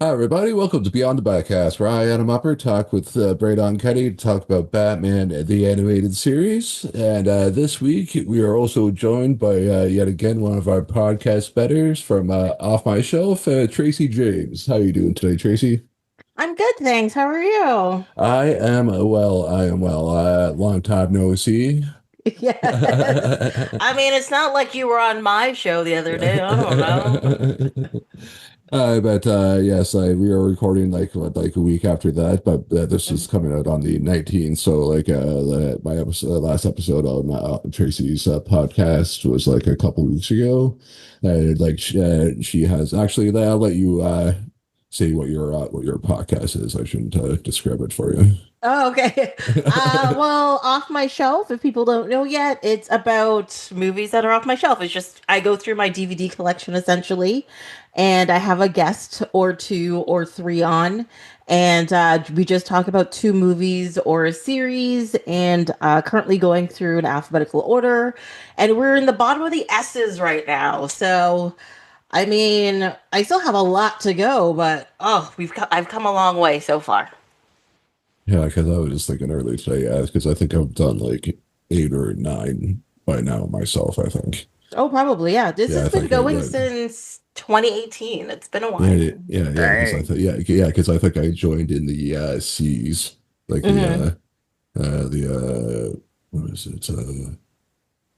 Hi, everybody. Welcome to Beyond the Podcast, where I, Adam Upper, talk with Braydon Cuddy to talk about Batman, the animated series. And this week, we are also joined by yet again one of our podcast betters from Off My Shelf, Tracey James. How are you doing today, Tracy? I'm good, thanks. How are you? I am well. I am well. Long time no see. Yes. I mean, it's not like you were on my show the other day. I don't know. But yes, we are recording like a week after that, but this is Mhm. coming out on the 19th. So my episode, last episode on Tracy's podcast was like a couple weeks ago. She has actually. I'll let you say what your podcast is. I shouldn't describe it for you. Oh, okay. Well, off my shelf, if people don't know yet, it's about movies that are off my shelf. It's just I go through my DVD collection essentially, and I have a guest or two or three on, and we just talk about two movies or a series, and currently going through an alphabetical order, and we're in the bottom of the S's right now. So, I mean, I still have a lot to go, but I've come a long way so far. Yeah, because I was just thinking earlier today, yeah, because I think I've done like eight or nine by now myself. I think. Oh, probably, yeah. This Yeah, has I been think going yeah. since 2018. It's been a Yeah, while. yeah, because I Dang. thought, yeah, because I think I joined in the C's, like Hmm. what is it?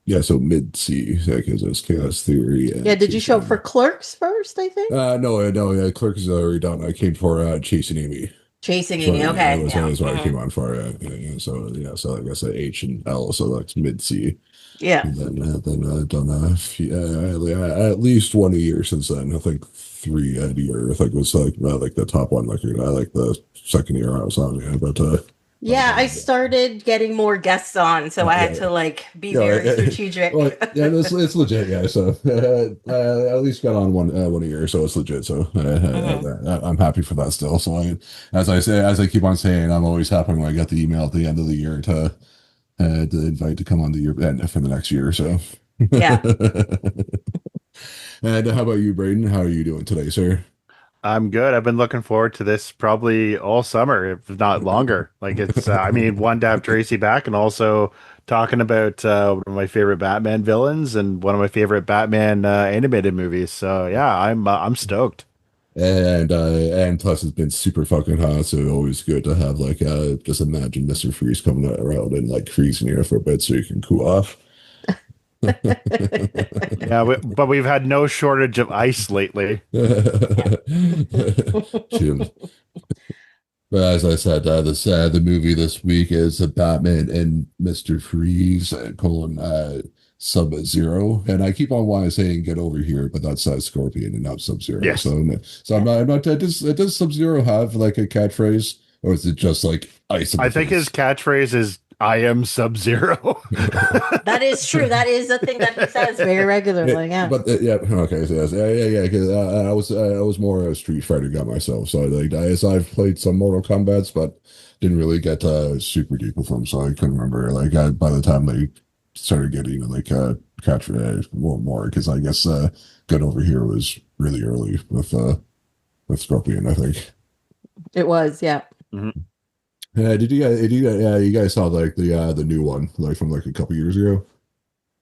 Yeah, so mid C, because it's chaos theory Yeah, and did you show up chasing for Amy. Clerks first, I think? No, yeah, Clerk is already done. I came for chasing Amy. Chasing So Amy. yeah, Okay, yeah. that's what I Hmm. came on for. So yeah, so I guess H and L, so that's mid C. Yeah. And then I've done at least one a year since then. I think three a year. I think was like the top one. Like I like the second year I was on. Yeah, but Yeah, I started getting more guests on, so I had yeah, to like be yeah, very strategic. well, yeah, it's legit. Yeah, so I at least got on one a year, so it's legit. So Hmm. I'm happy for that still. So as I keep on saying, I'm always happy when I get the email at the end of the year to invite to come on the year and for the next year. So. Yeah. And how about you, Braden? How are you doing today, sir? I'm good. I've been looking forward to this probably all summer, if not longer. Like I mean, one to have Tracy back, and also talking about one of my favorite Batman villains and one of my favorite Batman animated movies. So yeah, I'm stoked. And plus it's been super fucking hot, so always good to have just imagine Mr. Freeze coming around and like freezing you for a bit so you can cool off. Yeah, but we've had no shortage of ice lately. Yeah. Jim. But as I said, the movie this week is Batman and Mr. Freeze colon Sub-Zero, and I keep on wanting to say get over here, but that's Scorpion and not Sub-Zero. Yes. So I'm not. Does Sub-Zero have like a catchphrase, or is it just like ice in I the think his face? catchphrase is "I am Sub-Zero." That is true. That is the thing that he says very regularly. Yeah. But yeah, okay, so yes, yeah, because I was more a Street Fighter guy myself, so I've played some Mortal Kombat's, but didn't really get super deep with them, so I couldn't remember. By the time they started getting catch more, because I guess Good Over Here was really early with Scorpion, I think. It was, yeah. Mhm. You guys saw like the new one like from like a couple years ago?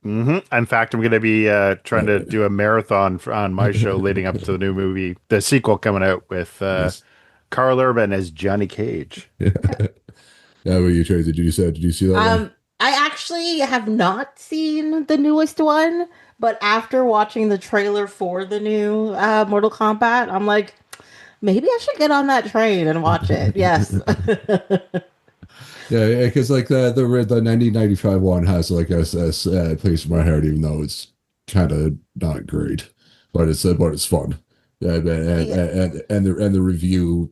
In fact, I'm going to be trying to Uh, do a marathon on my show leading up to the new movie, the sequel coming out with yes. Carl Urban as Johnny Cage. Yeah. Yeah, but you Tracy, did you see that one? Um, I actually have not seen the newest one, but after watching the trailer for the new Mortal Kombat, I'm like, maybe I should get on that train and watch it. Yes. Yeah, because like the 1995 one has like a place in my heart, even though it's kind of not great, but it's fun. Yeah, Yeah. and the review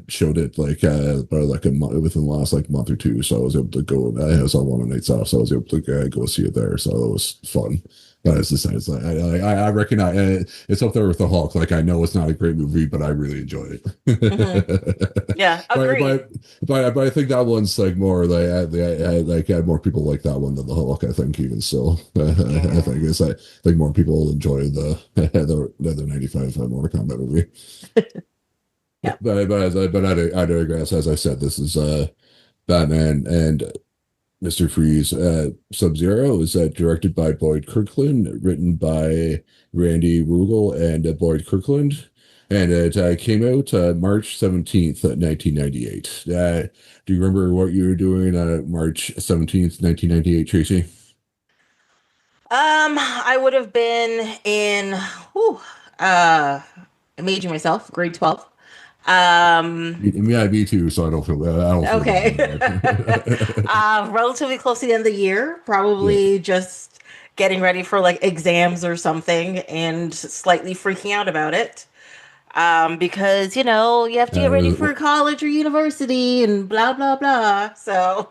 showed it like about like a month within the last like month or two, so I was able to go. I was on one of the nights off, so I was able to go see it there. So it was fun. But as I said, it's like I recognize it's up there with the Hulk. Like I know it's not a great movie, but I really enjoy Hmm. it. Yeah, but, agreed. but but I think that one's like more like more people like that one than the Hulk. I think even still, I Yeah. think I think more people enjoy the 95 Mortal Kombat movie. Yeah. I digress. As I said, this is Batman and Mr. Freeze. Subzero is directed by Boyd Kirkland, written by Randy Rugel and Boyd Kirkland, and it came out March 17th, 1998. Do you remember what you were doing March 17th, 1998, Tracy? I would have been in, whew, uh, I'm aging myself, grade 12. Um, Yeah, me too. So I don't feel bad okay. about it. Relatively close to the end of the year, Yeah. probably just getting ready for like exams or something and slightly freaking out about it. Because, you have to get ready for Uh, college or university and blah, blah, blah. So,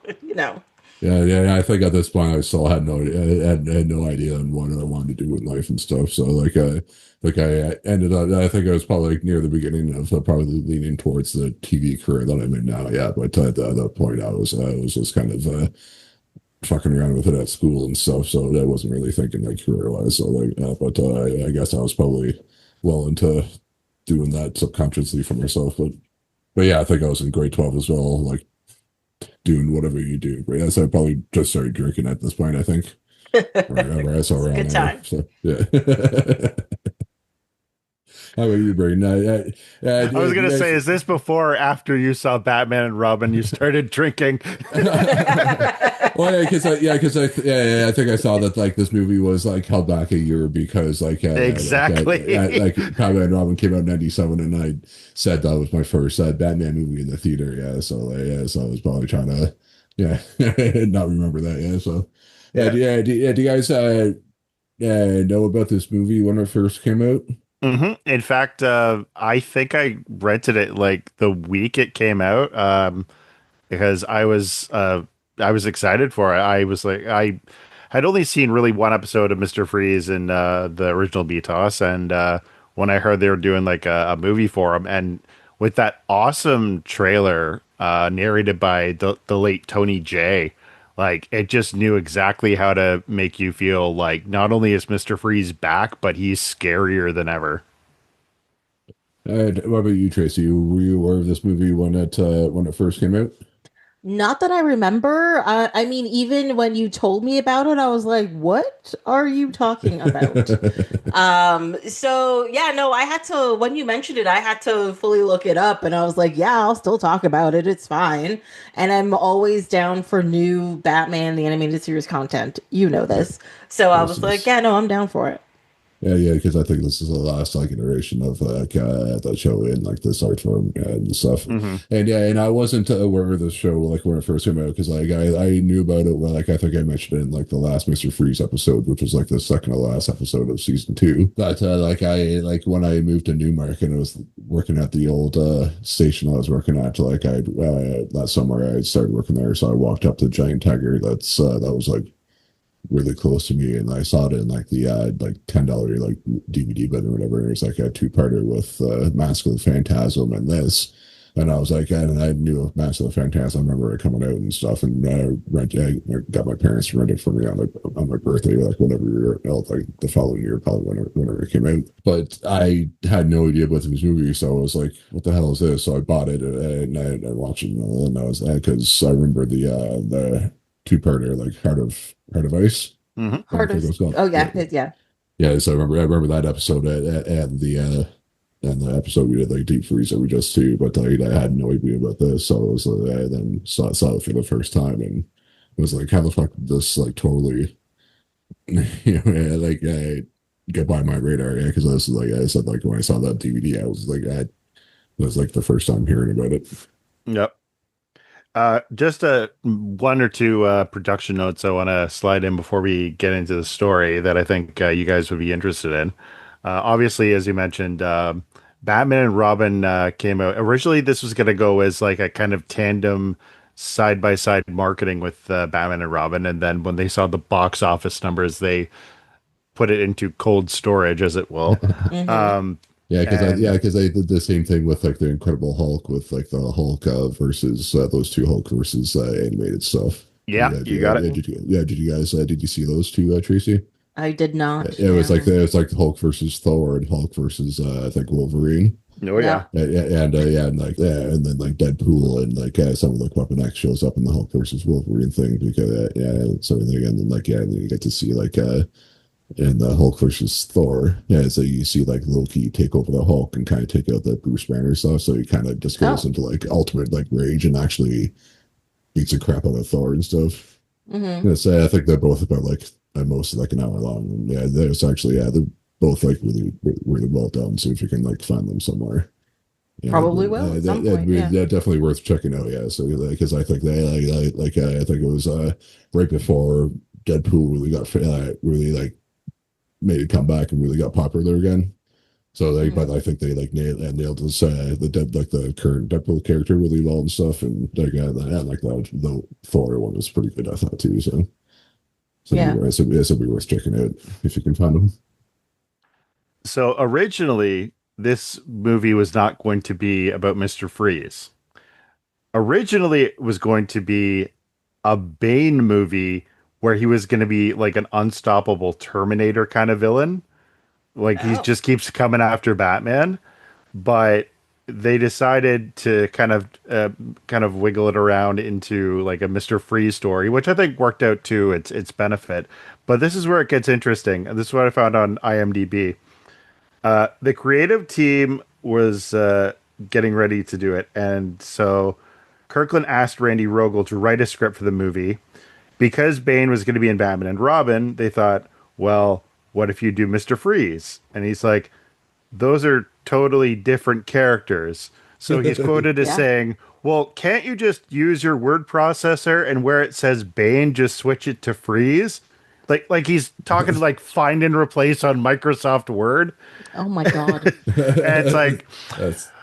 yeah. I think at this point I still had had no idea on what I wanted to do with life and stuff. So I ended up. I think I was probably like near the beginning of probably leaning towards the TV career that I'm in now. Yeah, but at that point I was just kind of fucking around with it at school and stuff. So I wasn't really thinking like career wise. So I guess I was probably well into doing that subconsciously for myself. But yeah, I think I was in grade 12 as well. Like doing whatever you do. Right? That's I probably just started drinking at this point, I think. Right, so it's a around good there. time. So yeah. How about you, Braydon? I was Do you gonna say, guys is this before or after you saw Batman and Robin? You started drinking. well, I think I saw that like this movie was like held back a year because Exactly. Batman and Robin came out in '97, and I said that was my first Batman movie in the theater. So I was probably trying to not remember that. Yeah, so Yeah. do you guys know about this movie when it first came out? In fact, I think I rented it like the week it came out. Because I was excited for it. I was like I had only seen really one episode of Mr. Freeze in the original BTOS, and when I heard they were doing like a movie for him, and with that awesome trailer narrated by the late Tony J, like it just knew exactly how to make you feel like not only is Mr. Freeze back, but he's scarier than ever. What about you, Tracy? Were you aware of this movie when it first came out? Not that I remember. I mean, even when you told me about it, I was like, what are you talking about? So yeah, no, I had to, when you mentioned it, I had to fully look it up and I was like, yeah, I'll still talk about it. It's fine. And I'm always down for new Batman, the animated series content. You know Yeah, this. So I this was like, is yeah, no, I'm down for it. yeah, because I think this is the last like iteration of that show in like this art form and stuff. Hmm. And I wasn't aware of the show like when it first came out because like I knew about it well, like I think I mentioned it in like the last Mr. Freeze episode, which was like the second to last episode of season two. But like when I moved to Newmark and I was working at the old station I was working at, like I last summer I started working there, so I walked up to Giant Tiger. That was like really close to me, and I saw it in like the like $10 like DVD bin or whatever. And it's like a two-parter with Mask of the Phantasm and this. And I was like, and I knew of Mask of the Phantasm. I remember it coming out and stuff, and I got my parents to rent it for me on my birthday, like whatever year, like the following year, probably whenever it came out. But I had no idea about this movie, so I was like, "What the hell is this?" So I bought it and I watched it, and I was because I remember the two-parter, like Heart of Ice. Hmm. I Heart think it of, was called. oh Yeah, yeah, yeah. yeah. So I remember that episode and the episode we did like deep freeze that we just too, but I had no idea about this, so it was I then saw it for the first time and it was like how the fuck did this like totally like get by my radar, yeah, because I was like I said like when I saw that DVD I was like it was like the first time hearing about it. Yep. Just one or two production notes I want to slide in before we get into the story that I think you guys would be interested in. Obviously, as you mentioned, Batman and Robin came out. Originally, this was going to go as like a kind of tandem side by side marketing with Batman and Robin. And then when they saw the box office numbers, they put it into cold storage, as it will. Mm-hmm. Um, Yeah, and because I did the same thing with like the Incredible Hulk with like the Hulk versus those two Hulk versus animated stuff. yeah, you got it. Did you guys did you see those two, Tracy? I did not It was like know. Hulk versus Thor and Hulk versus I think Wolverine. Oh Yeah. yeah. And then like Deadpool and like some of like Weapon X shows up in the Hulk versus Wolverine thing because so again then like and then you get to see like in the Hulk versus Thor, so you see like Loki take over the Hulk and kind of take out that Bruce Banner stuff, so he kind of just goes Oh. into like ultimate like rage and actually beats the crap out of Thor and stuff. Hmm. So I think they're both about like most like an hour long. And yeah, there's actually they're both like really well done. So if you can like find them somewhere, Probably will at some point. Yeah. they're definitely worth checking out. Yeah, so because I think they I think it was right before Deadpool really got really like made a comeback and really got popular again. So they, Hmm. but I think they like nailed this like the current Deadpool character really well and stuff, and like the Thor one was pretty good I thought too. Yeah. It'd be worth checking out if you can find them. So originally, this movie was not going to be about Mr. Freeze. Originally, it was going to be a Bane movie where he was going to be like an unstoppable Terminator kind of villain. Like he Oh. just keeps coming after Batman, but they decided to kind of wiggle it around into like a Mr. Freeze story, which I think worked out to its benefit. But this is where it gets interesting. And this is what I found on IMDb. The creative team was getting ready to do it, and so Kirkland asked Randy Rogel to write a script for the movie. Because Bane was going to be in Batman and Robin, they thought, well, what if you do Mr. Freeze? And he's like, those are totally different characters. So he's quoted as Yeah. saying, well, can't you just use your word processor and where it says Bane, just switch it to Freeze? Like he's talking to like find and replace on Microsoft Word. Oh my God. And it's like,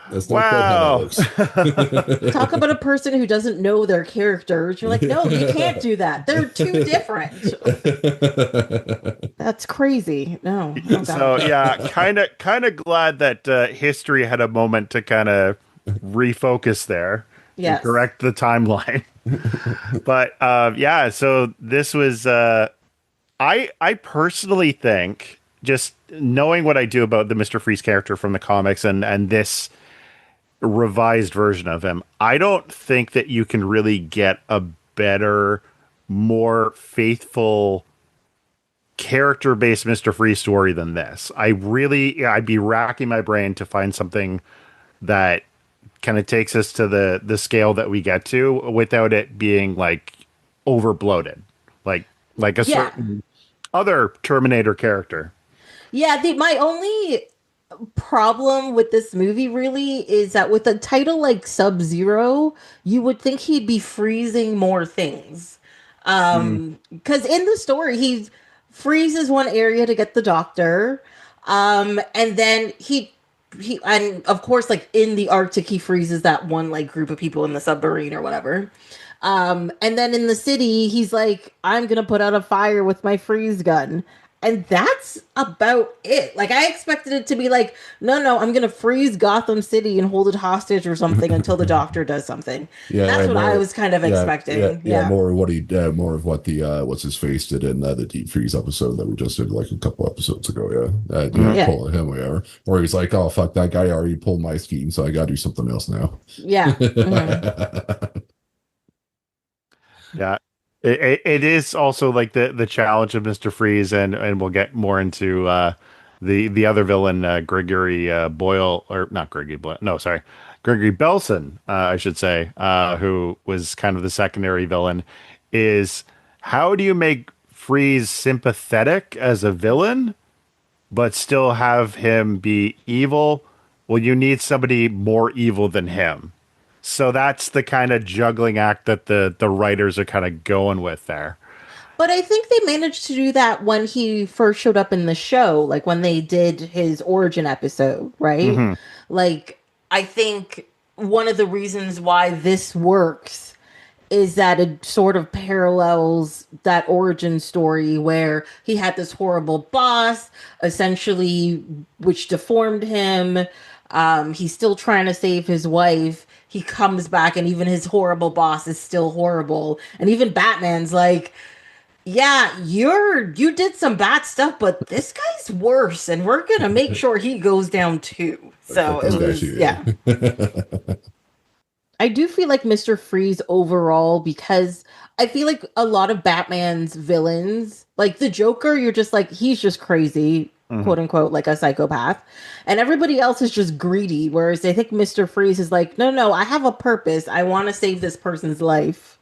That's not quite how that wow. works. Talk about a person who doesn't know their characters. You're like, no, you can't do that. They're too different. That's crazy. No. Oh So gosh. yeah, kind of glad that history had a moment to kind of refocus there and Yes. correct the timeline. But yeah, so this was I personally think just knowing what I do about the Mr. Freeze character from the comics and this revised version of him, I don't think that you can really get a better, more faithful character-based Mr. Freeze story than this. I'd be racking my brain to find something that kind of takes us to the scale that we get to without it being like over bloated, like a Yeah. certain other Terminator character. Yeah. My only problem with this movie really is that with a title like Sub-Zero, you would think he'd be freezing more things. Mm. Because in the story, he freezes one area to get the doctor. And then and of course, like in the Arctic, he freezes that one like group of people in the submarine or whatever. And then in the city, he's like, I'm gonna put out a fire with my freeze gun. And that's about it. Like I expected it to be like, no, no, I'm gonna freeze Gotham City and hold it hostage or something until the doctor does something. That's what I was kind of expecting. Yeah. more what more of what the what's his face did in the deep freeze episode that we just did like a couple episodes ago. Mhm. Yeah. Pulling him or he's like, oh fuck, that guy already pulled my scheme, so I got to do something else now. Yeah. Hmm. Yeah. It is also like the challenge of Mr. Freeze, and we'll get more into the other villain, Gregory Boyle, or not Gregory Boyle, no, sorry, Gregory Belson, I should say, who was kind of the secondary villain. Is how do you make Freeze sympathetic as a villain, but still have him be evil? Well, you need somebody more evil than him. So that's the kind of juggling act that the writers are kind of going with there. But I think they managed to do that when he first showed up in the show, like when they did his origin episode, right? Hmm. Like, I think one of the reasons why this works is that it sort of parallels that origin story where he had this horrible boss, essentially, which deformed him. He's still trying to save his wife. He comes back, and even his horrible boss is still horrible. And even Batman's like, yeah, you did some bad stuff, but this guy's worse, and we're gonna make sure he goes down too. Like, So fuck it this guy was, yeah. too. Yeah. I do feel like Mr. Freeze overall because I feel like a lot of Batman's villains, like the Joker, you're just like, he's just crazy, Mhm. quote unquote, like a psychopath. And everybody else is just greedy. Whereas I think Mr. Freeze is like, no, no, I have a purpose. I want to save this person's life.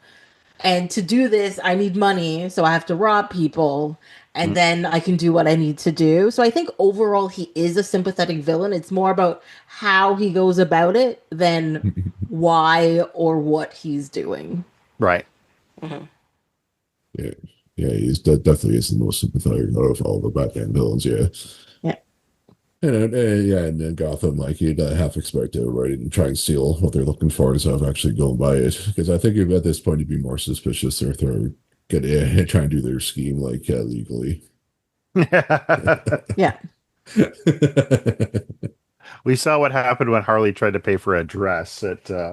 And to do this, I need money. So I have to rob people. And then I can do what I need to do. So I think overall, he is a sympathetic villain. It's more about how he goes about it than why or what he's doing. Right. Mhm. Yeah, yeah, definitely is the most sympathetic out of all the Batman villains. Yeah, Yeah. yeah, and then Gotham, like you'd half expect everybody to try and steal what they're looking for instead of actually going by it. Because I think at this point you'd be more suspicious if they're gonna try and do their scheme like legally. Yeah. We saw what happened when Harley tried to pay for a dress. Yeah,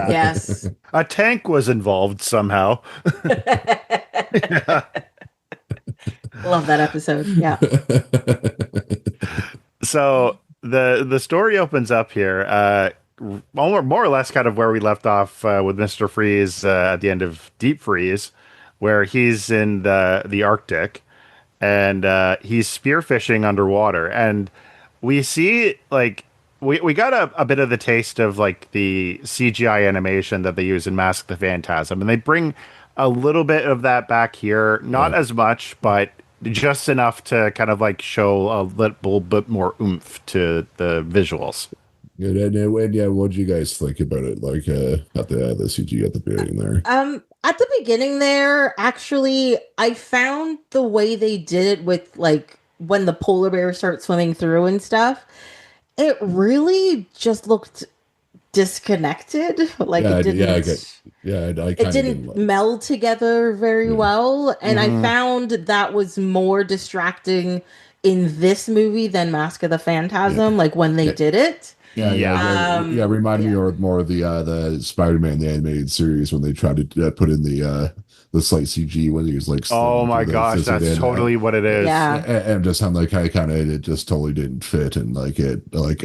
Yes. a tank was involved somehow. Yeah. Love that episode. Yeah. So the story opens up here, more or less kind of where we left off with Mister Freeze at the end of Deep Freeze, where he's in the Arctic and he's spearfishing underwater, and we see like we got a bit of the taste of like the CGI animation that they use in Mask the Phantasm, and they bring a little bit of that back here, not Yeah. as much, but just enough to kind of like show a little bit more oomph to the visuals. And yeah, what do you guys think about it? Like at the CG at the beginning there. At the beginning there, actually, I found the way they did it with like when the polar bear starts swimming through and stuff, it really just looked disconnected. Like Yeah, yeah, I get. Yeah, I it kind of didn't didn't like. meld together very Yeah, well. And I Hmm. found that was more distracting in this movie than Mask of the yeah, Phantasm, like when they yeah. did it. Yeah. Yeah. Remind me Yeah. more of the Spider-Man the animated series when they tried to put in the slight CG when he was like Oh sliding my through the gosh, scissor that's totally what it is. Yeah. and just I'm like I kind of it just totally didn't fit and like it like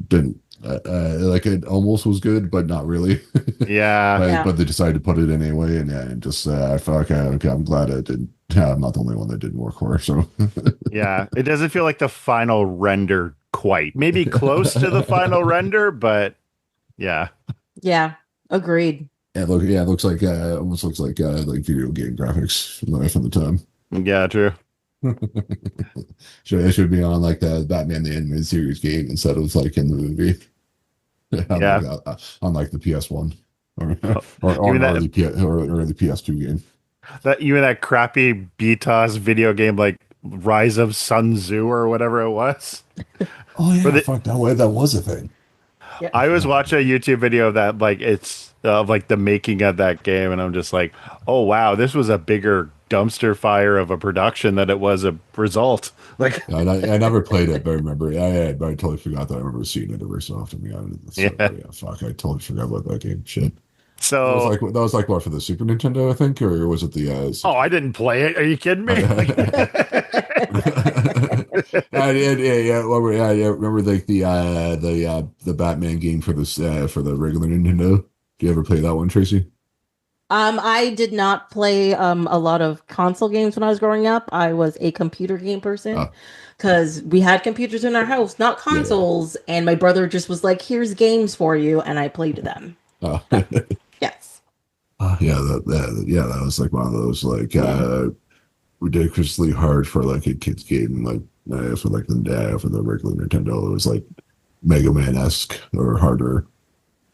didn't like it almost was good but not really Yeah. Yeah. but they decided to put it in anyway and just I felt like okay, I'm glad it didn't. Yeah, I'm not the only one that didn't work for. So Yeah. It doesn't feel like the final render quite. Maybe close to the final render, but yeah. Yeah. Agreed. yeah, it looks like almost looks like video game graphics from the time. Yeah, true. It should be on like the Batman the Animated Series game instead of like in the movie. Yeah. Unlike the PS1 or You mean that or the PS2 game. you mean that crappy BTOS video game like Rise of Sun Tzu or whatever it was? Oh Or yeah, the, fuck that way that was a thing. Yeah. I was watching a YouTube video of that, like it's of like the making of that game, and I'm just like, oh wow, this was a bigger dumpster fire of a production than it was a result. Like, Yeah, and I never played it, but I remember. But I totally forgot that I remember seeing it every so often. yeah. Yeah, fuck, I totally forgot about that game. Shit. So, That was like what for the Super Nintendo, I think, or was it the oh, I didn't play it. Are you kidding me? yeah. Remember like the Batman game for this for the regular Nintendo? Do you ever play that one, Tracy? I did not play a lot of console games when I was growing up. I was a computer game person Uh, because we had computers in our house, not yeah. consoles. And my brother just was like, "Here's games for you," and I played them. Uh, Yes. yeah, that was like one of those like ridiculously hard for like a kid's game, like for the regular Nintendo. It was like Mega Man esque or harder.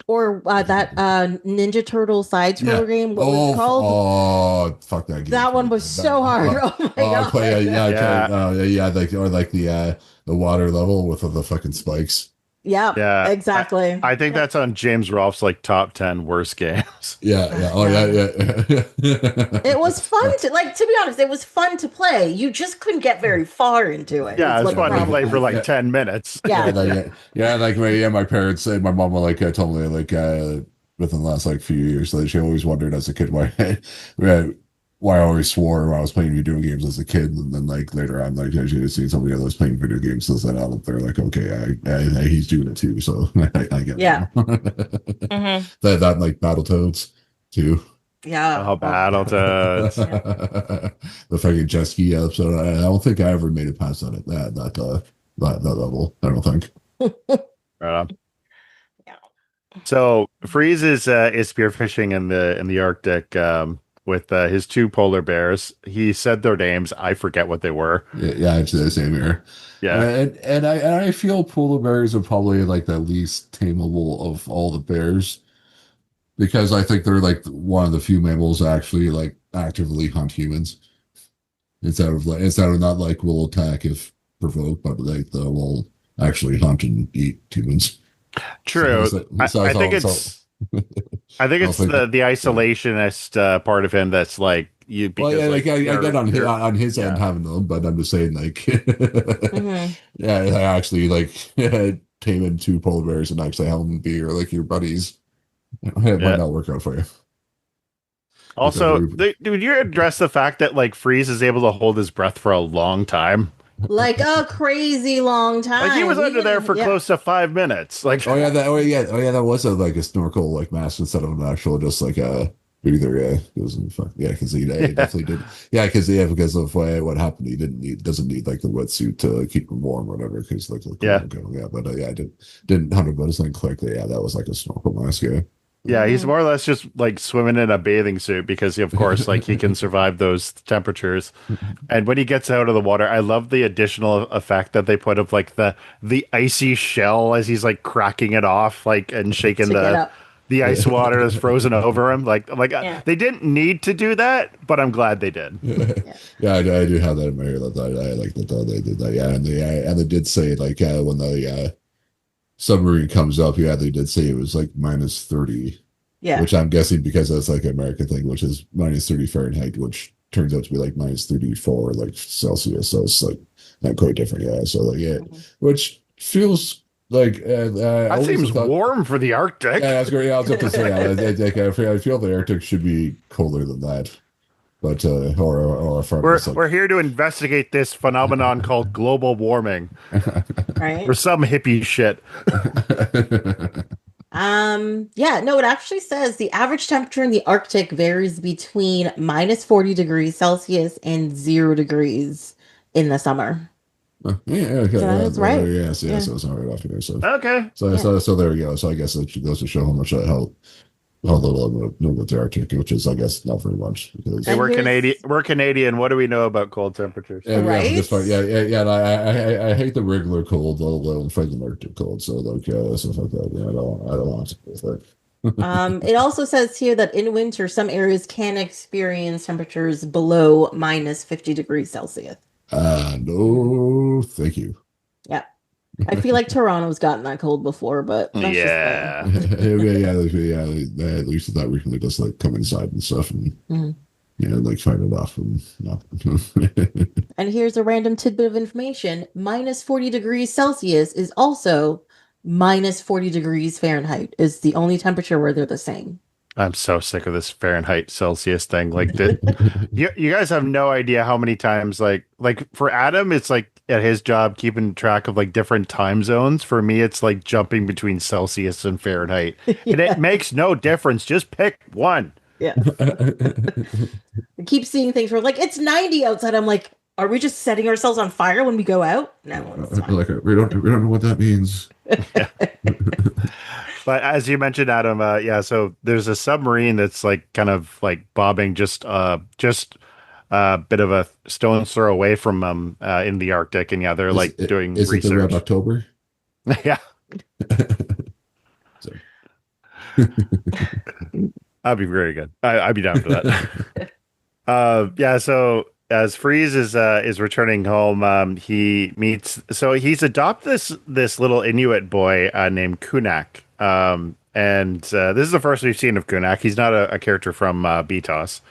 Or that Ninja Turtle side scroller game. What was it called? Oh, fuck that game. That one was so hard. Oh my I god. play, yeah, Yeah. yeah, like or like the water level with the fucking spikes. Yeah. Yeah, Exactly. I think that's on James Rolfe's like top 10 worst games. Yeah. Oh, yeah. It was fun to be honest, it was fun to play. You just couldn't get very far into it. Yeah, is it's what the fun to problem play for was. like 10 minutes. Yeah. My parents said my mom like told me like within the last like few years that she always wondered as a kid why why I always swore when I was playing video games as a kid, and then like later on, like I should have seen somebody else playing video games, so then out there, like, okay, he's doing it too, so I get it Yeah. now. Hmm. That like Battletoads too. Yeah. Oh, Oh, Battletoads. yeah. The fucking jet ski episode. I don't think I ever made it past that level. I don't think. Right on. Yeah. So Freeze is spearfishing in the Arctic with his two polar bears. He said their names. I forget what they were. Yeah, actually the same here. Yeah. And I feel polar bears are probably like the least tameable of all the bears because I think they're like one of the few mammals that actually like actively hunt humans instead of not like will attack if provoked, but like they will actually hunt and eat humans. So, True. so, I, so, I think so, so it's I think I don't it's think the isolationist part of him that's like you well, yeah, because like like I get on his end yeah. having them, but I'm just saying like Hmm. yeah, I actually like tame in two polar bears and actually have them be or like your buddies. It might Yeah. not work out for you because Also, dude, you address the fact that like Freeze is able to hold his breath for a long time. Like a crazy long Like he was time. under there for Yeah. close to 5 minutes. Like oh yeah, that was a, like a snorkel like mask instead of an actual just like a breather. Yeah, it was fuck yeah, because he yeah, definitely did. Yeah, because of what happened, he doesn't need like the wetsuit to keep him warm or whatever. Because like yeah. yeah, but yeah, I didn't 100% click. Yeah, that was like a snorkel mask. Yeah. Yeah, he's Hmm. more or less just like swimming in a bathing suit because of course like he can survive those temperatures. And when he gets out of the water, I love the additional effect that they put of like the icy shell as he's like cracking it off like and shaking To get up. the ice water that's frozen over him. Like Yeah. they didn't need to do that, but I'm glad they did. Yeah. Yeah, I do have that in my ear that I like that they did that. Yeah, and they did say like when the submarine comes up, yeah, they did say it was like minus 30, Yeah. which I'm guessing because that's like an American thing, which is minus 30 Fahrenheit, which turns out to be like minus 34 like Celsius. So it's like not quite different. Yeah. So like yeah, Mhm. which feels like I That always seems thought. warm for the Arctic. Yeah, that's great. Yeah, I was going to say. I feel the Arctic should be colder than that, but or from We're it's like we're here to investigate this phenomenon called global warming Right. or some hippie shit. Yeah, no, it actually says the average temperature in the Arctic varies between minus 40 degrees Celsius and 0 degrees in the summer. yeah, okay, So that is right. yes, Yeah. so it's not right after there. So, Okay. so, Yeah. so, so there we go. So I guess it goes to show how much how little I know about the Arctic, which is I guess not very much because Hey, And we're Canadian. here's We're Canadian. What do we know about cold temperatures? yeah, right. just fine. And I hate the regular cold, let alone fighting the Arctic cold. So like stuff like that. Yeah, I don't want to do that. It also says here that in winter, some areas can experience temperatures below minus 50 degrees Celsius. No, thank you. Yeah. I feel like Toronto's gotten that cold before, but that's Yeah. At least it's not recently just like come inside and stuff and Mhm. like fight it off and no. And here's a random tidbit of information. Minus 40 degrees Celsius is also minus 40 degrees Fahrenheit is the only temperature where they're the same. I'm so sick of this Fahrenheit Celsius thing. Like that, you guys have no idea how many times like for Adam, it's like at his job keeping track of like different time zones. For me, it's like jumping between Celsius and Fahrenheit, and it makes no difference. Just pick one. Yeah. I keep seeing things where like it's 90 outside. I'm like, are we just setting ourselves on fire when we go out? No, it's fine. Like we don't know what that means. But as you mentioned, Adam, yeah. So there's a submarine that's like kind of like bobbing just a bit of a stone's throw away from in the Arctic, and yeah, they're like doing Is it the Red research. October? Yeah, So, that'd be very good. I'd be down for that. Yeah. So as Freeze is returning home, he meets. So he's adopted this little Inuit boy named Kunak. And this is the first we've seen of Kunak. He's not a character from BTOS.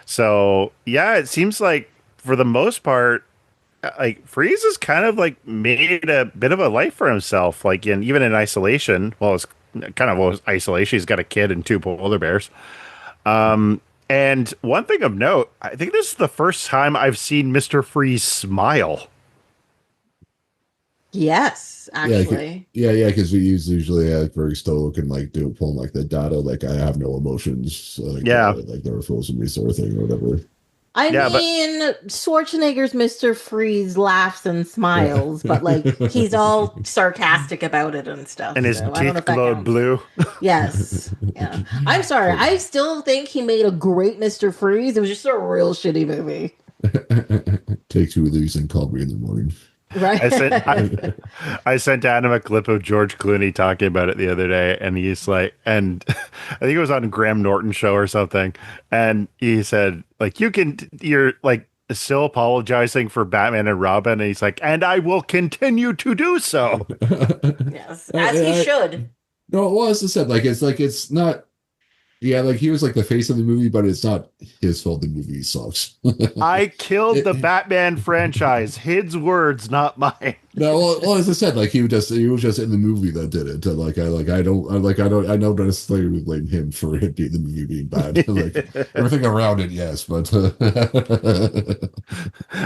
So yeah, it seems like for the most part, like Freeze has kind of like made a bit of a life for himself. Like even in isolation. Well, it's kind of isolation. He's got a kid and two polar bears. And one thing of note, I think this is the first time I've seen Mr. Freeze smile. Yes, Yeah, actually. because we usually very stoic and like do pulling like the data, like I have no emotions, Yeah. like they're frozen me sort of thing or whatever. I Yeah, but mean, Schwarzenegger's Mr. Freeze laughs and Yeah. smiles, but like he's all sarcastic about it and stuff. and his So I don't know teeth if that glowed counts. blue. Yes. Yeah. I'm sorry. So, I still think he made a great Mr. Freeze. It was just a real shitty movie. take two of these and call me in the morning. I sent I, Right. I sent Adam a clip of George Clooney talking about it the other day, and he's like, and I think it was on Graham Norton show or something, and he said, like, you're like still apologizing for Batman and Robin, and he's like, and I will continue to do so. Yes. As he should. No, well, as I said, like it's not. Yeah, like he was like the face of the movie, but it's not his fault. The movie sucks. I killed the It, Batman franchise. His words, not mine. no, well, as I said, like he was just in the movie that did it. I don't necessarily blame him for it being the movie being bad. Like everything around it, yes, but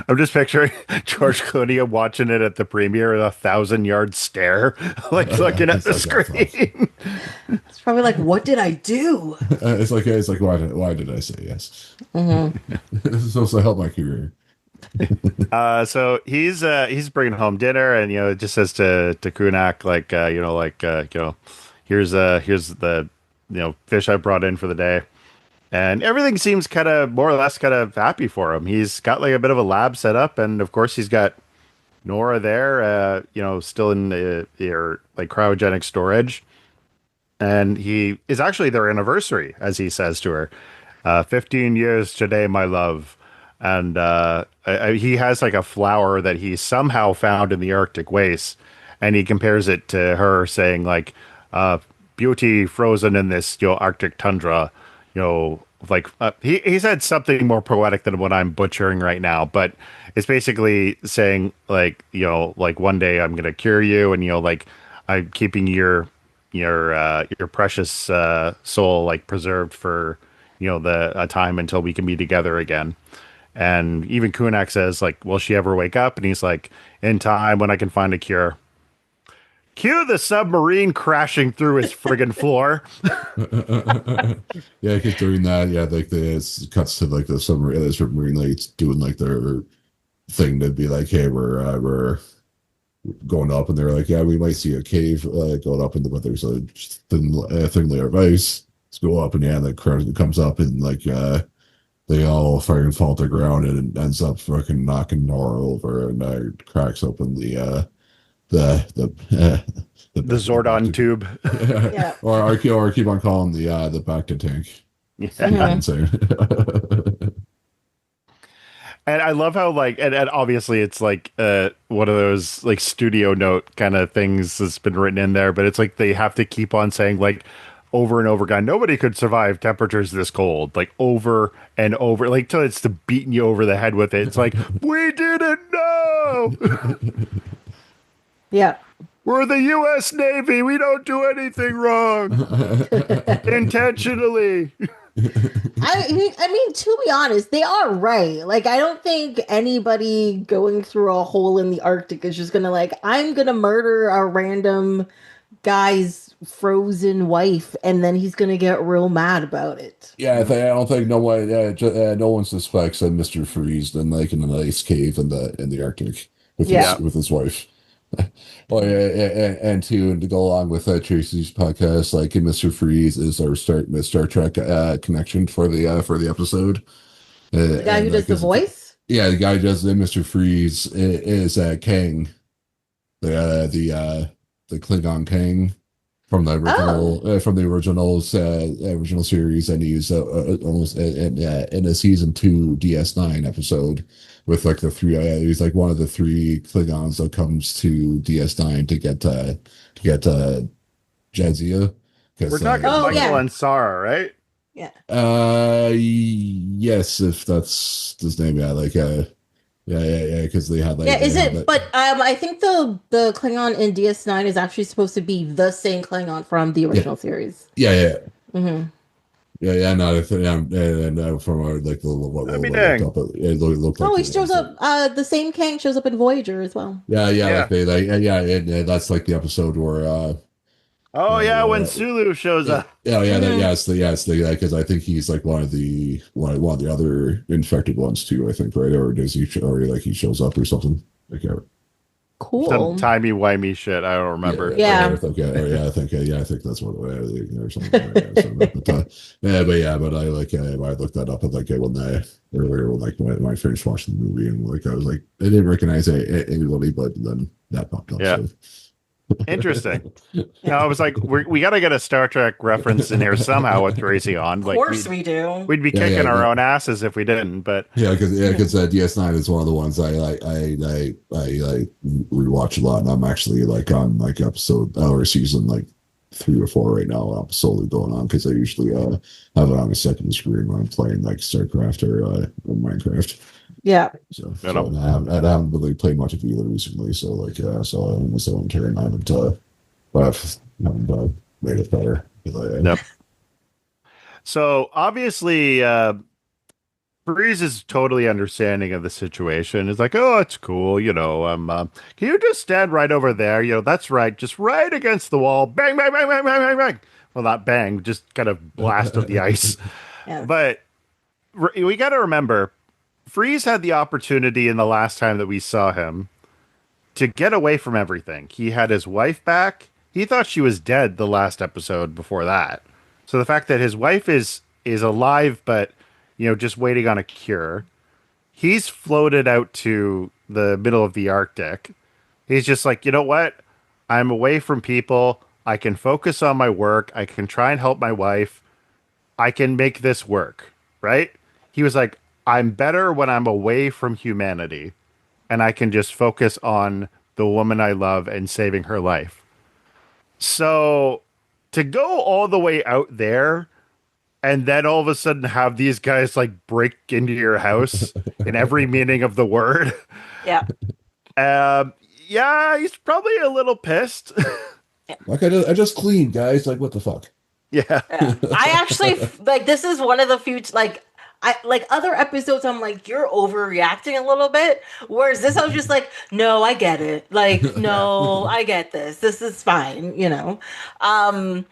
I'm just picturing George Clooney watching it at the premiere at 1,000 yard stare, like looking at it's the like oh, fuck. screen. It's probably like, what did I do? It's like why did I say yes? Hmm. This is supposed to help my career. So he's bringing home dinner, and it just says to Kunak like here's the fish I brought in for the day, and everything seems kind of more or less kind of happy for him. He's got like a bit of a lab set up, and of course he's got Nora there, still in their like cryogenic storage. And he is actually their anniversary, as he says to her, 15 years today, my love. And he has like a flower that he somehow found in the Arctic wastes, and he compares it to her, saying like, "Beauty frozen in this Arctic tundra." He said something more poetic than what I'm butchering right now, but it's basically saying like one day I'm gonna cure you, and like I'm keeping your precious soul like preserved for the a time until we can be together again. And even Kunak says like, will she ever wake up? And he's like, in time when I can find a cure. Cue the submarine crashing through his friggin' floor. Yeah, because during that, yeah, like it cuts to like the submarine lights doing like their thing to be like, hey, we're going up, and they're like, yeah, we might see a cave going up in the, but there's a thin layer of ice. Let's go up, and yeah, the crowd comes up, and like they all fucking fall to the ground, and it ends up fucking knocking Nora over, and cracks open the The Zordon tube. Yeah. or keep on calling the back to tank. Yeah. Insane. And I love how and obviously it's like one of those like studio note kind of things that's been written in there, but it's like they have to keep on saying like over and over again, nobody could survive temperatures this cold, like over and over, like till it's beating you over the head with it. It's like, we didn't know. Yeah. We're the U.S. Navy. We don't do anything wrong intentionally. I mean, to be honest, they are right. Like, I don't think anybody going through a hole in the Arctic is just gonna like, I'm gonna murder a random guy's frozen wife, and then he's gonna get real mad about it. Yeah, I don't think no one, no one suspects that Mister Freeze then like in an ice cave in the Arctic with Yeah. his wife. Well, and to go along with Tracy's podcast, like Mister Freeze is our Star Trek connection for the episode. The guy who does the voice? Yeah, the guy who does the Mister Freeze is Kang, the Klingon Kang from the original series, and he's almost in a season 2 DS9 episode with like the three. He's like one of the three Klingons that comes to DS9 to get Jadzia. We're talking Oh, Michael yeah. and Sarah, right? Yeah. Yes, if that's his name, yeah, like yeah, because they had like Yeah, is they had it? But I think the Klingon in DS9 is actually supposed to be the same Klingon from the original series. yeah. Hmm. yeah, no, yeah, and from like the what I'd be I looked dang. up, it looked like Oh, he it shows was like up. The same Kang shows up in Voyager as well. yeah, yeah, like Yeah. they like yeah, and that's like the episode where Oh yeah, when where Sulu shows yeah, up. yeah, Hmm. yeah, it's the because I think he's like one of the other infected ones too. I think right, or does he or like he shows up or something? Like Some Cool. timey-wimey shit. I don't yeah, remember. yeah, Yeah. yeah, I think that's what or something. Yeah, but I like I looked that up and like when I earlier when I finished watching the movie and like I was like I didn't recognize anybody, but then that popped up. Yeah. So Interesting. Yeah. No, I was like, we got to get a Star Trek reference in here somehow with Tracy on. Of Like course we do. we'd be yeah, kicking our yeah, own asses if we didn't. But because DS9 is one of the ones I rewatch a lot, and I'm actually like on like episode or season like 3 or 4 right now. I'm slowly going on because I usually have it on a second screen when I'm playing like StarCraft or Minecraft. Yeah. you So know, I haven't really played much of either recently. So like so in turn I haven't made it better. 'Cause yep. So obviously, Breeze is totally understanding of the situation. It's like, oh, it's cool, can you just stand right over there? That's right, just right against the wall. Bang, bang, bang, bang, bang, bang, bang. Well, not bang, just kind of blast of the ice. Yes. But we got to remember, Freeze had the opportunity in the last time that we saw him to get away from everything. He had his wife back. He thought she was dead the last episode before that. So the fact that his wife is alive, but just waiting on a cure. He's floated out to the middle of the Arctic. He's just like, you know what? I'm away from people. I can focus on my work. I can try and help my wife. I can make this work, right? He was like, I'm better when I'm away from humanity and I can just focus on the woman I love and saving her life. So to go all the way out there and then all of a sudden have these guys like break into your house in every meaning of the word. Yeah. Um, yeah, he's probably a little pissed. like I just cleaned, guys. Like what the fuck? Yeah. Yeah. I actually like this is one of the few like I like other episodes I'm like you're overreacting a little bit whereas this I was just like no I get it like no I get this is fine. um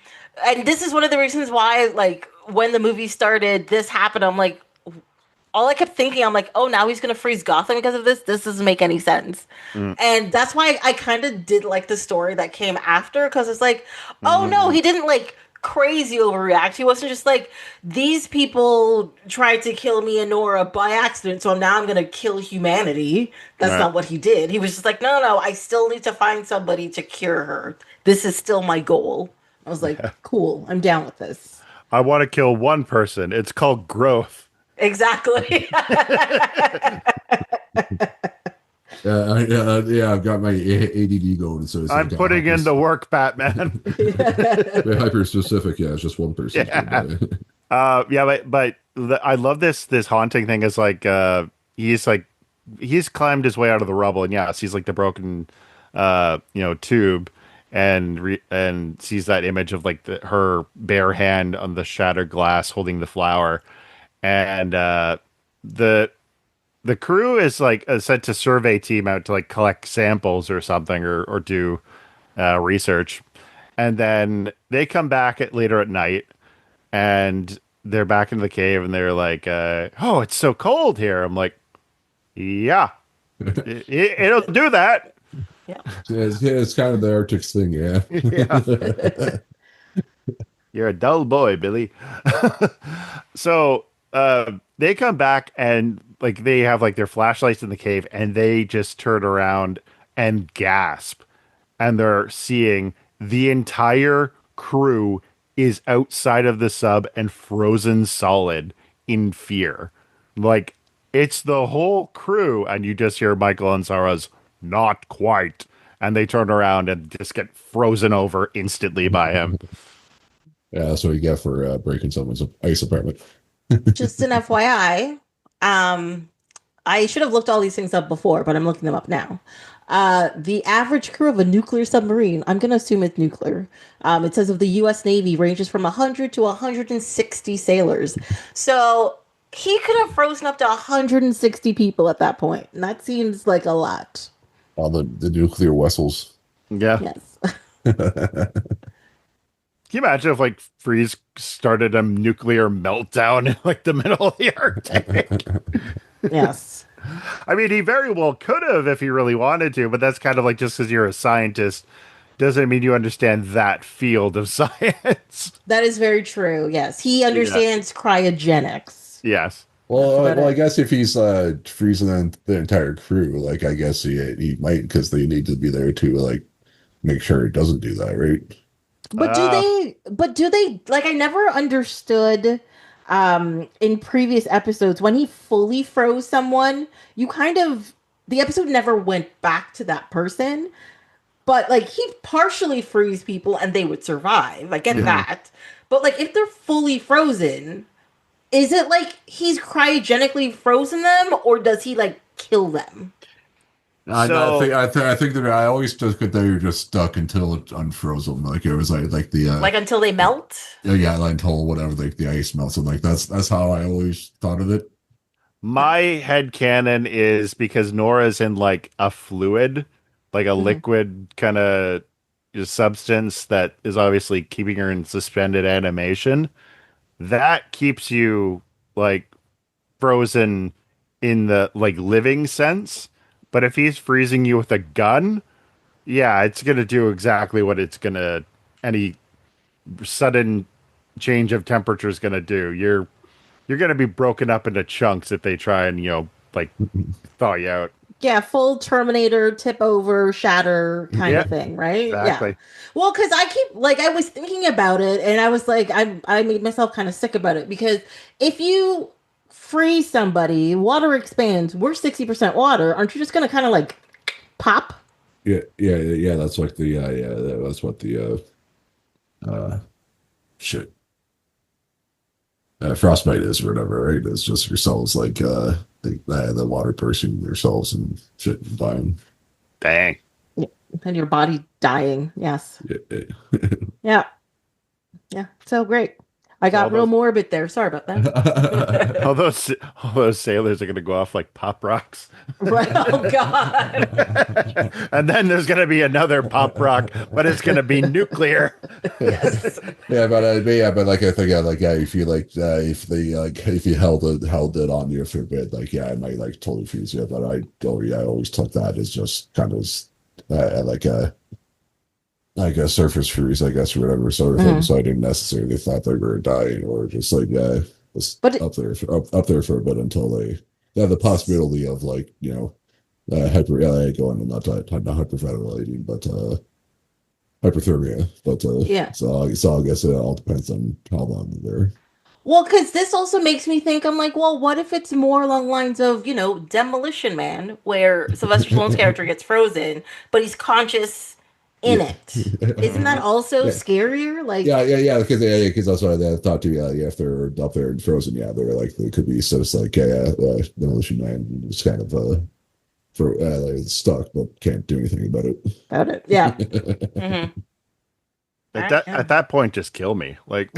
and this is one of the reasons why like when the movie started this happened I'm like all I kept thinking I'm like oh now he's gonna freeze Gotham because of this doesn't make any sense Mm. and that's why I kind of did like the story that came after because it's like oh no Mm. he didn't like crazy overreact. He wasn't just like these people tried to kill me and Nora by accident, so now I'm gonna kill humanity. That's Right. not what he did. He was just like, no, I still need to find somebody to cure her. This is still my goal. I was like, cool, I'm down with this. I want to kill one person. It's called growth. Exactly. Yeah, I've got my ADD going, so it's I'm like putting in the work, Batman. hyper specific. Yeah, it's just one person. Yeah. Yeah, but I love this haunting thing is he's climbed his way out of the rubble and yeah, sees like the broken tube and sees that image of like her bare hand on the shattered glass holding the flower and the crew is like sent to survey team out to like collect samples or something or do research and then they come back later at night and they're back in the cave and they're like oh it's so cold here. I'm like yeah it'll do that. Yeah. It's kind of the Arctic thing. Yeah. Yeah. You're a dull boy, Billy. So they come back and like they have like their flashlights in the cave and they just turn around and gasp and they're seeing the entire crew is outside of the sub and frozen solid in fear. Like it's the whole crew and you just hear Michael and Sarah's not quite and they turn around and just get frozen over instantly by him. Yeah, that's what you get for breaking someone's ice apartment. Just an FYI, I should have looked all these things up before, but I'm looking them up now. The average crew of a nuclear submarine, I'm going to assume it's nuclear. It says of the U.S. Navy ranges from 100 to 160 sailors. So he could have frozen up to 160 people at that point. And that seems like a lot. All the nuclear vessels. Yeah. Yes. Can you imagine if like Freeze started a nuclear meltdown in like the middle of the Arctic? Yes. I mean, he very well could have if he really wanted to, but that's kind of like just because you're a scientist doesn't mean you understand that field of science. That is very true. Yes. He understands cryogenics. Yes. Well, I guess if he's freezing the entire crew, like I guess he might because they need to be there to like make sure it doesn't do that, right? But do they like I never understood in previous episodes when he fully froze someone, you kind of the episode never went back to that person, but like he partially freeze people and they would survive. I get that. But like if they're fully frozen, is it like he's cryogenically frozen them or does he like kill them? I think that I always took it they were just stuck until it unfroze them. Like it was like the Like until they melt? yeah, like until whatever like the ice melts. And like that's how I always thought of it. My head canon is because Nora's in like a fluid, like a liquid kind of substance that is obviously keeping her in suspended animation. That keeps you like frozen in the like living sense. But if he's freezing you with a gun, yeah, it's gonna do exactly what it's gonna any sudden change of temperature is gonna do. You're gonna be broken up into chunks if they try and like thaw you out. Yeah, full Terminator, tip over, shatter kind of thing, right? Exactly. Yeah. Well, because I keep like I was thinking about it, and I was like, I made myself kind of sick about it because if you freeze somebody, water expands. We're 60% water. Aren't you just gonna kind of like pop? Yeah. That's like the that's what the shit frostbite is or whatever, right? It's just yourselves like the water bursting yourselves and shit and dying. Dang. Yeah. And your body dying. Yes. Yeah. Yeah. Yeah. So great. I got real morbid there. Sorry about that. all those sailors are gonna go off like pop rocks. Right. Oh God. And then there's gonna be another pop rock, but it's gonna be nuclear. Yes. but like I think if you like if they like if you held it on you for a bit, like I might like totally freeze you. But I always took that as just kind of like a surface freeze, I guess, or whatever sort of thing. So I didn't necessarily thought they were dying or just like up there for a bit until they have the possibility of like going and not hyperventilating, but hyperthermia. But so I guess it all depends on how long they're. Well, because this also makes me think, I'm like, well, what if it's more along the lines of, Demolition Man, where Sylvester Stallone's character gets frozen, but he's conscious in it. Isn't that also scarier? Like, because that's what I thought too. Yeah, if they're up there and frozen, they're like they could be so it's like Demolition Man is kind of like stuck but can't do anything about it. Yeah. Mm-hmm. At that point, just kill me. Like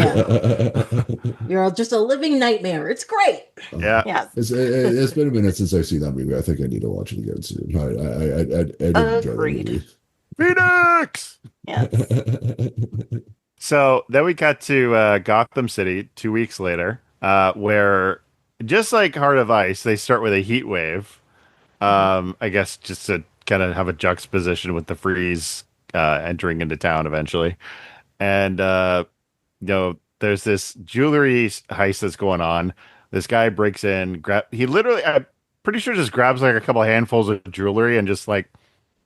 you're just a living nightmare. It's great. Yeah. It's been a minute since I've seen that movie. I think I need to watch it again soon. I did enjoy the movie. Phoenix! Yes. So then we got to Gotham City 2 weeks later, where just like Heart of Ice, they start with a heat wave. I guess just to kind of have a juxtaposition with the freeze entering into town eventually. And, there's this jewelry heist that's going on. This guy breaks in, he literally, I'm pretty sure just grabs like a couple handfuls of jewelry and just like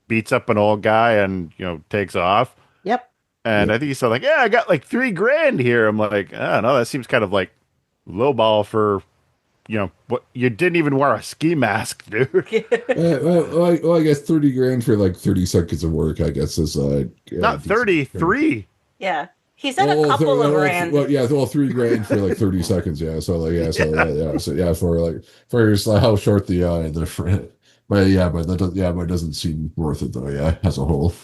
beats up an old guy and takes off. Yep. And I think he said like, I got like $3,000 here. I'm like, I don't know, that seems kind of like lowball for what you didn't even wear a ski mask, dude. I guess $30,000 for like 30 seconds of work. I guess is not 33. Yeah. He said a couple of grand. Well, yeah, well, 3 grand for like 30 seconds. Yeah, so like, Yeah. so yeah, for like for just like how short but yeah, but it doesn't seem worth it though. Yeah, as a whole.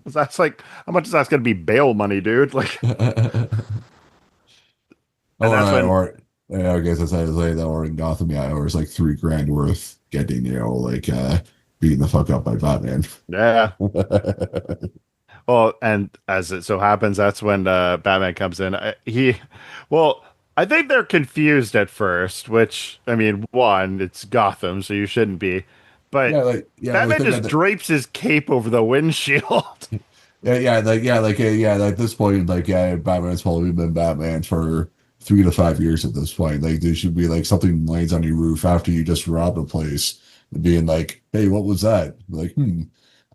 That's like, how much is that's going to be bail money, dude? Like, and that's when, Or yeah, I guess I say that, or in Gotham, yeah, or it's like 3 grand worth getting, like beating the fuck up by Batman. yeah. Well, and as it so happens, that's when Batman comes in. Well, I think they're confused at first, which, I mean, one, it's Gotham, so you shouldn't be. But Like Batman just drapes his cape over the windshield. At this point, like, yeah, Batman's probably been Batman for 3 to 5 years at this point. Like, there should be like something lands on your roof after you just robbed a place, being like, "Hey, what was that?" Like,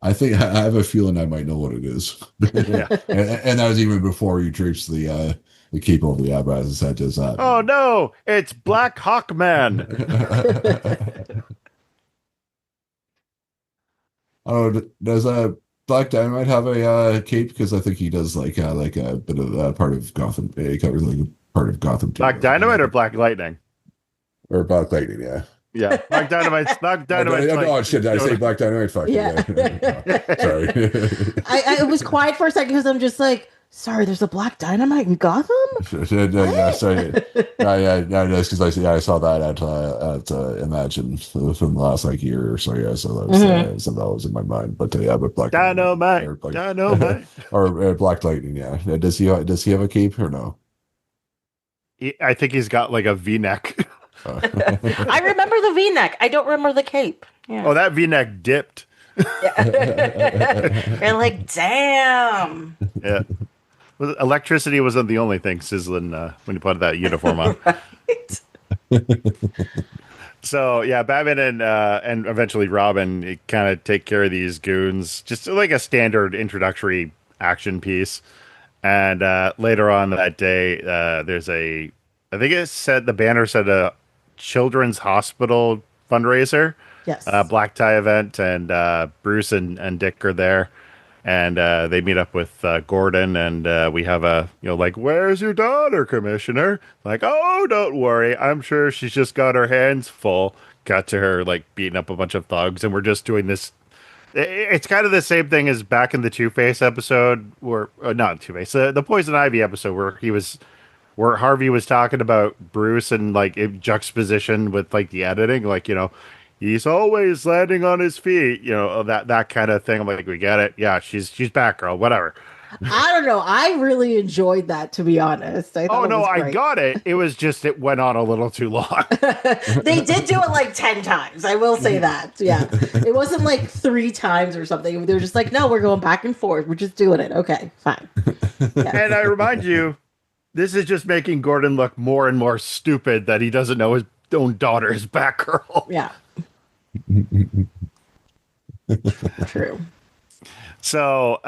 I think I have a feeling I might know what it is. Yeah. And that was even before he drapes the cape over the eyebrows and said, "Just that." Oh no, it's Black Hawk Man. Oh, does Black Dynamite have a cape? Because I think he does like a bit of part of Gotham. He covers like a part of Gotham too. Black Dynamite or Black Lightning? Or Black Lightning, yeah. Yeah, Black Dynamite's Oh, like, oh shit! Did I say Black Dynamite? Fuck Yeah. Sorry. I was quiet for a second because I'm just like, sorry, there's a Black Dynamite in Gotham? Yeah, sorry. Yeah, just because I saw that at Imagine from the last like year or so. Yeah, so that was in my mind. But yeah, but Black Dynamite, or Dynamite. or Black Lightning. Yeah, does he have a cape or no? I think he's got like a V-neck. I remember the V-neck. I don't remember the cape. Yeah. Oh, that V-neck dipped. You're like, damn. Yeah. Electricity wasn't the only thing sizzling when you put that uniform on. Right. So yeah, Batman and eventually Robin kind of take care of these goons, just like a standard introductory action piece. And later on that day, there's I think it said the banner said a children's hospital fundraiser, Yes. black tie event, and Bruce and Dick are there. And they meet up with Gordon, and we have like, where's your daughter, Commissioner? Like, oh, don't worry. I'm sure she's just got her hands full. Got to her, like, beating up a bunch of thugs, and we're just doing this. It's kind of the same thing as back in the Two-Face episode, where, not Two-Face, the Poison Ivy episode, where Harvey was talking about Bruce and, like, in juxtaposition with, like, the editing, like, he's always landing on his feet, that kind of thing. I'm like, we get it. Yeah, she's Batgirl, whatever. I don't know. I really enjoyed that, to be honest. I thought I got it. It was just, it went on a little too long. They did do it like 10 times. I will say that. Yeah. It wasn't like 3 times or something. They were just like, no, we're going back and forth. We're just doing it. Okay, fine. Yeah. And I remind you, this is just making Gordon look more and more stupid that he doesn't know his own daughter is Batgirl. Yeah. True. So,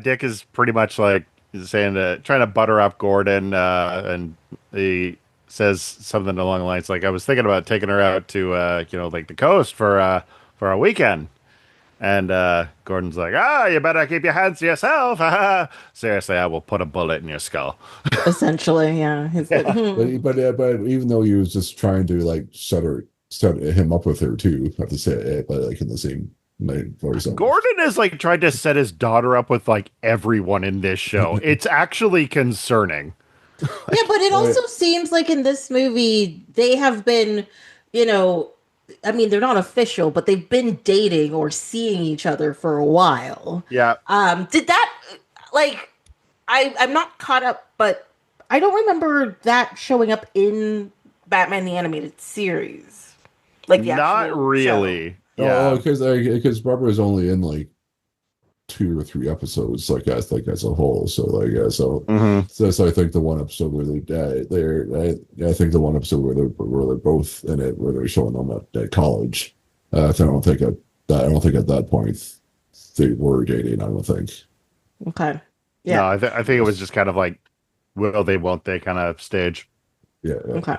Dick is pretty much like saying trying to butter up Gordon, and he says something along the lines like, "I was thinking about taking her out to, like the coast for a weekend." And Gordon's like, you better keep your hands to yourself. Seriously, I will put a bullet in your skull. Essentially, yeah. He's like, But even though he was just trying to like set him up with her too, have to say it, but like in the same voice. Gordon is like trying to set his daughter up with like everyone in this show. It's actually concerning. yeah, but it also seems like in this movie they have been, I mean, they're not official, but they've been dating or seeing each other for a while. Yeah. Did that, like, I'm not caught up, but I don't remember that showing up in Batman the Animated Series. Like, the not really. Show. Yeah, because Barbara is only in like 2 or 3 episodes, like as a whole. So so I think the one episode where I think the one episode where they're both in it, where they're showing them at college. I don't think at that point they were dating. I don't think. Okay. Yeah. No, I think it was just kind of like, will they, won't they kind of stage. Yeah. Okay.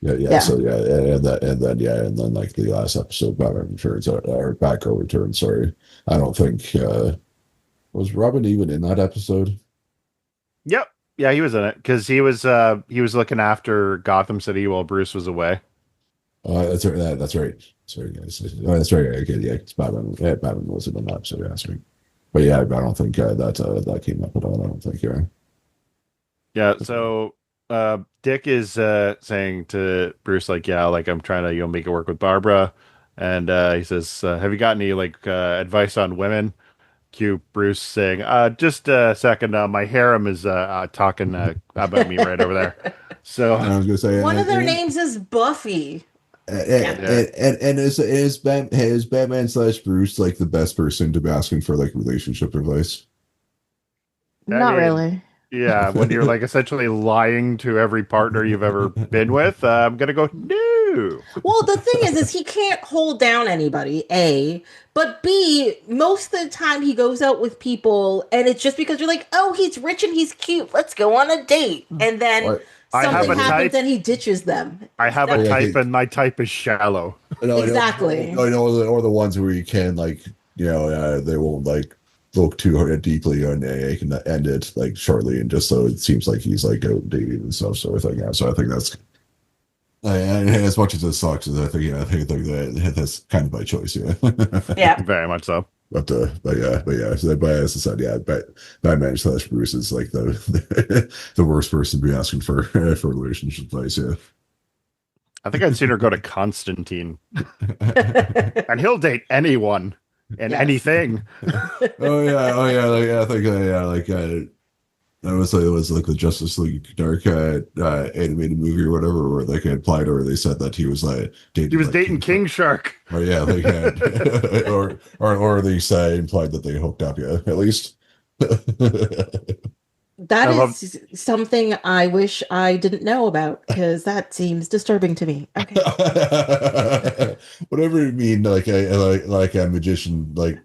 Yeah. So and then like the last episode, Batman returns or Batgirl returns. Sorry, I don't think was Robin even in that episode. Yep. Yeah, he was in it because he was looking after Gotham City while Bruce was away. That's right. That's right. Sorry, guys. That's right. Okay, yeah, it's Batman. Yeah, Batman was in the episode. Yeah, that's right. But yeah, I don't think that came up at all. I don't think. Yeah. Yeah, so Dick is saying to Bruce like, yeah, like I'm trying to make it work with Barbara, and he says, have you got any like advice on women? Cue Bruce saying, just a second, my harem is talking about me right over there. So And I was gonna say, One of their names is Buffy. Yeah. yeah, and is Batman slash Bruce like the best person to be asking for like relationship advice? I Not mean, really. yeah, when you're like essentially lying to every partner you've ever been with, I'm gonna go no. Well, the thing is he can't hold down anybody, A. But B, most of the time he goes out with people and it's just because you're like, oh, he's rich and he's cute. Let's go on a date. And then What? I have something a happens type. and he ditches them. I have a Oh That, yeah, type, okay. and my type is shallow. No, exactly. or the ones where you can like they won't like look too hard deeply on A can end it like shortly and just so it seems like he's like out dating and stuff sort of thing. Yeah, so I think that's and as much as it sucks, I think that's kind of by choice. Yeah. Yeah. Very much so. But yeah. So, but as I said, yeah, Batman slash Bruce is like the worst person to be asking for for relationship advice. Yeah. I think I'd sooner go to Constantine, and he'll date anyone and Yes. anything. Oh yeah, like, yeah. I think yeah, like it was like the Justice League Dark animated movie or whatever, where like it implied or they said that he was like He dating was like dating King King Shark. or yeah, like or they say implied that they hooked up. Yeah, at least. That I love. is something I wish I didn't know about because that seems disturbing to me. Okay. Whatever you mean, like a magician, like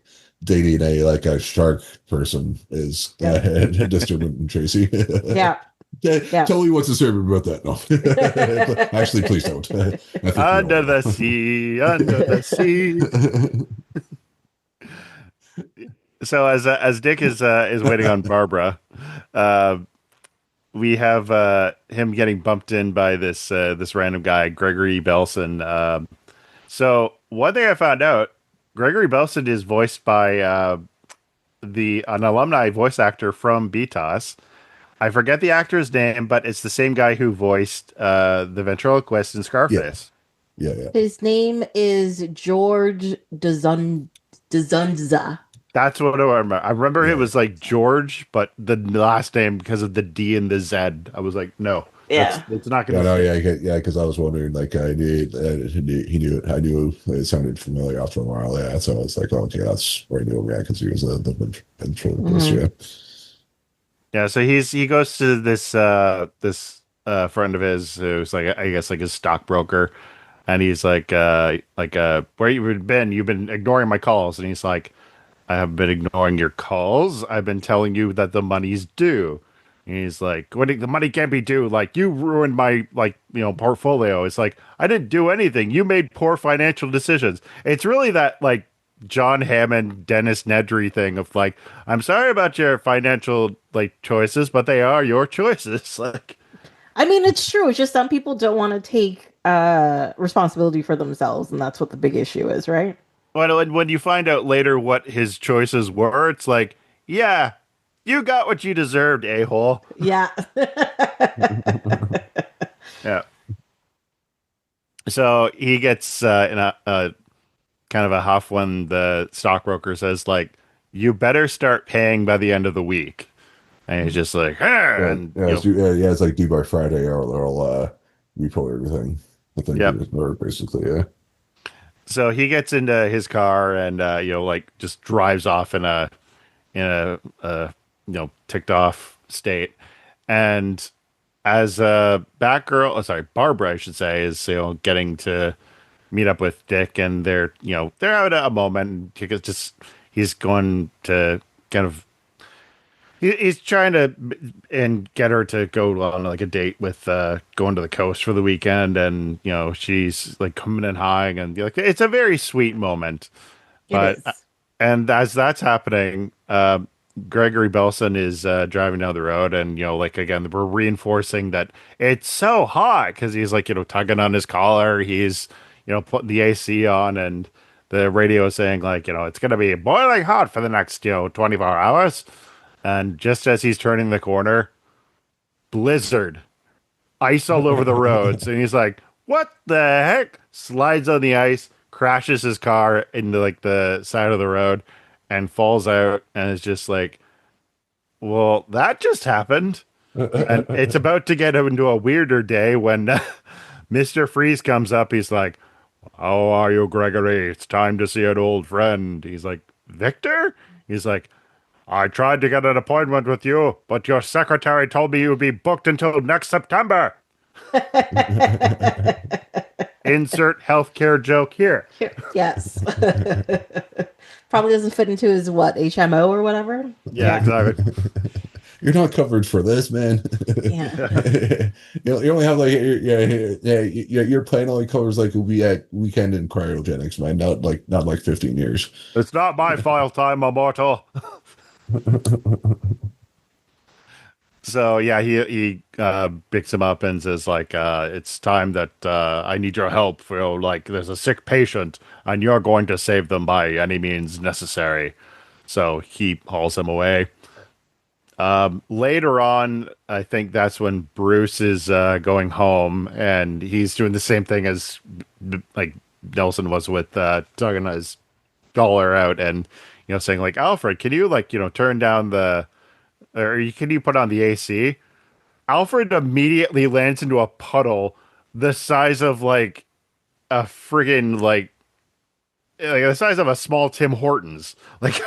dating a like a shark person is Yep. disturbing, Tracy. Yeah. Yeah, Yeah. tell me what's disturbing about that. No, actually, please don't. I think we all Under know. the sea, under the sea. So as Dick is waiting on Barbara, uh, we have him getting bumped in by this random guy, Gregory Belson. So one thing I found out, Gregory Belson is voiced by the an alumni voice actor from BTOS. I forget the actor's name, but it's the same guy who voiced the ventriloquist in Yeah, Scarface. yeah. His name is George Dzunza. That's what I remember. I remember it Yeah. was like George, but the last name because of the D and the Z. I was like, no, Yeah. that's not going Yeah, to no, stick. yeah, because I was wondering, like, he knew it. I knew it sounded familiar after a while. Yeah, so I was like, oh, okay, that's where I knew him. Yeah, because he was the ventriloquist. Hmm. Yeah, Yeah, so he goes to this friend of his who's like I guess like his stockbroker, and he's like where you been? You've been ignoring my calls, and he's like, I haven't been ignoring your calls. I've been telling you that the money's due. And he's like, the money can't be due. Like you ruined my portfolio. It's like I didn't do anything. You made poor financial decisions. It's really that like John Hammond, Dennis Nedry thing of like, I'm sorry about your financial like choices, but they are your choices. Like, I mean, it's true. It's just some people don't want to take responsibility for themselves, and that's what the big issue is, right? when you find out later what his choices were, it's like, yeah, you got what you deserved, a hole. Yeah. Yeah. So he gets in a kind of a huff when the stockbroker says like, "You better start paying by the end of the week," and he's just like, "Ah," yeah, and yeah. It's like due by Friday, or they'll repo everything. I think, yep. or basically, yeah. So he gets into his car and like just drives off in a ticked off state, and as Batgirl, sorry, Barbara, I should say, is getting to meet up with Dick, and they're out a moment. He's going to kind of he's trying to and get her to go on like a date with going to the coast for the weekend, and she's like coming in high, and like it's a very sweet moment. It But is. and as that's happening, Gregory Belson is driving down the road, and like again, we're reinforcing that it's so hot because he's like tugging on his collar. He's putting the AC on, and the radio is saying like it's gonna be boiling hot for the next 24 hours. And just as he's turning the corner, blizzard, ice all over the roads, and he's like, "What the heck?" Slides on the ice, crashes his car into like the side of the road, and falls out, and it's just like, well, that just happened. And it's about to get into a weirder day when Mr. Freeze comes up. He's like, "How are you, Gregory? It's time to see an old friend." He's like, "Victor?" He's like, "I tried to get an appointment with you, but your secretary told me you would be booked until next September." Insert healthcare joke here. Yes. Probably doesn't fit into his HMO or whatever. Yeah, exactly. You're not covered for this, man. Yeah. You only have like your plan only covers like a weekend in cryogenics, man. Not like 15 years. It's not my file time, immortal. So yeah, he picks him up and says like, "It's time that I need your help. Like there's a sick patient, and you're going to save them by any means necessary." So he hauls him away. Later on, I think that's when Bruce is going home, and he's doing the same thing as like Nelson was with tugging his dollar out, and saying like, "Alfred, can you like turn down the or can you put on the AC?" Alfred immediately lands into a puddle the size of like a friggin' like the size of a small Tim Hortons. Like,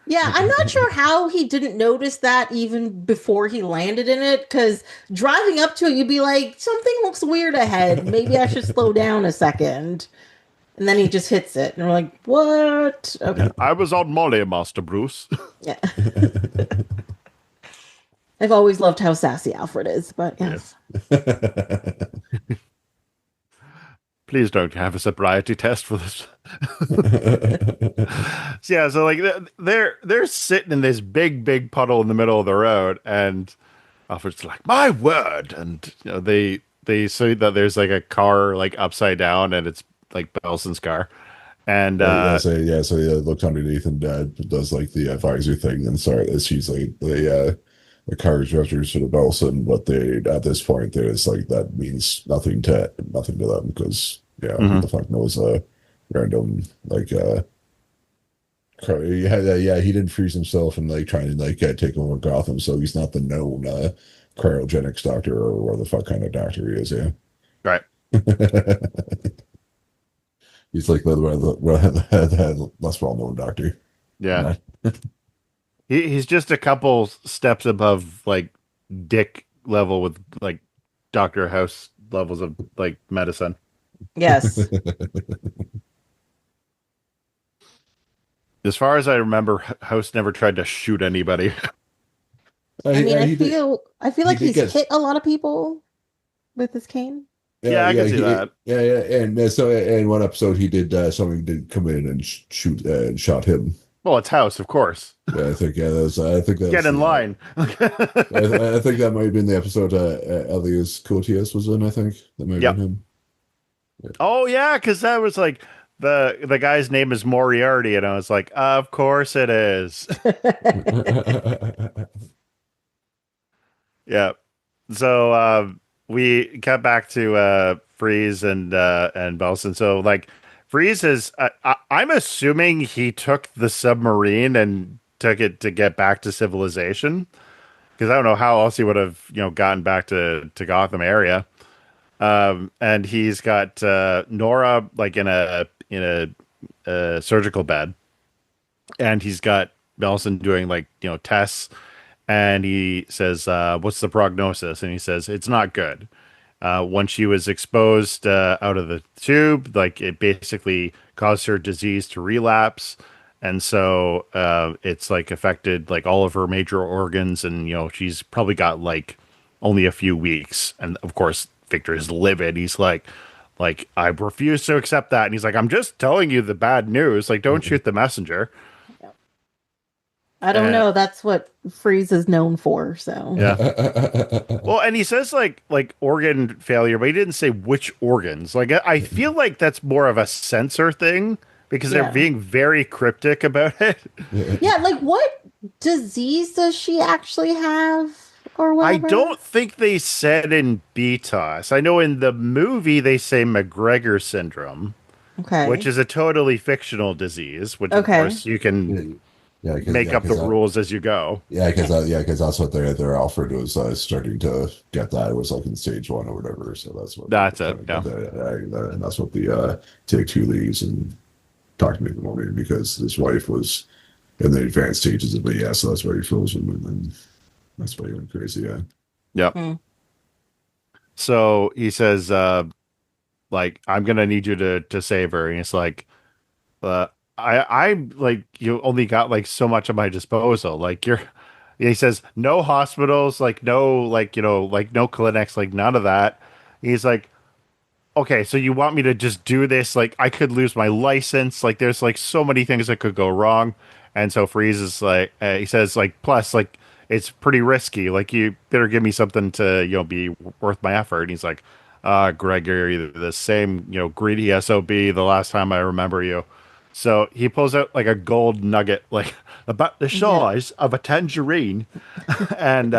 Yeah, I'm not sure how he didn't notice that even before he landed in it, because driving up to it, you'd be like, something looks weird ahead. Maybe I should slow down a second. And then he just hits it. And we're like, what? Okay. I was on Molly, Master Bruce. Yeah. I've always loved how sassy Alfred is, but yes. Please don't have a sobriety test for this. So, yeah, so like they're sitting in this big puddle in the middle of the road, and Alfred's like, "My word!" And they say that there's like a car like upside down, and it's like Belson's car, and So he looks underneath and does like the advisor thing, and sorry, she's like the car's registered to the Belson, but they at this point there's like that means nothing to them because who the fuck knows random like he didn't freeze himself and like trying to like take over Gotham, so he's not the known cryogenics doctor or what the fuck kind of doctor he is. Yeah, right. He's like the less well known doctor. Yeah. He's just a couple steps above like Dick level with like Dr. House levels of like medicine. Yes. As far as I remember, House never tried to shoot anybody. I mean, I feel like he's hit a lot of people with his cane. Yeah, I can see that. Yeah, and so in one episode he did somebody did come in and shoot and shot him. Well, it's House, of course. Yeah, I think that Get in line. I think that might have been the episode Elias Cotias was in. I think that might have been him. Yeah. Oh yeah, because that was like the guy's name is Moriarty, and I was like, of course it is. Yeah. So we cut back to Freeze and Belson. So like Freeze is I'm assuming he took the submarine and took it to get back to civilization, because I don't know how else he would have gotten back to Gotham area. And he's got Nora like in a surgical bed, and he's got Belson doing like tests, and he says, "What's the prognosis?" And he says, "It's not good." When she was exposed out of the tube, like it basically caused her disease to relapse, and so it's like affected like all of her major organs, and she's probably got like only a few weeks. And of course, Victor is livid. He's like, I refuse to accept that. And he's like, I'm just telling you the bad news. Like, don't shoot the messenger. I don't know. That's what Freeze is known for. So Yeah. Well, and he says like organ failure, but he didn't say which organs. Like I feel like that's more of a censor thing because they're yeah, being very cryptic about it. yeah. Like, what disease does she actually have, or I whatever? don't think they said in BTOS. I know in the movie they say McGregor syndrome, which Okay, is a totally fictional disease, which of okay. course you can Yeah, make up the rules as you go. because that's what their Alfred was starting to get. That it was like in stage 1 or whatever. So that's what they That's it. kind of Yeah. got that, and that's what the Take Two leaves and talked to me in the morning because his wife was in the advanced stages of it. Yeah, so that's why he froze him, and then that's why he went crazy. Yeah, Yep. Hmm. So he says, like, I'm gonna need you to save her. And it's like, uh, I like you only got like so much at my disposal. Like you're he says, no hospitals, like no, like, like no clinics, like none of that. He's like, okay, so you want me to just do this? Like, I could lose my license. Like, there's like so many things that could go wrong. And so Freeze is like, he says, like, plus, like, it's pretty risky. Like, you better give me something to, be worth my effort. And he's like, Greg, you're the same, greedy SOB the last time I remember you. So he pulls out like a gold nugget, like about the Yeah. size of a tangerine. And,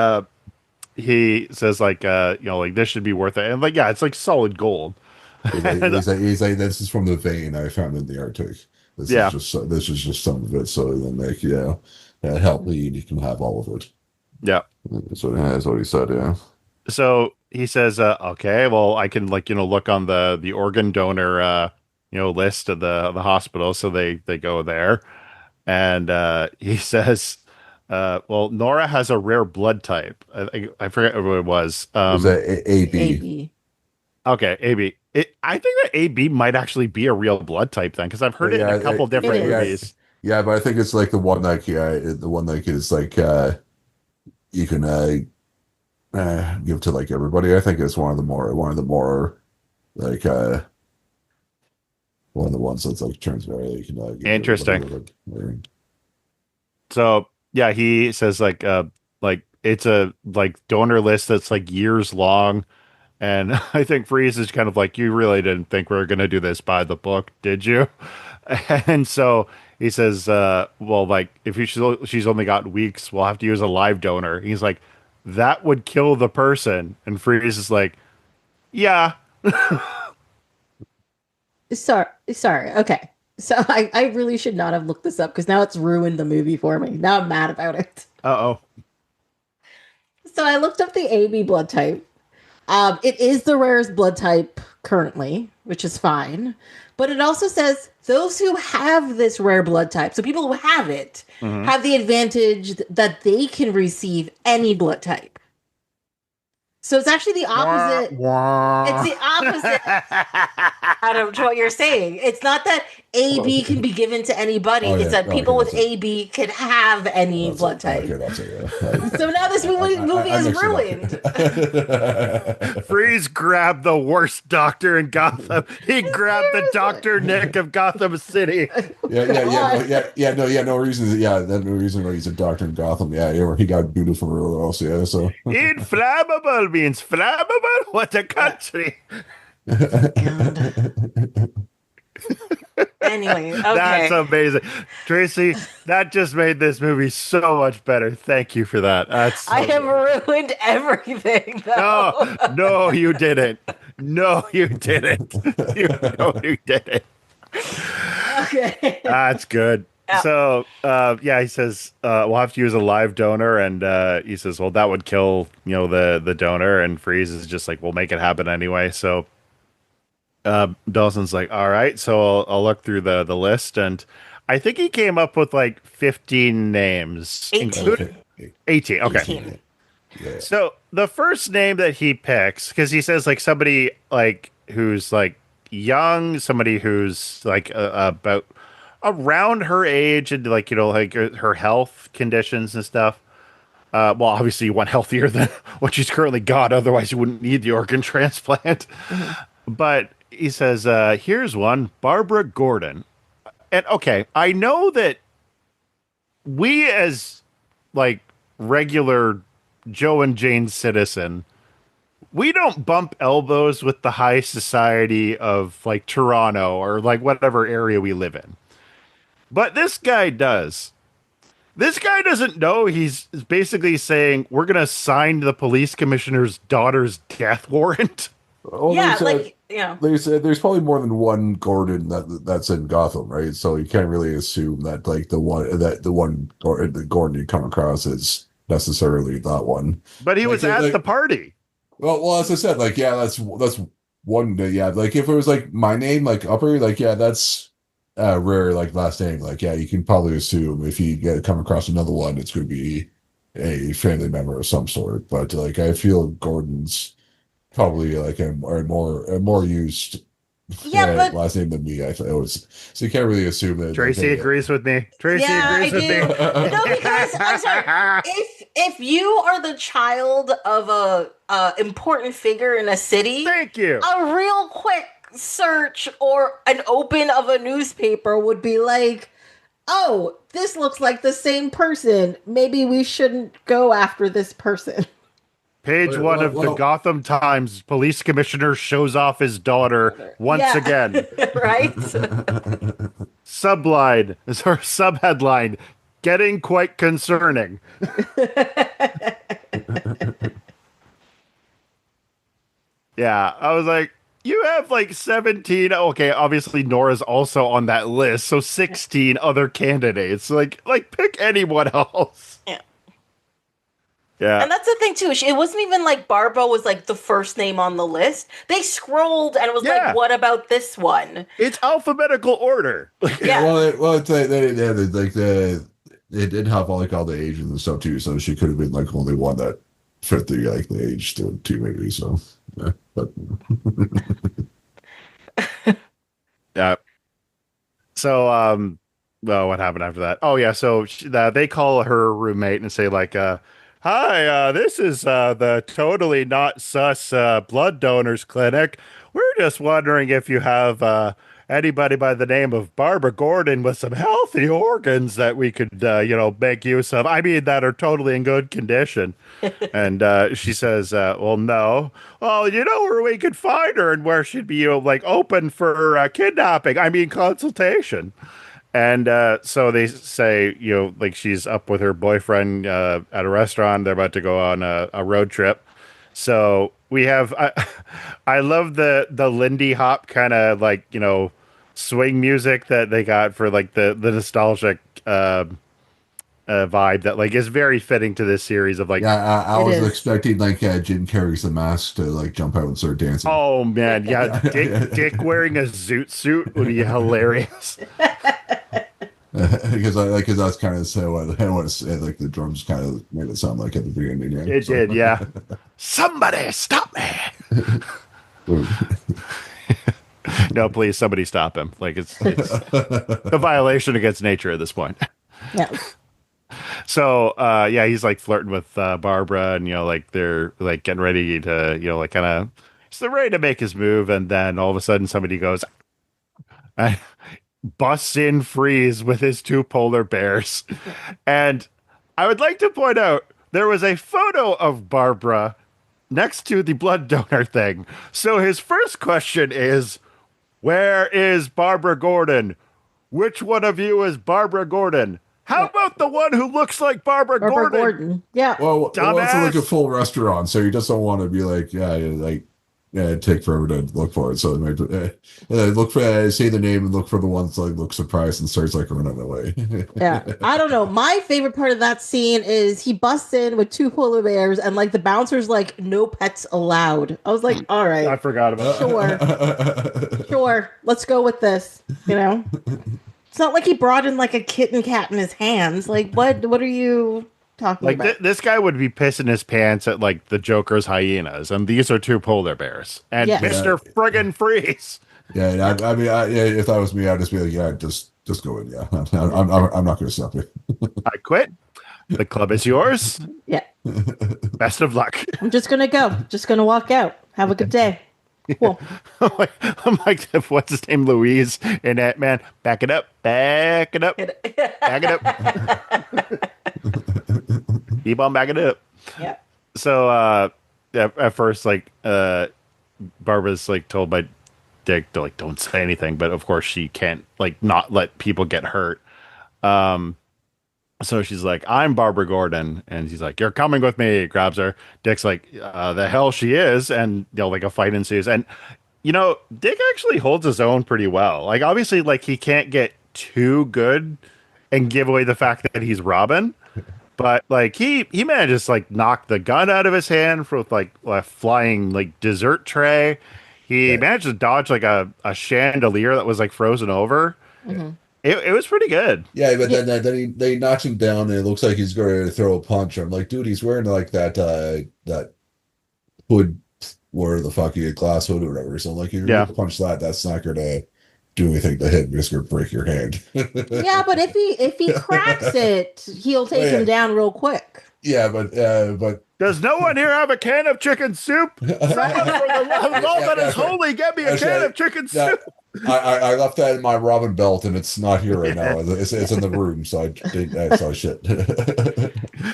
he says like like this should be worth it, and like yeah, it's like solid gold. And, this is from the vein I found in the Arctic. yeah, This is just some of it. So then like help me, and you can have all of it. yeah. That's what he said. Yeah. So he says, okay, well, I can like look on the organ donor list of the hospital. So they go there, and he says, well, Nora has a rare blood type. I forget what it was. Was that AB? AB. Okay, AB. I think that AB might actually be a real blood type then, because I've heard it in a couple It different is. movies. Yeah, but I think it's like the one like is like you can give to like everybody. I think it's one of the more like one of the ones that's like turns very you can give to everybody Interesting. with it. So yeah, he says like it's a like donor list that's like years long, and I think Freeze is kind of like, you really didn't think we were gonna do this by the book, did you? And so he says, well, like if she's only got weeks, we'll have to use a live donor. He's like, that would kill the person, and Freeze is like, yeah, Sorry. Okay. So I really should not have looked this up because now it's ruined the movie for me. Now I'm mad about it. uh-oh, So I looked up the AB blood type. It is the rarest blood type currently, which is fine. But it also says those who have this rare blood type, so people who have it, hmm have the advantage that they can receive any blood type. So it's actually the wah, opposite. It's wah. the opposite out of what you're saying. It's not that AB can be given to anybody. Oh It's yeah, that okay, people with that's it. AB can have any That's blood it. type. Okay, that's it. Yeah. So now this movie I is mixed ruined. it up. Freeze grabbed the worst doctor in Gotham. He grabbed the Seriously. Dr. Nick of Gotham City. No reason. Yeah, that no reason why he's a doctor in Gotham. Yeah, he got booted from everywhere else. Yeah, so. Inflammable means flammable. What a country. God. Anyway, That's okay. amazing. Tracy, that just made this movie so much better. Thank you for that. That's I so have good. ruined everything No, though. no, you didn't. No, you didn't. You know you didn't. Okay. That's good. Yeah. So, yeah, he says we'll have to use a live donor, and he says, well, that would kill, the donor, and Freeze is just like, we'll make it happen anyway. So, Dawson's like, all right, so I'll look through the list, and I think he came up with like 15 names, 18. including 18. Okay. 18. Yeah. So the first name that he picks, because he says like somebody like who's like young, somebody who's like about around her age, and like like her health conditions and stuff. Well, obviously you want healthier than what she's currently got, otherwise you wouldn't need the organ transplant. Mhm. But he says, here's one, Barbara Gordon. And okay, I know that we as like regular Joe and Jane citizen, we don't bump elbows with the high society of like Toronto or like whatever area we live in. But this guy does. This guy doesn't know he's basically saying we're going to sign the police commissioner's daughter's death warrant. Well, Yeah, like, they said there's probably more than one Gordon that's in Gotham, right? So you can't really assume that like the one Gordon you come across is necessarily that one. But he Like, was at like the party. well, as I said, like yeah, that's one. Yeah, like if it was like my name, like upper, like yeah, that's rare. Like last name, like yeah, you can probably assume if you come across another one, it's going to be a family member of some sort. But like I feel Gordon's probably like a more used yeah, but last name than me. I thought it was so you can't really assume that. Tracy Like, agrees with me. Tracy yeah, agrees I with do. me. No, because I'm sorry. If you are the child of a important figure in a city, Thank you. a real quick search or an open of a newspaper would be like, oh, this looks like the same person. Maybe we shouldn't go after this person. Page one of the Gotham Times, police commissioner shows off his daughter once Yeah. again. Right? Subline, or subheadline, getting quite concerning. Yeah, I was like, you have like 17. Okay, obviously Nora's also on that list, so 16 other candidates. Like pick anyone else. Yeah. Yeah. And that's the thing too. It wasn't even like Barbara was like the first name on the list. They scrolled and it was Yeah. like, what about this one? It's alphabetical order. Yeah. They did have all the ages and stuff too, so she could have been like only one that fit the age too maybe. So yeah, but Yeah. So, well, what happened after that? Oh, yeah. So they call her roommate and say like, "Hi, this is the totally not sus blood donors clinic. We're just wondering if you have anybody by the name of Barbara Gordon with some healthy organs that we could, make use of. I mean, that are totally in good condition." And she says, "Well, no. Well, you know where we could find her and where she'd be, open for kidnapping. I mean, consultation." And so they say, she's up with her boyfriend at a restaurant. They're about to go on a road trip. So we have, I love the Lindy Hop kind of swing music that they got for like the nostalgic vibe that is very fitting to this series of yeah, I was is. expecting Jim Carrey's The Mask to jump out and start dancing. Oh man, yeah, Dick wearing a zoot suit would be hilarious. Because that's kind of so what the drums kind of made it sound like at the beginning. Yeah? It did, yeah. Somebody stop me! No, please, somebody stop him. It's a violation against nature at this point. Yeah. So, he's flirting with Barbara, and they're getting ready to kind of they're ready to make his move, and then all of a sudden somebody goes, busts in Freeze with his two polar bears. And I would like to point out there was a photo of Barbara next to the blood donor thing. So his first question is, where is Barbara Gordon? Which one of you is Barbara Gordon? How about the one who looks like Barbara Gordon? Yeah. Well, it's Dumbass. a full restaurant, so you just don't want to be take forever to look for it. So look for say the name and look for the ones look surprised and starts running away. Yeah. I don't know. My favorite part of that scene is he busts in with two polar bears and the bouncer's no pets allowed. I was like, all right. I forgot about Sure. Sure. Let's go with this. It's not like he brought in a kitten cat in his hands. What are you talking about? This guy would be pissing his pants at the Joker's hyenas, and these are two polar bears and Yes. Mr. Friggin' Freeze. Yeah, I mean, if that was me, I'd just be like, yeah, just go in. Yeah, I'm not going to stop you. I quit. The club is yours. Yeah. Best of luck. I'm just going to go. Just going to walk out. Have a good day. Cool. I'm like, what's his name, Louise? And that man, back it up, back it up, back it up, keep on backing it up. Yeah. So at first, like Barbara's like told by Dick to like don't say anything, but of course she can't like not let people get hurt. Um, so she's like, "I'm Barbara Gordon," and he's like, "You're coming with me." Grabs her. Dick's like, "The hell she is," and like a fight ensues. And Dick actually holds his own pretty well. Like obviously, like he can't get too good and give away the fact that he's Robin. But like he manages to like knock the gun out of his hand with like a flying like dessert tray. He Yeah. managed to dodge like a chandelier that was like frozen over. Hmm. It was pretty good. Yeah, but Yeah. then they knocks him down, and it looks like he's going to throw a punch. I'm like, dude, he's wearing like that hood, where the fuck you get glass hood or whatever. So like, you're Yeah. gonna punch that. That's not going to do anything to him. It's going to break your hand. Yeah, but if he cracks it, he'll take yeah. him down real quick. Yeah, but Does no one here have a can of chicken soup? Someone for the love of all that is holy, get me a can of chicken yeah, soup. I left that in my Robin belt, and it's not here right now. It's in the room, so I saw shit.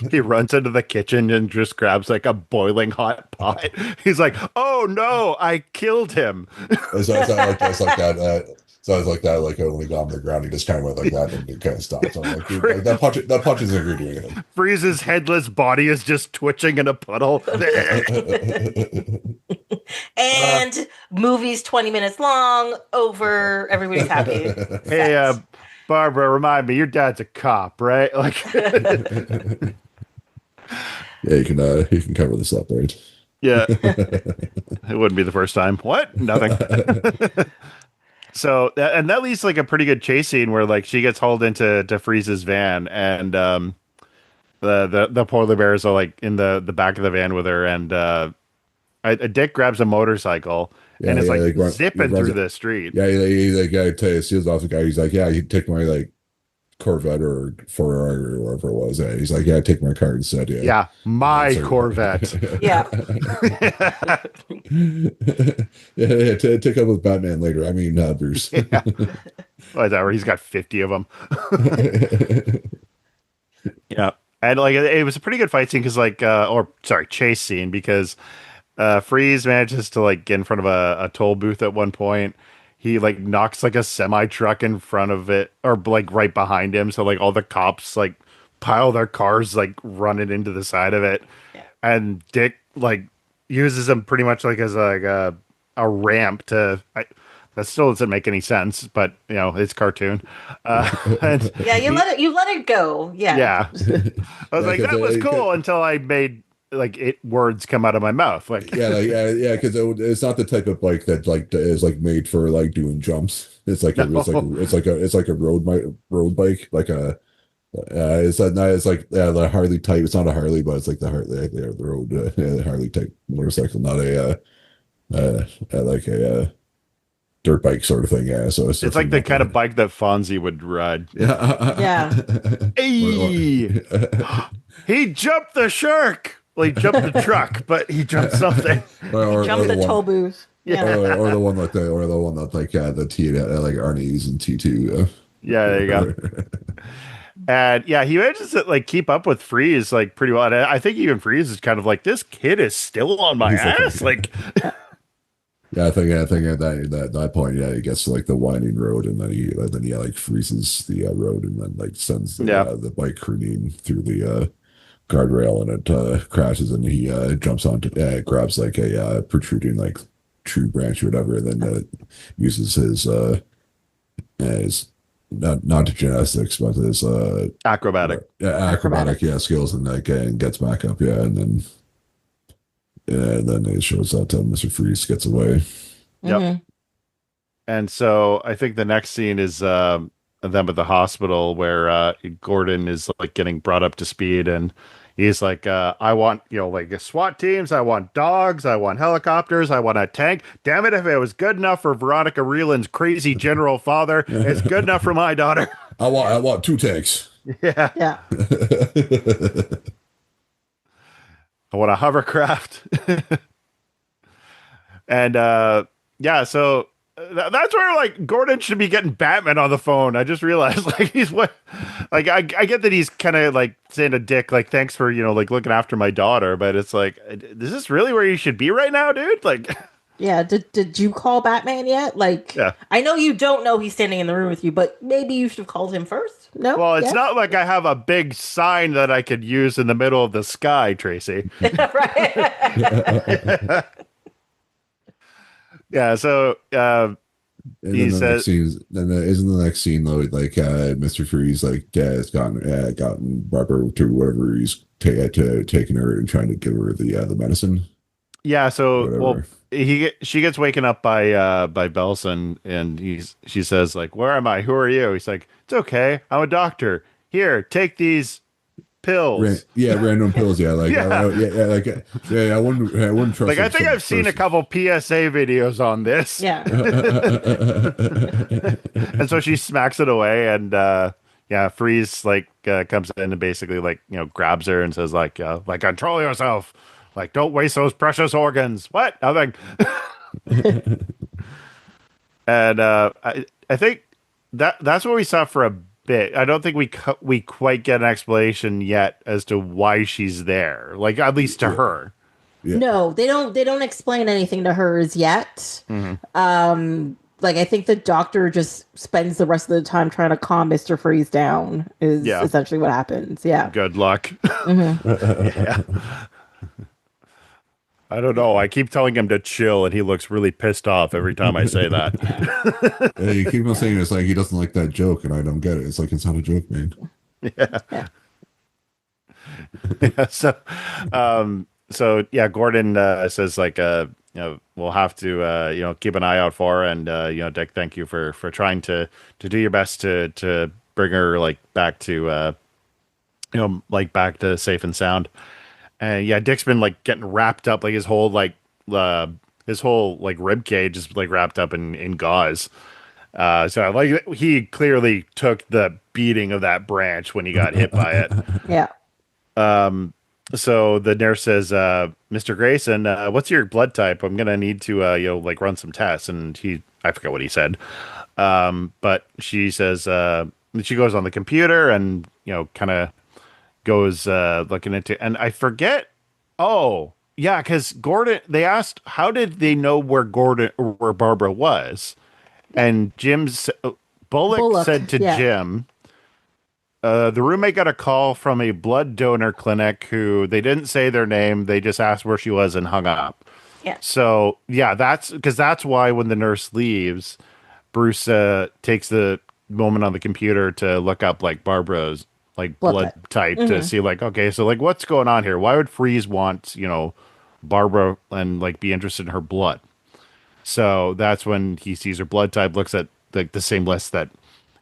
He runs into the kitchen and just grabs like a boiling hot pot. He's like, "Oh no, I killed him." It's like that. So I was like that, like I only got on the ground. He just kind of went like that, and it kind of stopped. So I'm like, dude, like, that punch isn't going to do anything. Freeze's headless body is just twitching in a puddle. And movie's 20 minutes long, over, everybody's happy. Hey, Barbara, remind me, your dad's a cop, right? Like, Yeah, you can cover this up, right? yeah, it wouldn't be the first time. What? Nothing. So, and that leads to, like a pretty good chase scene where like she gets hauled into Freeze's van, and the polar bears are like in the back of the van with her, and Dick grabs a motorcycle and is like zipping through the street. Yeah, the guy seals off the guy. He's like, yeah, he took my like Corvette or Ferrari or whatever it was. And he's like, yeah, take my car instead. Yeah, Yeah, my Corvette. Yeah. yeah, take up with Batman later. I mean, Bruce. Yeah. Whatever. He's got 50 of them. Yeah. And like it was a pretty good fight scene because chase scene because Freeze manages to like get in front of a toll booth at one point. He like knocks like a semi truck in front of it or like right behind him. So like all the cops like pile their cars like running into the side of it. Yeah. And Dick like uses him pretty much like as like a ramp to that still doesn't make any sense, but it's cartoon. And Yeah, you let it go. Yeah. yeah. I was like, that was cool until I made like words come out of my mouth. Like yeah, because it's not the type of bike that like is like made for like doing jumps. It's like it's like a road bike, like a it's like the Harley type. It's not a Harley, but it's like the road Harley type motorcycle, not like a dirt bike sort of thing. Yeah, so it's like the kind of bike that Fonzie would ride. Yeah. Hey, he jumped the shark. Well, he jumped the truck, but he jumped something. or Jump the toll booth. Yeah. or the one that like the T like Arnie's and T2. Yeah, there you go. And yeah, he manages to like keep up with Freeze like pretty well. And I think even Freeze is kind of like, this kid is still on my ass. Like, yeah, I think at that point, yeah, he gets to like the winding road, and then he like freezes the road, and then like sends the bike careening through the guardrail, and it crashes, and he jumps onto grabs like a protruding like tree branch or whatever, and then uses his not gymnastics, but his acrobatic skills, and like and gets back up, and then it shows that Mr. Freeze gets away. Yep. Mm-hmm. And so I think the next scene is them at the hospital where Gordon is like getting brought up to speed, and he's like, I want, like SWAT teams, I want dogs, I want helicopters, I want a tank. Damn it, if it was good enough for Veronica Reeland's crazy general father, it's good enough for my daughter. I want 2 tanks. Yeah. Yeah. I want a hovercraft. And yeah, so that's where like Gordon should be getting Batman on the phone. I just realized like he's what like I get that he's kind of like saying a dick like thanks for like looking after my daughter, but it's like is this really where you should be right now, dude? Like Yeah, did you call Batman yet? Like, yeah. I know you don't know he's standing in the room with you, but maybe you should have called him first. No? Well, it's Yes? not like I have a big sign that I could use in the middle of the sky, Tracy. Right. Yeah, so And then he the next says, scene, isn't the next scene though, like Mr. Freeze like has gotten Barbara to wherever he's taking her and trying to give her the medicine, yeah, so well, whatever. she gets waken up by Belson, and she says like, "Where am I? Who are you?" He's like, "It's okay, I'm a doctor. Here, take these pills." Yeah, random pills. Yeah, like Yeah, yeah. I wouldn't trust like I think some I've seen a person. couple PSA videos on this. Yeah. And so she smacks it away, and yeah, Freeze like comes in and basically like grabs her and says like control yourself, like don't waste those precious organs. What? Nothing. And I think that's what we saw for a bit. I don't think we quite get an explanation yet as to why she's there, like at least to Yeah, her. yeah. No, they don't explain anything to her as yet. Hmm. Like I think the doctor just spends the rest of the time trying to calm Mr. Freeze down is Yeah, essentially what happens. Yeah. good luck. Hmm. Yeah. I don't know. I keep telling him to chill, and he looks really pissed off every time I say that. Yeah, you keep on saying it's like he doesn't like that joke, and I don't get it. It's like it's not a joke, man. Yeah. Yeah. Yeah. So yeah, Gordon says like we'll have to keep an eye out for her, and Dick, thank you for trying to do your best to bring her like back to like back to safe and sound. And yeah, Dick's been like getting wrapped up, like his whole like rib cage is like wrapped up in gauze. So like he clearly took the beating of that branch when he got hit by it. Yeah. So the nurse says, "Mr. Grayson, what's your blood type? I'm gonna need to like run some tests." And I forget what he said. But she says she goes on the computer and kind of goes looking into, and I forget. Oh, yeah, because Gordon. They asked, how did they know where Barbara was? And Bullock Bullock. said to Yeah. Jim, the roommate got a call from a blood donor clinic who they didn't say their name. They just asked where she was and hung up. Yeah. So yeah, that's why when the nurse leaves, Bruce takes the moment on the computer to look up like Barbara's like Blood blood type. type to Hmm. see like, okay, so like what's going on here? Why would Freeze want, Barbara and like be interested in her blood? So that's when he sees her blood type, looks at like the same list that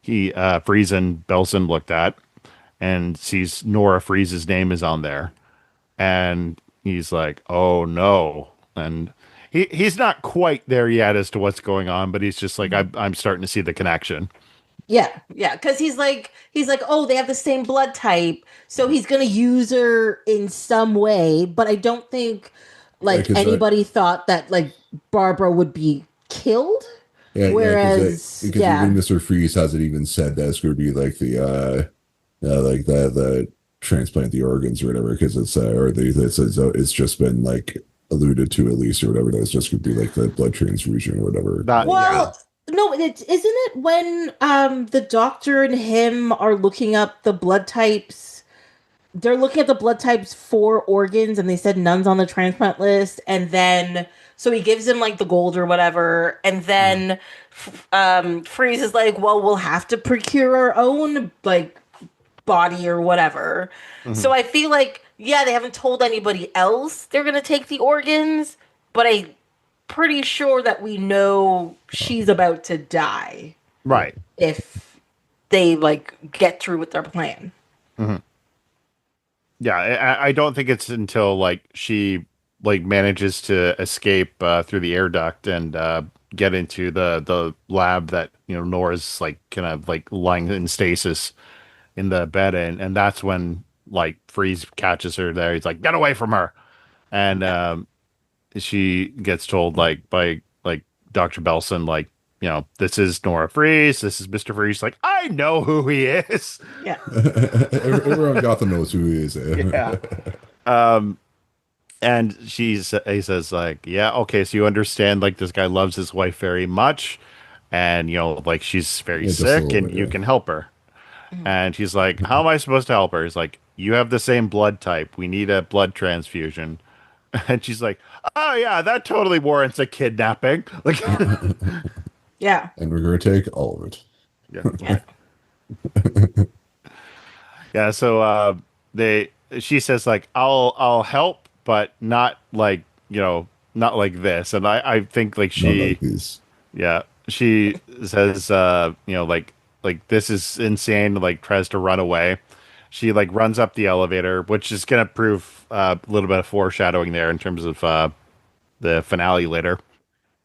he Freeze and Belson looked at, and sees Nora Freeze's name is on there, and he's like, "Oh no!" And he's not quite there yet as to what's going on, but he's just like, I'm starting to see the connection. Yeah, yeah, because he's like, oh, they have the same blood type, so he's gonna use her in some way. But I don't think Yeah, like because anybody thought that like Barbara would be killed. because Whereas, even yeah, Mr. Freeze hasn't even said that it's going to be like like the transplant the organs or whatever, because it's just been like alluded to at least or whatever, that it's just going to be like the blood transfusion or whatever. That yeah, well, no, isn't it when the doctor and him are looking up the blood types? They're looking at the blood types for organs, and they said none's on the transplant list, and then so he gives him like the gold or whatever, and then Freeze is like, well, we'll have to procure our own like body or whatever. mhm. So I feel like, yeah, they haven't told anybody else they're gonna take the organs, but I'm pretty sure that we know she's about to die Right. if they like get through with their plan. Mhm. Yeah, I don't think it's until like she like manages to escape through the air duct and get into the lab that Nora's like kind of like lying in stasis in the bed, and that's when like Freeze catches her there. He's like, get away from her, and Yeah. she gets told by Dr. Belson, this is Nora Freeze, this is Mr. Freeze. Like, I know who he is. Yeah. Everyone in Gotham knows who he is. Yeah. Um, and he says like, yeah, okay, so you understand like this guy loves his wife very much, and like she's very Yeah, just a sick, little and bit, you yeah. can help her. Mhm. And he's like, how am I supposed to help her? He's like, you have the same blood type. We need a blood transfusion. And she's like, oh yeah, that totally warrants a kidnapping. Like, Yeah. And we're gonna take all of it. yeah, Yeah. yeah. So she says like, I'll help, but not like not like this. And I think like Not like these. yeah, she says like this is insane. Like tries to run away. She like runs up the elevator, which is gonna prove a little bit of foreshadowing there in terms of the finale later.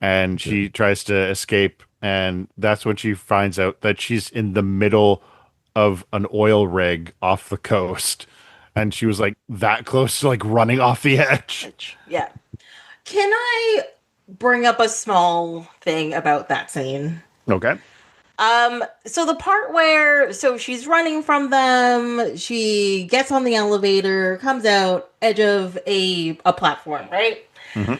And Yeah. she tries to escape, and that's when she finds out that she's in the middle of an oil rig off the coast, and she was like that close to like running off the edge. Yeah. Can I bring up a small thing about that scene? Okay. So the part where she's running from them, she gets on the elevator, comes out edge of a platform, right? Hmm.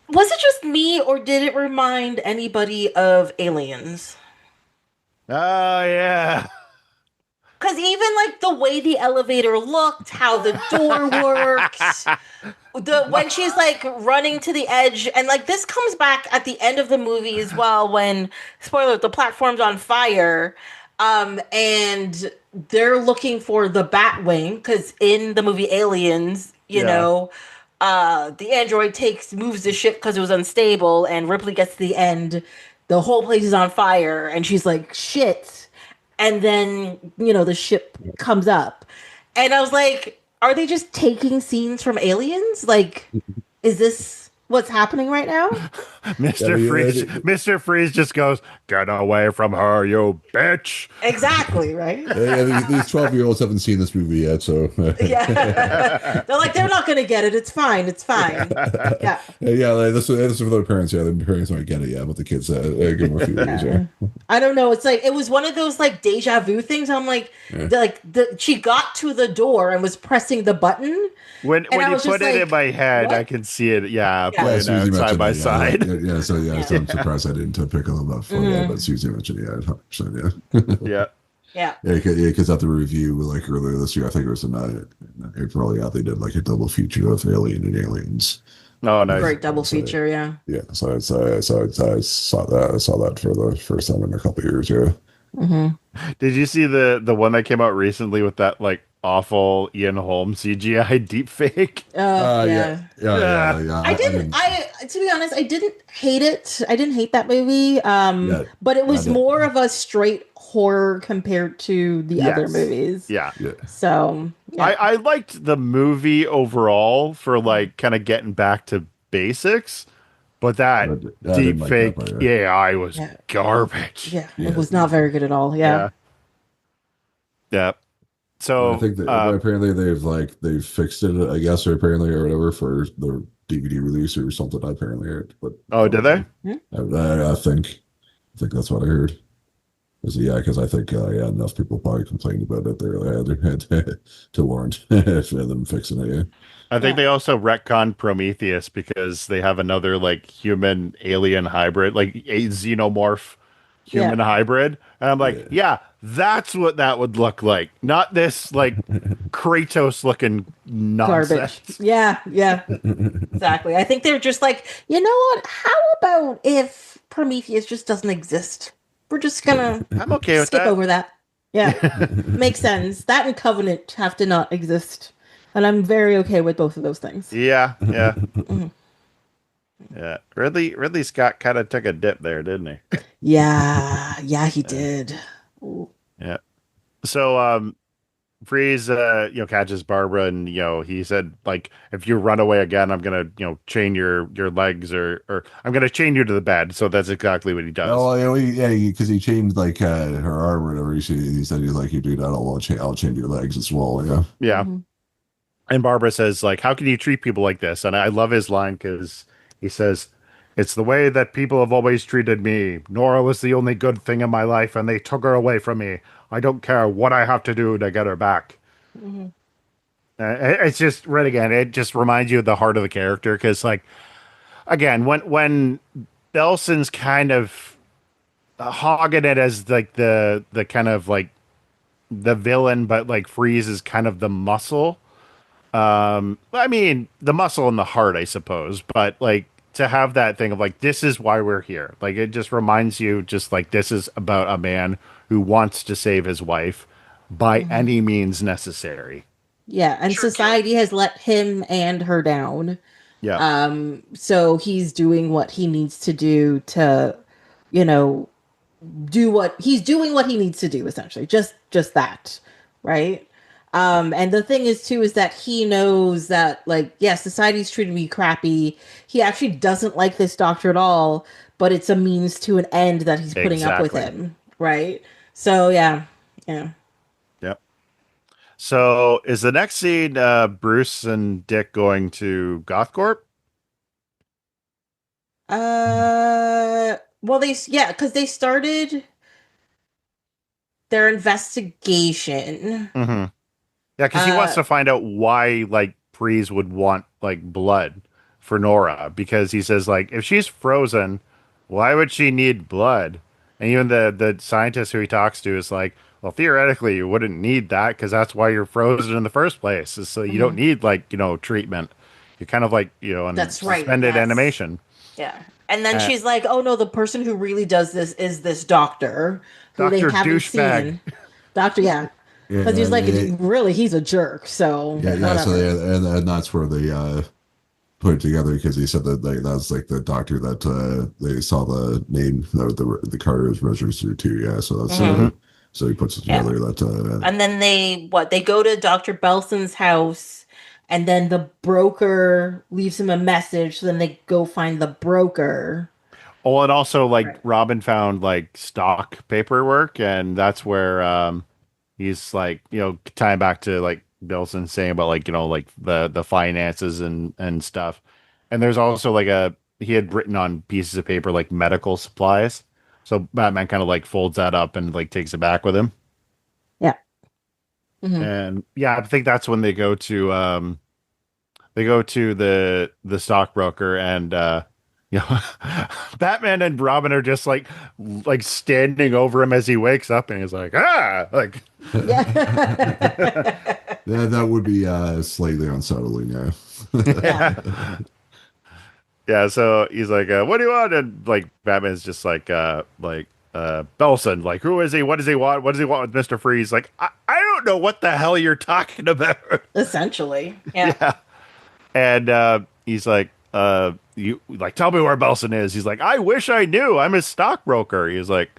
Was it just me or did it remind anybody of Aliens? Oh yeah. Because even like the way the elevator looked, how the door worked, when she's like running to the edge, and like this comes back at the end of the movie as well when spoiler the platform's on fire, and they're looking for the Batwing because in the movie Aliens, Yeah. the android moves the ship because it was unstable, and Ripley gets to the end, the whole place is on fire, and she's like shit. And then, the ship comes up. And I was like, are they just taking scenes from Aliens? Like, is this what's happening right now? Yeah, I mean, Mr. Freeze just goes, get away from her, you bitch. Exactly, right? these 12-year-olds haven't seen this movie yet, so Yeah. They're like, they're not going to get it. It's fine. It's fine. Yeah. yeah, like, this is for their parents. Yeah, the parents might get it. Yeah, but the kids give them a few years. Yeah, I don't know. It's like, it was one of those like deja vu things. I'm like, yeah. she got to the door and was pressing the button. When I you was put just it like, in my head, what? I can see it. Yeah, Yeah. playing Susie out side mentioned by it. side. So Yeah. so I'm surprised I didn't pick them up for that. But Susie mentioned it. Yeah, 100%. Yeah. Yeah. Yeah. Yeah, because at the review like earlier this year, I think it was in April. Yeah, they did like a double feature of Alien and Aliens. Oh, nice. Great double feature. Yeah. Yeah, so I saw that. I saw that for the first time in a couple of years. Yeah. Mm-hmm. Did you see the one that came out recently with that like awful Ian Holm CGI deep fake? Yeah. Yeah. I didn't. mean, To be honest, I didn't hate it. I didn't hate that movie. yeah, But it I was did. more of a straight horror compared to the other Yes. movies. Yeah. Yeah. So yeah. I liked the movie overall for like kind of getting back to basics, but that I deep didn't like fake that part, yeah. AI was Yeah. garbage. Yeah, Yeah. it was not very good at all. Yeah. Yeah. I So think that but apparently they've fixed it, I guess, or apparently or whatever for the DVD release or something. Apparently, but oh, did they? I think that's what I heard. Because I think enough people probably complained about it. They had to warrant them fixing it. Yeah. I think Yeah. they also retconned Prometheus because they have another like human alien hybrid, like a xenomorph human hybrid. And I'm like, yeah, that's what that would look like. Not this like Kratos looking nonsense. Garbage. Yeah. Exactly. I think they're just like, you know what? How about if Prometheus just doesn't exist? We're just gonna I'm okay with skip that. over that. Yeah. Makes sense. That and Covenant have to not exist. And I'm very okay with both of those things. Yeah. Mhm. Yeah. Ridley Scott kind of took a dip there, didn't he? Yeah, he did. Yeah. So Freeze catches Barbara, and he said like, if you run away again, I'm gonna chain your legs or I'm gonna chain you to the bed. So that's exactly what he does. Oh yeah, because he chained like her arm or whatever. He said he's like, you do that, I'll chain your legs as well. Yeah. Yeah. Mhm. And Barbara says, like, how can you treat people like this? And I love his line because he says, it's the way that people have always treated me. Nora was the only good thing in my life, and they took her away from me. I don't care what I have to do to get her back. Mhm. It's just, right again, it just reminds you of the heart of the character. Because, like, again, when Belson's kind of hogging it as, like, the kind of, like, the villain, but, like, Freeze is kind of the muscle. I mean, the muscle and the heart, I suppose, but like to have that thing of like, this is why we're here. Like, it just reminds you, just like, this is about a man who wants to save his wife by Mhm. any means necessary. Yeah, and society has let him and her down. Yeah, So he's doing what he needs to do to, you know, doing what he needs to do essentially. Just that, right? And the thing is too is that he knows that like, yeah, society's treating me crappy. He actually doesn't like this doctor at all, but it's a means to an end that he's putting up with exactly. him, right? So yeah. Yeah. Yep. So is the next scene Bruce and Dick going to Gothcorp? Well, yeah, because they started their investigation. Mm-hmm. Yeah, because he wants Uh, to find out why like Freeze would want like blood for Nora because he says like if she's frozen, why would she need blood? And even the scientist who he talks to is like, well, theoretically you wouldn't need that because that's why you're frozen in the first place. Is so you don't mhm. need like treatment. You're kind of like on That's right. suspended Yes. animation. Yeah. And then Uh, she's like, "Oh no, the person who really does this is this doctor who they Doctor haven't douchebag. seen." Doctor, yeah. Yeah, Because he's like, and really, he's a jerk. So yeah. So whatever. and that's where they put it together because he said that like that's like the doctor that they saw the name that the car is registered to. Yeah, so that's Hmm. so he puts it Yeah. together that And then they go to Dr. Belson's house, and then the broker leaves him a message. So then they go find the broker. Oh, and also like Right. Robin found like stock paperwork, and that's where he's like, tying back to like Bilson saying about like, like the finances and stuff. And there's also like he had written on pieces of paper like medical supplies. So Batman kind of like folds that up and like takes it back with him. Yeah. Hmm. And yeah, I think that's when they go to the stockbroker and you know Batman and Robin are just like standing over him as he wakes up and he's like like Yeah. that would be slightly unsettling. Yeah. Yeah. yeah, so he's like what do you want? And like Batman's just like Belson, like who is he, what does he want, with Mr. Freeze? Like I don't know what the hell you're talking about. Essentially. Yeah. Yeah. And he's like, you like tell me where Belson is. He's like, I wish I knew. I'm his stockbroker. He's like,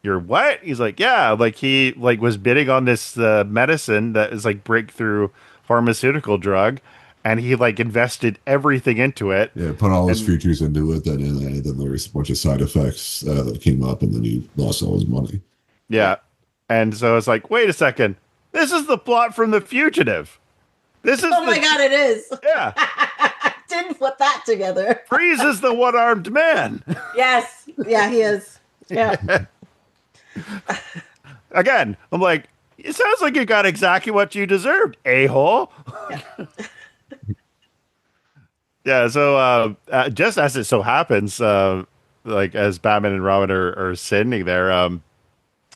you're what? He's like, yeah, like he like was bidding on this medicine that is like breakthrough pharmaceutical drug, and he like invested everything into it. Yeah, put all his And futures into it, then there was a bunch of side effects that came up, and then he lost all his money. Yeah. yeah, and so it's like, wait a second, this is the plot from The Fugitive. This is Oh my God, it is. yeah, Didn't put that together. Freeze is the one-armed man. Yes. Yeah, he is. Yeah. Again, I'm like, it sounds like you got exactly what you deserved, a-hole. Yeah. Yeah, so just as it so happens, like as Batman and Robin are sitting there,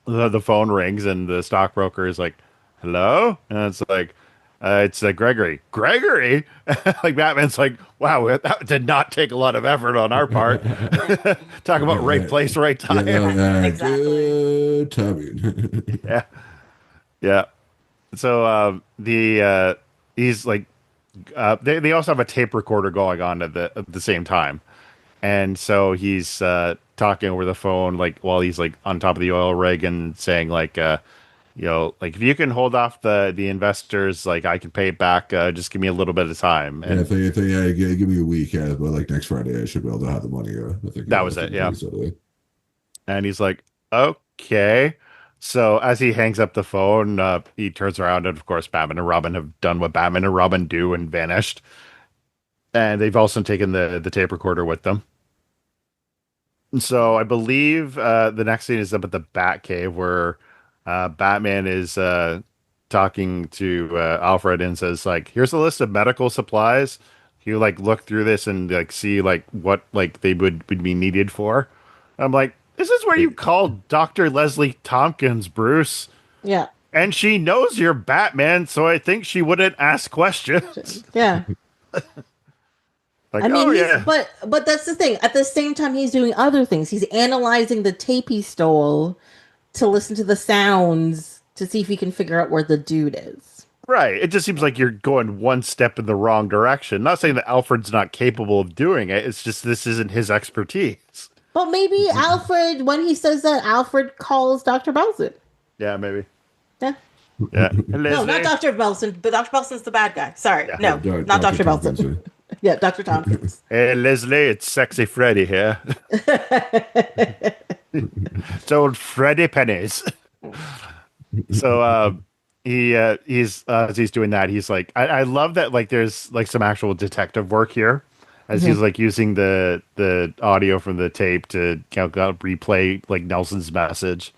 the phone rings and the stockbroker is like, "Hello," and it's like, it's Gregory. Gregory, like Batman's like, "Wow, that did not take a lot of effort on our part." Talk about right Yeah, place, right yeah, time. Exactly. good timing. Yeah, yeah. So he's like, they also have a tape recorder going on at the same time. And so he's talking over the phone, like while he's like on top of the oil rig and saying like, like if you can hold off the investors, like I can pay it back. Just give me a little bit of time. Yeah, And if they give me a week, but like next Friday, I should be able to have the money. that was I it. think Yeah. he said it. And he's like, okay. So as he hangs up the phone, he turns around, and of course, Batman and Robin have done what Batman and Robin do and vanished. And they've also taken the tape recorder with them. And so I believe the next scene is up at the Batcave where Batman is talking to Alfred and says, like, here's a list of medical supplies. You like look through this and like see like what like they would be needed for. I'm like, this is where you call Dr. Leslie Tompkins, Bruce. Yeah. And she knows you're Batman, so I think she wouldn't ask questions. Yeah. Like, I mean, oh yeah. but that's the thing. At the same time, he's doing other things. He's analyzing the tape he stole to listen to the sounds to see if he can figure out where the dude is. Right. It just seems like you're going one step in the wrong direction. Not saying that Alfred's not capable of doing it. It's just this isn't his expertise. But maybe Alfred, when he says that, Alfred calls Dr. Belson. Yeah, maybe. Yeah. Yeah. No, not Dr. Belson, but Dr. Belson's the bad guy. Sorry. Yeah. No, not Dr. Belson. Yeah, Dr. Tompkins. Hey, Leslie, it's Sexy Freddy here. It's old Freddy Pennies. So he's as he's doing that, he's like, I love that like there's like some actual detective work here as he's like using the audio from the tape to replay like Nelson's message.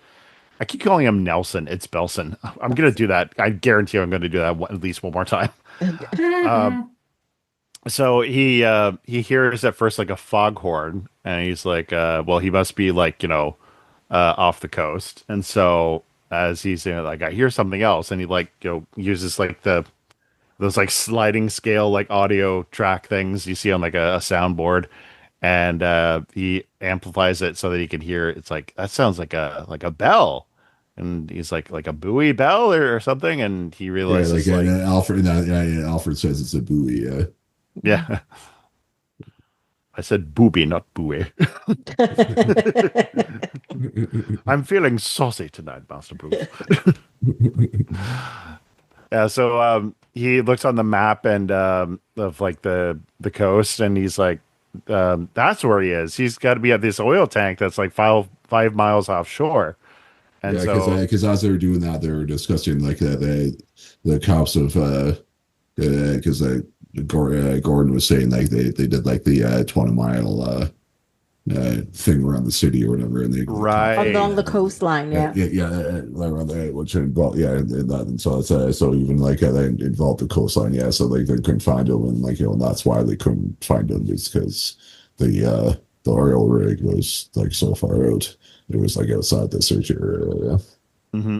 I keep calling him Nelson. It's Belson. I'm gonna do that. I guarantee I'm gonna do that at least one more time. So he hears at first like a foghorn, and he's like, well, he must be like off the coast. And so as he's saying, like, I hear something else, and he like uses like those like sliding scale like audio track things you see on like a soundboard, and he amplifies it so that he can hear. It's like that sounds like a bell, and he's like a buoy bell or something, and he realizes Alfred. Alfred says it's a buoy. Yeah. I said booby, not buoy. I'm feeling saucy tonight, Master Bruce. Yeah, so he looks on the map and of like the coast, and he's like, that's where he is. He's got to be at this oil tank that's like 5 miles offshore. And because as they were doing that, they were discussing like the cops of because Gordon was saying like they did like the 20-mile thing around the city or whatever, and they along the coastline, around there, which involved and so it's so even like they involved the coastline, so like they couldn't find him, and like and that's why they couldn't find him, is because the oil rig was like so far out. It was like outside the search area. Mm-hmm.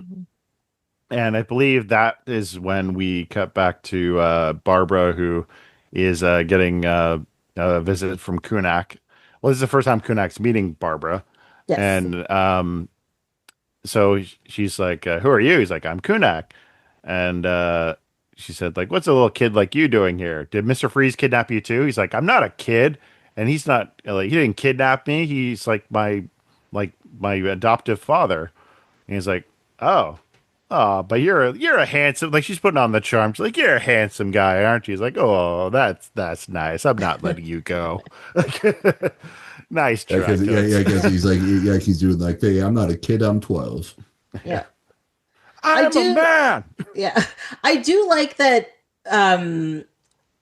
And I believe that is when we cut back to Barbara, who is getting a visit from Kunak. Well, this is the first time Kunak's meeting Barbara. Yes. And so she's like, who are you? He's like, I'm Kunak. And she said, like, what's a little kid like you doing here? Did Mr. Freeze kidnap you too? He's like, I'm not a kid. And he's not, like, he didn't kidnap me. He's like my adoptive father. And he's like, oh, but you're a handsome, like she's putting on the charm. She's like, you're a handsome guy, aren't you? He's like, oh, that's nice. I'm not letting you go. Nice try. Because he's like, he's doing like, hey, I'm not a kid, I'm 12. Yeah. I'm a man. Yeah. I do like that.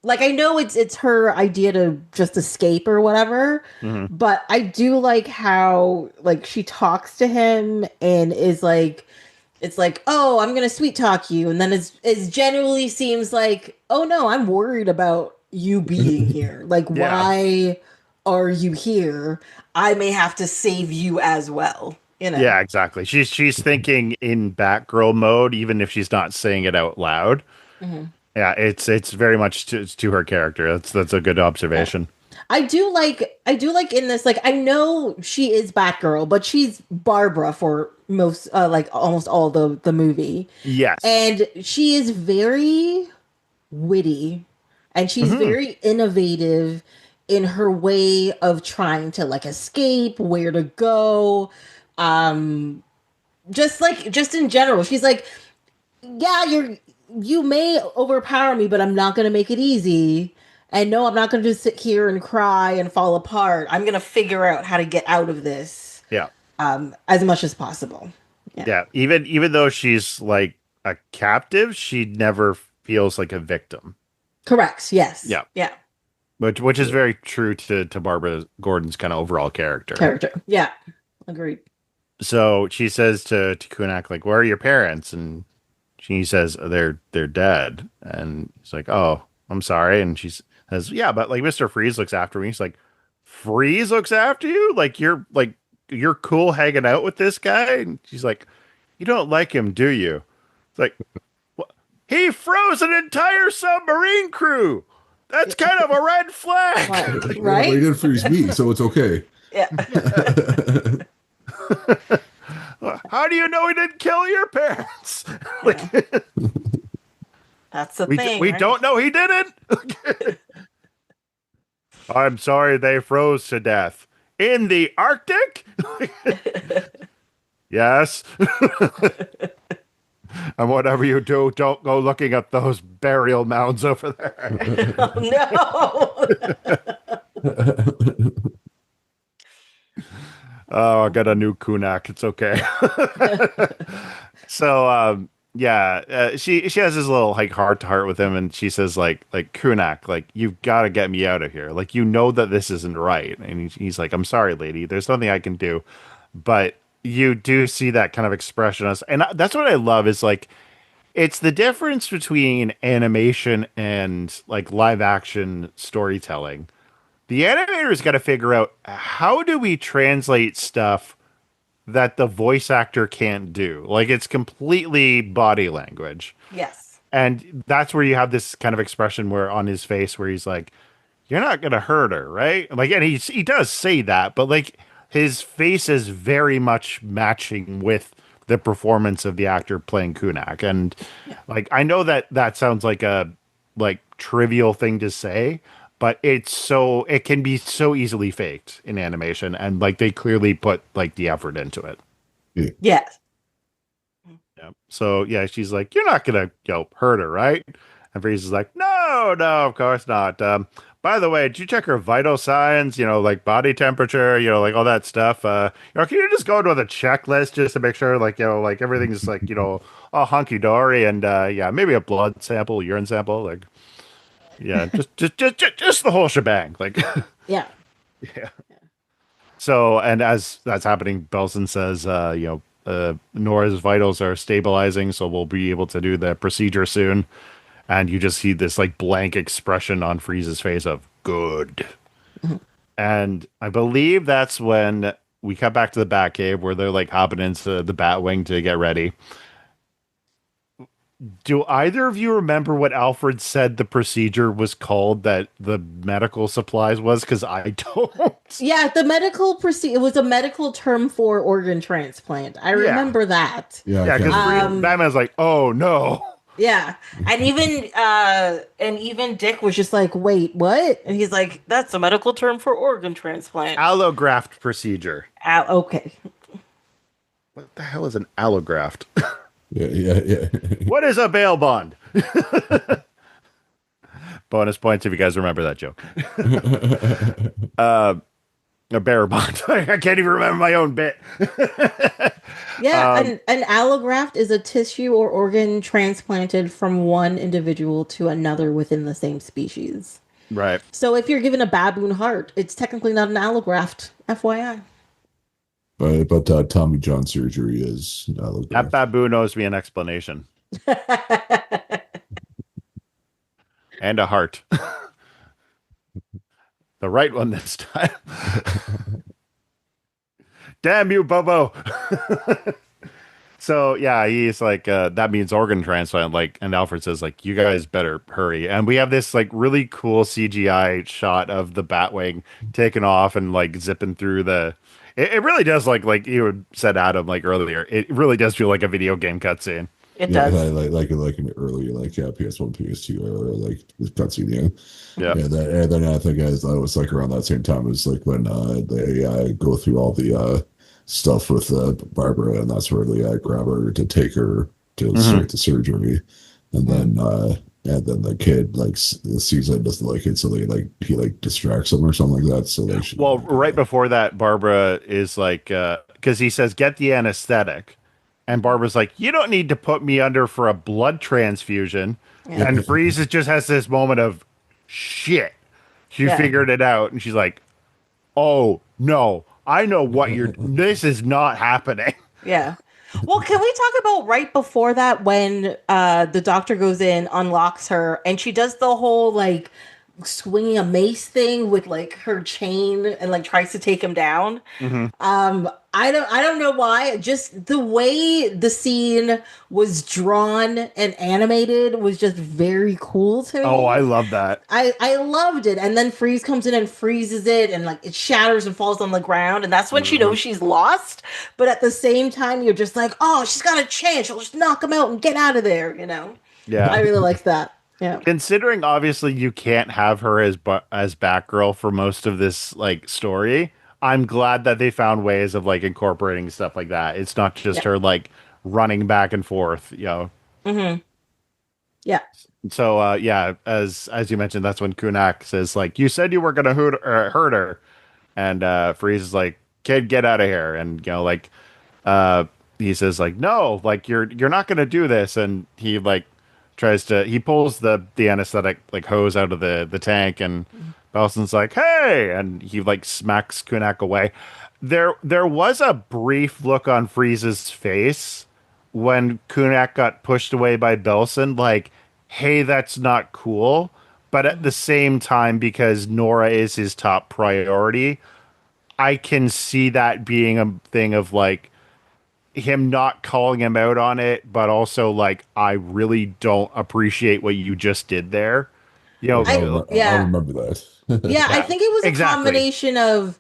Like, I know it's her idea to just escape or whatever, but I do like how like she talks to him and is like, it's like, oh, I'm gonna sweet talk you, and then it generally seems like, oh no, I'm worried about you being here. Like, why are you here? I may have to save you as well. Yeah, exactly. She's thinking in Batgirl mode, even if she's not saying it out loud. Mm-hmm. Yeah, it's very much to her character. That's a good observation. Yeah. I do like in this, like, I know she is Batgirl, but she's Barbara for most like almost all the movie. Yes. And she is very witty, and she's very innovative in her way of trying to like escape, where to go. Just in general, she's like, yeah, you may overpower me, but I'm not going to make it easy. And no, I'm not going to just sit here and cry and fall apart. I'm going to figure out how to get out of this. Yeah. As much as possible. Yeah, even though she's like a captive, she never feels like a victim. Correct. Yes. Yeah, Yeah. which is very true to Barbara Gordon's kind of overall character. Character. Yeah. Agreed. So she says to Kunak, like, "Where are your parents?" And she says, "They're dead." And he's like, "Oh, I'm sorry." And she says, "Yeah, but like Mr. Freeze looks after me." He's like, "Freeze looks after you? You're cool hanging out with this guy?" And she's like, "You don't like him, do you?" It's like, "What? He froze an entire submarine crew. That's kind of a red flag." Right. Yeah, but he didn't freeze me, so it's okay. Yeah. How do you know he didn't kill your parents? Yeah. That's the thing. We right? don't know he didn't. I'm sorry they froze to death. In the Arctic? Yes. And whatever you do, don't go looking at those burial mounds over there. Oh, no. Oh, I got a new Kunak. It's okay. So, yeah, she has this little like heart to heart with him, and she says like Kunak, like you've got to get me out of here. Like you know that this isn't right, and he's like, I'm sorry, lady. There's nothing I can do, but you do see that kind of expression us, and that's what I love is like it's the difference between animation and like live action storytelling. The animators got to figure out how do we translate stuff that the voice actor can't do. Like it's completely body language. Yes. And that's where you have this kind of expression where on his face where he's like, "You're not gonna hurt her, right?" Like, and he does say that, but like his face is very much matching with the performance of the actor playing Kunak. And like I know that that sounds like a like trivial thing to say, but it can be so easily faked in animation, and like they clearly put like the effort into it. Yes. Yeah. So yeah, she's like, "You're not gonna hurt her, right?" And Freeze is like, "No, no, of course not. By the way, did you check her vital signs? Like body temperature, like all that stuff. Can you just go to the checklist just to make sure, like like everything's like all hunky dory, and yeah, maybe a blood sample, urine sample, like yeah, just the whole shebang, like Yeah. yeah." So, and as that's happening, Belson says, Nora's vitals are stabilizing, so we'll be able to do the procedure soon. And you just see this like blank expression on Freeze's face of good. And I believe that's when we cut back to the Batcave where they're like hopping into the Batwing to get ready. Do either of you remember what Alfred said the procedure was called that the medical supplies was? Because I don't. Yeah, the medical procedure, it was a medical term for organ transplant. I remember that. Yeah, because Batman's like, "Oh no." Yeah. And even Dick was just like, "Wait, what?" And he's like, "That's a medical term for organ transplant." Allograft procedure. Okay. What the hell is an allograft? Yeah. What is a bail bond? Bonus points if you guys remember that joke. A bearer bond. I can't even remember my own bit. Yeah, an allograft is a tissue or organ transplanted from one individual to another within the same species. Right. So if you're given a baboon heart, it's technically not an allograft, FYI. But Tommy John surgery is allograft. That baboon owes me an explanation. And a heart. The right one this time. Damn you, Bobo. So yeah, he's like, that means organ transplant. Like, and Alfred says, like, you guys better hurry. And we have this like really cool CGI shot of the Batwing taking off and like zipping through the. It really does like you had said, Adam, like earlier. It really does feel like a video game cutscene. It does. Like an early PS1, PS2 era, like cutscene, yeah. Yeah. And then I think as I was like around that same time as like when they go through all the stuff with Barbara, and that's where they grab her to take her to start the surgery, and then the kid like sees it, doesn't like it, so he distracts him or something like that. So right before that, Barbara is like, because he says, "Get the anesthetic." And Barbara's like, you don't need to put me under for a blood transfusion. Yeah. And Freeze just has this moment of shit. She Yeah. figured it out, and she's like, oh no, I know what you're. This is not happening. Yeah. Well, can we talk about right before that when the doctor goes in, unlocks her, and she does the whole like swinging a mace thing with like her chain and like tries to take him down. Hmm. I don't know why. Just the way the scene was drawn and animated was just very cool to Oh, I me. love that. I loved it. And then Freeze comes in and freezes it and like it shatters and falls on the ground. And that's when she knows she's lost. But at the same time, you're just like, oh, she's got a chance. She'll just knock him out and get out of there, you know? I Yeah. really like that. Yeah. Considering obviously you can't have her as Batgirl for most of this like story, I'm glad that they found ways of like incorporating stuff like that. It's not just Yeah. her like running back and forth, you know. Hmm. Yeah. So yeah, as you mentioned, that's when Kunak says like, "You said you were gonna hurt her," and Freeze is like, "Kid, get out of here!" And you know, like, uh, he says like, "No, like you're not gonna do this," and he like he pulls the anesthetic like hose out of the tank, and Belson's like, "Hey!" and he like smacks Kunak away. There was a brief look on Freeze's face when Kunak got pushed away by Belson, like, "Hey, that's not cool." But at the same time, because Nora is his top priority, I can see that being a thing of like him not calling him out on it, but also like, I really don't appreciate what you just did there. You Like I know, I'll yeah. remember that. Yeah, I yeah, think it was a exactly. combination of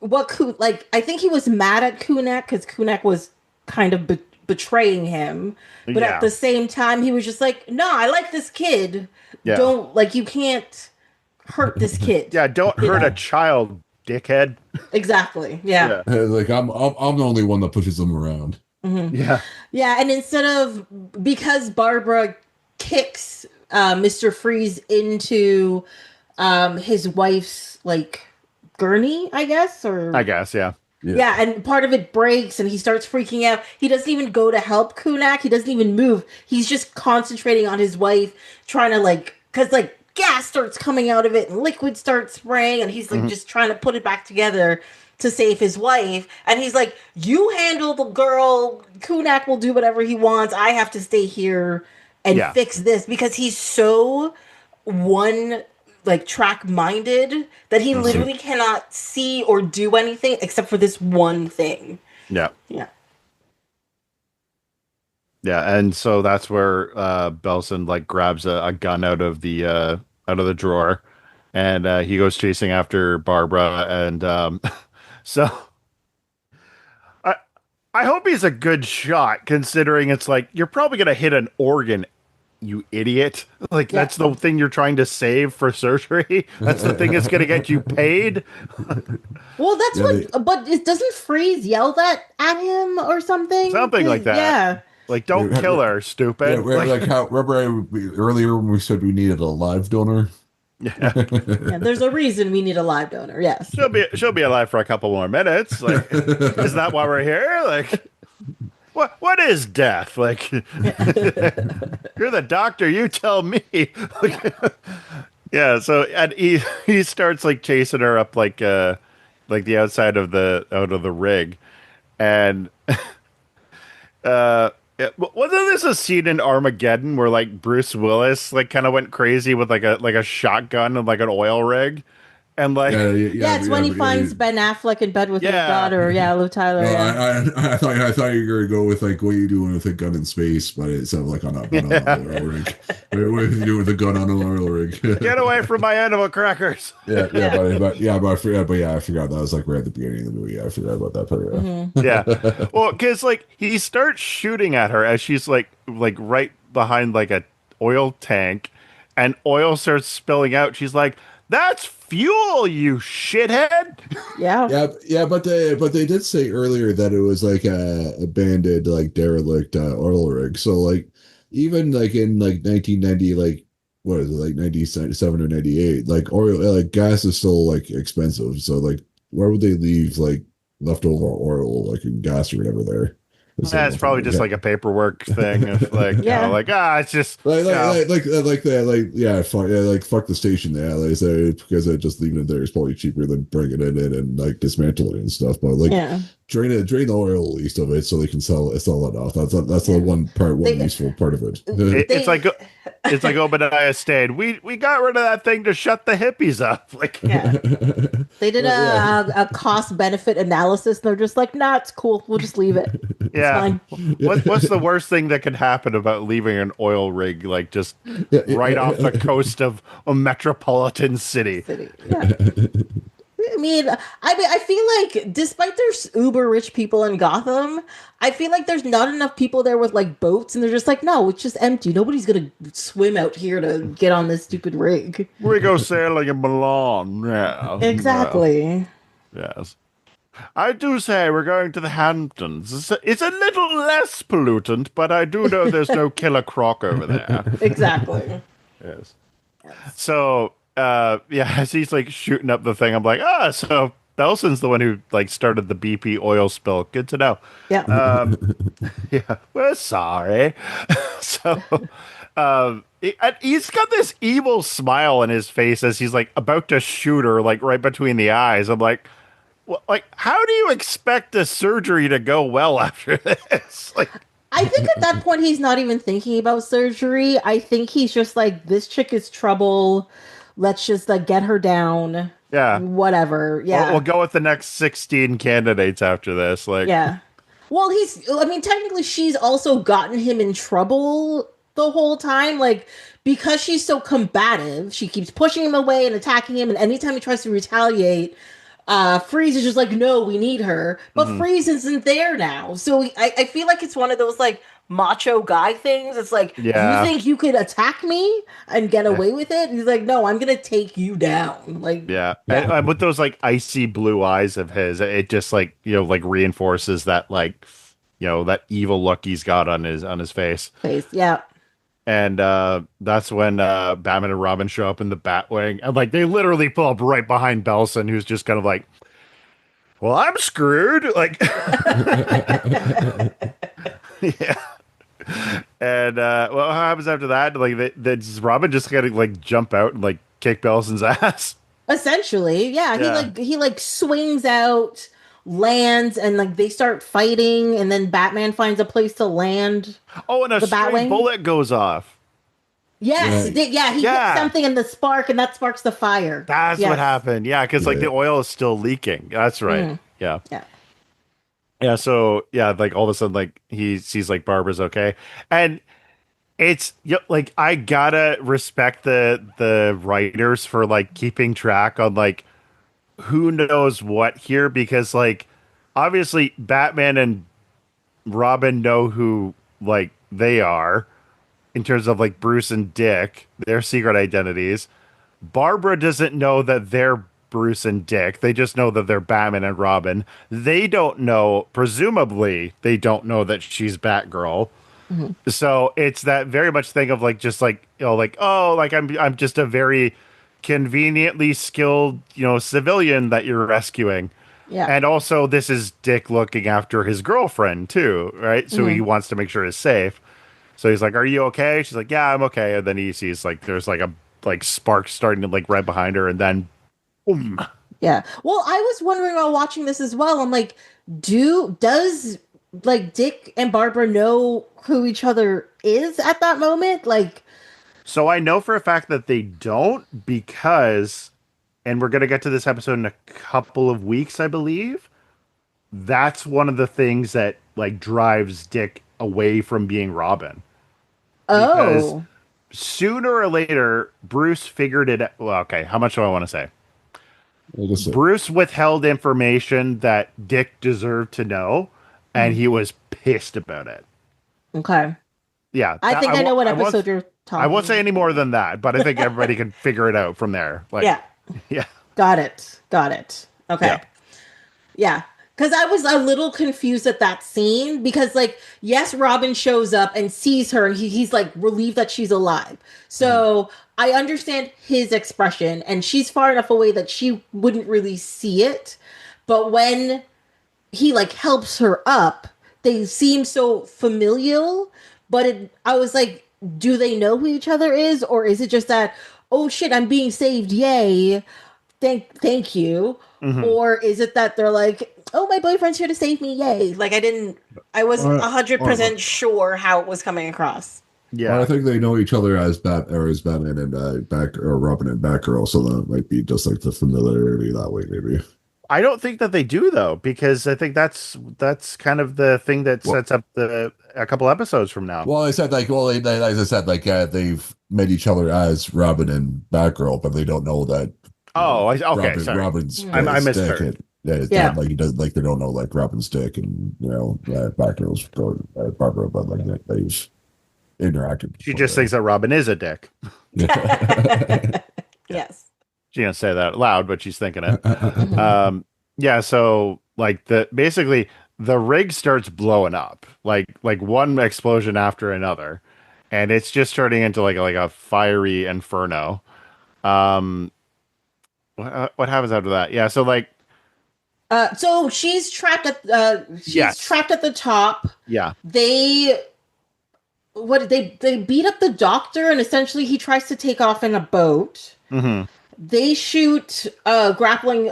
like I think he was mad at Kunak because Kunak was kind of betraying him, but at Yeah, the same time he was just like, "No, I like this kid. yeah, Don't like you can't hurt this kid." yeah. Don't You hurt a know child, dickhead. exactly. Yeah. Yeah, Like I'm the only one that pushes them around. Hmm. yeah, Yeah, and instead of because Barbara kicks Mr. Freeze into his wife's like gurney, I guess, I or guess. Yeah, Yeah. yeah, and part of it breaks and he starts freaking out. He doesn't even go to help Kunak. He doesn't even move. He's just concentrating on his wife, trying to like, because like gas starts coming out of it and liquid starts spraying, and he's like hmm, just trying to put it back together to save his wife. And he's like, "You handle the girl. Kunak will do whatever he wants. I have to stay here and yeah, fix this," because he's so one like track minded that he hmm, literally cannot see or do anything except for this one thing. yeah. Yeah. Yeah, and so that's where Belson like grabs a gun out of the drawer, and he goes chasing after Barbara. And so I I hope he's a good shot, considering it's like you're probably gonna hit an organ, you idiot. Like Yeah. that's the thing you're trying to save for surgery. That's the thing that's gonna get you paid. Well, that's Yeah, they, but it doesn't Freeze yell that at him or something? Something like that. Yeah. Like don't kill her, yeah, stupid. like how remember earlier when we said we needed a live donor. Yeah. Yeah. There's a reason we need a live donor. Yes. She'll be alive for a couple more minutes. Like, is that why we're here? Like, what is death? Like, you're the doctor. You tell me. Like, yeah. So and he starts like chasing her up like the outside of the out of the rig, and yeah, wasn't this a scene in Armageddon where like Bruce Willis like kind of went crazy with like a shotgun and like an oil rig, and like Yeah, it's when he finds Ben Affleck in bed with his yeah. daughter. Yeah, Liv Tyler. No, Yeah. I thought you were gonna go with like what you doing with a gun in space, but it's like on an oil rig. What are you doing with a gun on an oil rig? Get away from my animal crackers. Yeah, Yeah. but I forgot. But yeah, I forgot that was like right at the beginning of the movie. I forgot about that part. Hmm. Yeah. Well, because like he starts shooting at her as she's like right behind like a oil tank, and oil starts spilling out. She's like, "That's fuel, you shithead." Yeah. Yeah, but they did say earlier that it was like a abandoned like derelict oil rig. So like even like in like 1990, like what is it like 97 or 98, like oil like gas is still like expensive. So like where would they leave like leftover oil like in gas or whatever there? Yeah, it's probably just like a paperwork thing of like, Yeah. it's just, fuck the station. Yeah, they say because just leaving it there is probably cheaper than bringing it in and like dismantling it and stuff. But like Yeah. drain the oil at least of it so they can sell it off. That's the Yeah. one They, useful part of it. it's they, like, Obadiah Stane. We got rid of that thing to shut the hippies up. Like, yeah. They did Well, yeah. a cost benefit analysis. And they're just like, nah, it's cool. We'll just leave it. It's yeah. fine. What's the worst thing that could happen about leaving an oil rig like just right off the coast of a metropolitan city? City. Yeah. I feel like despite there's uber rich people in Gotham, I feel like there's not enough people there with like boats, and they're just like, no, it's just empty. Nobody's gonna swim out here to get on this stupid rig. We go sailing in Milan. Yeah. Exactly. Yes. I do say we're going to the Hamptons. It's a little less pollutant, but I do know there's no killer croc over there. Exactly. Yes. So, as he's like shooting up the thing, I'm like, so Belson's the one who like started the BP oil spill. Good to know. Yeah. Yeah, we're sorry. So, he's got this evil smile on his face as he's like about to shoot her, like right between the eyes. I'm like, how do you expect the surgery to go well after this? Like, I think at that point he's not even thinking about surgery. I think he's just like, this chick is trouble. Let's just like get her down. yeah, Whatever. Yeah. we'll go with the next 16 candidates after this. Like, Yeah. Well, technically she's also gotten him in trouble the whole time. Like, because she's so combative, she keeps pushing him away and attacking him. And anytime he tries to retaliate, Freeze is just like, no, we need her. But Freeze isn't there now. So I feel like it's one of those like macho guy things. It's like, Yeah. you think you could attack me and get away with it? He's like, no, I'm going to take you down. Like, yeah. And with those like icy blue eyes of his, it just like, like reinforces that like, that evil look he's got on his face. Yeah. And that's when Batman and Robin show up in the Batwing, and like they literally pull up right behind Belson, who's just kind of like, "Well, I'm screwed." Like, yeah. And what happens after that? Like, does Robin just kind of like jump out and like kick Belson's ass? Essentially, yeah. Yeah. He swings out, lands, and like they start fighting, and then Batman finds a place to land. Oh, and a The stray Batwing? bullet goes off. Yes, Right. he hits something in the spark, and that sparks the fire. That's Yes. what happened. Yeah, because like Yeah. the oil is still leaking. That's right. Yeah. Yeah. Yeah, so yeah, like all of a sudden, like he sees like Barbara's okay, and it's like I gotta respect the writers for like keeping track on like who knows what here, because like obviously Batman and Robin know who like they are in terms of like Bruce and Dick, their secret identities. Barbara doesn't know that they're Bruce and Dick. They just know that they're Batman and Robin. They don't know, presumably, they don't know that she's Batgirl. So it's that very much thing of like, just like, like, oh, like I'm just a very conveniently skilled, civilian that you're rescuing. Yeah. And also this is Dick looking after his girlfriend too, right? So he wants to make sure it's safe. So he's like, "Are you okay?" She's like, "Yeah, I'm okay." And then he sees like there's like a like spark starting to like right behind her, and then boom. Yeah. Well, I was wondering while watching this as well. I'm like, does like Dick and Barbara know who each other is at that moment? Like, So I know for a fact that they don't, because, and we're gonna get to this episode in a couple of weeks, I believe. That's one of the things that like drives Dick away from being Robin. oh, Sooner or later, Bruce figured it out. Well, okay, how much do I want to say? Listen, Bruce withheld information that Dick deserved to know, and he was pissed about it. okay. Yeah, I think I know what episode you're talking. I won't say any more than that, but I think everybody can figure it out from there. Like, Yeah. yeah, Got it. Okay. Yeah. Yeah. Because I was a little confused at that scene because, like, yes, Robin shows up and sees her and he's like relieved that she's alive. So I understand his expression and she's far enough away that she wouldn't really see it. But when he like helps her up, they seem so familial, but I was like, do they know who each other is, or is it just that, oh shit, I'm being saved, yay, thank you, Mhm. or is it that they're like, oh, my boyfriend's here to save me, yay? Like I wasn't Or, a hundred or, percent sure how it was coming across. or I Yeah. think they know each other as Batman and Robin and Batgirl, so that might be just like the familiarity that way, maybe. I don't think that they do though, because I think that's kind of the thing that Well, sets up the a couple episodes from now. I said like, as I said, like they've met each other as Robin and Batgirl, but they don't know that Oh, okay, sorry. Robin's I dick, misheard. and it's Yeah. not like he does, like they don't know like Robin's dick, and Batgirl's Barbara, but like they've interacted She before. just thinks that Robin is a dick. Yes. She didn't say that loud, but she's thinking it. Mhm. Yeah, so like basically the rig starts blowing up, like one explosion after another, and it's just turning into like a fiery inferno. Um, what happens after that? Yeah, so like So she's yes, trapped at the top. yeah, They they beat up the doctor, and essentially he tries to take off in a boat. hmm They shoot grappling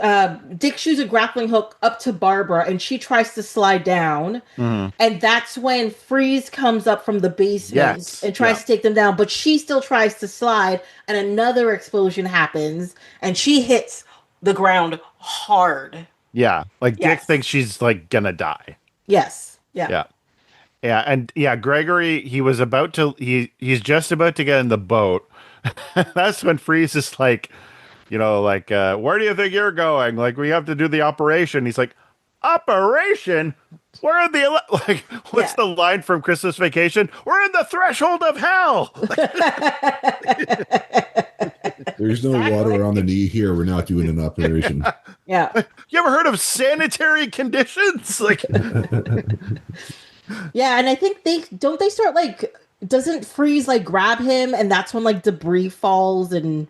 Dick shoots a grappling hook up to Barbara, and she tries to slide down. hmm And that's when Freeze comes up from the basement yes, and tries yeah, to take them down, but she still tries to slide, and another explosion happens, and she hits the ground hard. yeah. Like Dick Yes. thinks she's like gonna die. Yes. Yeah. Yeah. Yeah, and yeah, Gregory, he's just about to get in the boat. That's when Freeze is like, like, where do you think you're going? Like, we have to do the operation. He's like, operation? We're in like, what's Yeah. the line from Christmas Vacation? We're in the threshold of hell. There's no water on the knee here. We're not doing an operation. Yeah. You ever heard of sanitary conditions? Like, Yeah, and I think they start like, doesn't Freeze like grab him, and that's when like debris falls and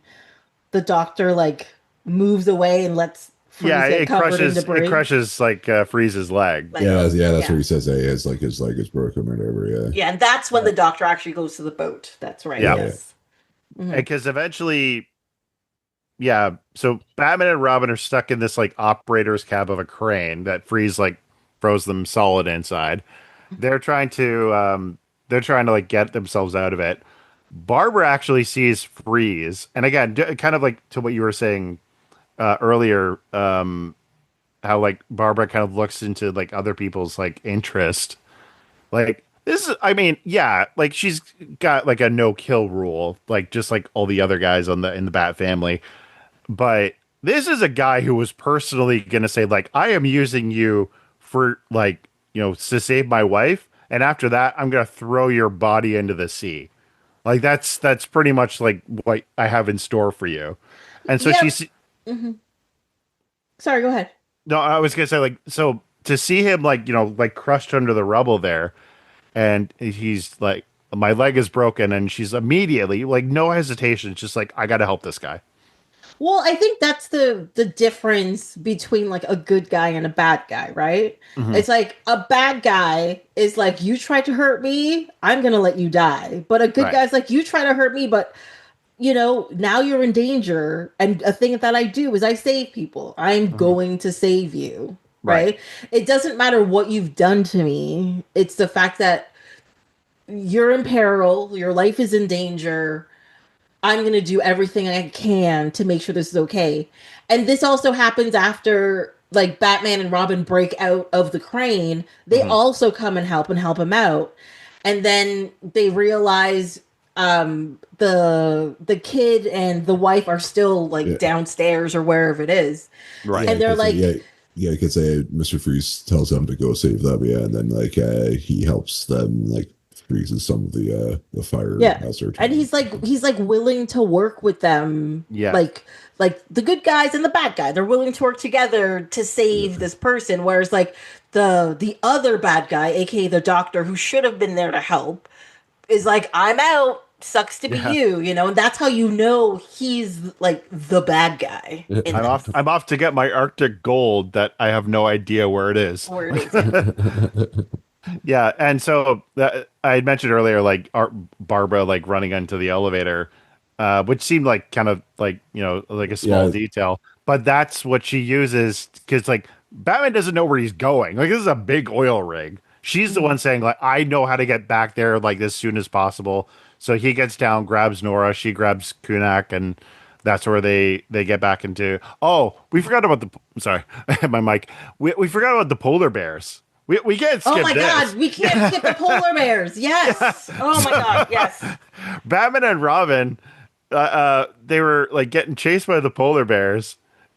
the doctor like moves away and lets Freeze yeah, get covered in it debris. crushes like Freeze's leg. Like, That's what he says. His leg is broken or whatever. Yeah. yeah, and that's when the doctor actually goes to the boat. That's right. Yeah. Yes. Mhm. Because eventually, yeah, so Batman and Robin are stuck in this like operator's cab of a crane that Freeze like froze them solid inside. They're trying to like get themselves out of it. Barbara actually sees Freeze, and again, kind of like to what you were saying earlier, how like Barbara kind of looks into like other people's like interest. Like this is, I mean, yeah, like she's got like a no kill rule, like just like all the other guys in the Bat family. But this is a guy who was personally gonna say like, I am using you for like, to save my wife, and after that, I'm gonna throw your body into the sea. Like that's pretty much like what I have in store for you. And so Yep. she's hmm Sorry, go ahead. no, I was gonna say like so to see him like like crushed under the rubble there, and he's like, my leg is broken, and she's immediately like no hesitation, it's just like I gotta help this guy. Well, I think that's the difference between like a good guy and a bad guy, right? Mhm. It's like a bad guy is like, you tried to hurt me, I'm gonna let you die. But a good Right. guy's like, you try to hurt me, but now you're in danger. And a thing that I do is I save people. I'm going to save you, Right. right? It doesn't matter what you've done to me. It's the fact that you're in peril, your life is in danger. I'm going to do everything I can to make sure this is okay. And this also happens after like Batman and Robin break out of the crane. They Mhm. also come and help him out. And then they realize the kid and the wife are still like Yeah. downstairs or wherever it is. Right. And they're like, because Mr. Freeze tells them to go save them, and then like he helps them, like freezes some of the fire yeah. hazard. And he's like willing to work with them. Yeah. Like the good guys and the bad guy, they're willing to work together to save this person. Whereas like the other bad guy, aka the doctor, who should have been there to help, is like, I'm out. Sucks to be Yeah. you, and that's how he's like the bad guy. in I'm off. this. I'm off to get my Arctic gold that I have no idea where it is. Where it is. Yeah, and so I had mentioned earlier, like Barbara like running into the elevator, which seemed like kind of like like a small Yeah. detail, but that's what she uses because like Batman doesn't know where he's going. Like this is a big oil rig. She's the Mhm. one saying like I know how to get back there like as soon as possible. So he gets down, grabs Nora, she grabs Kunak, and that's where they get back into. Oh, we forgot about the. Sorry, my mic. We forgot about the polar bears. We can't Oh skip my this. God, we can't skip the polar bears. Yeah. Yes. Oh my So God, yes. Batman and Robin, they were like getting chased by the polar bears,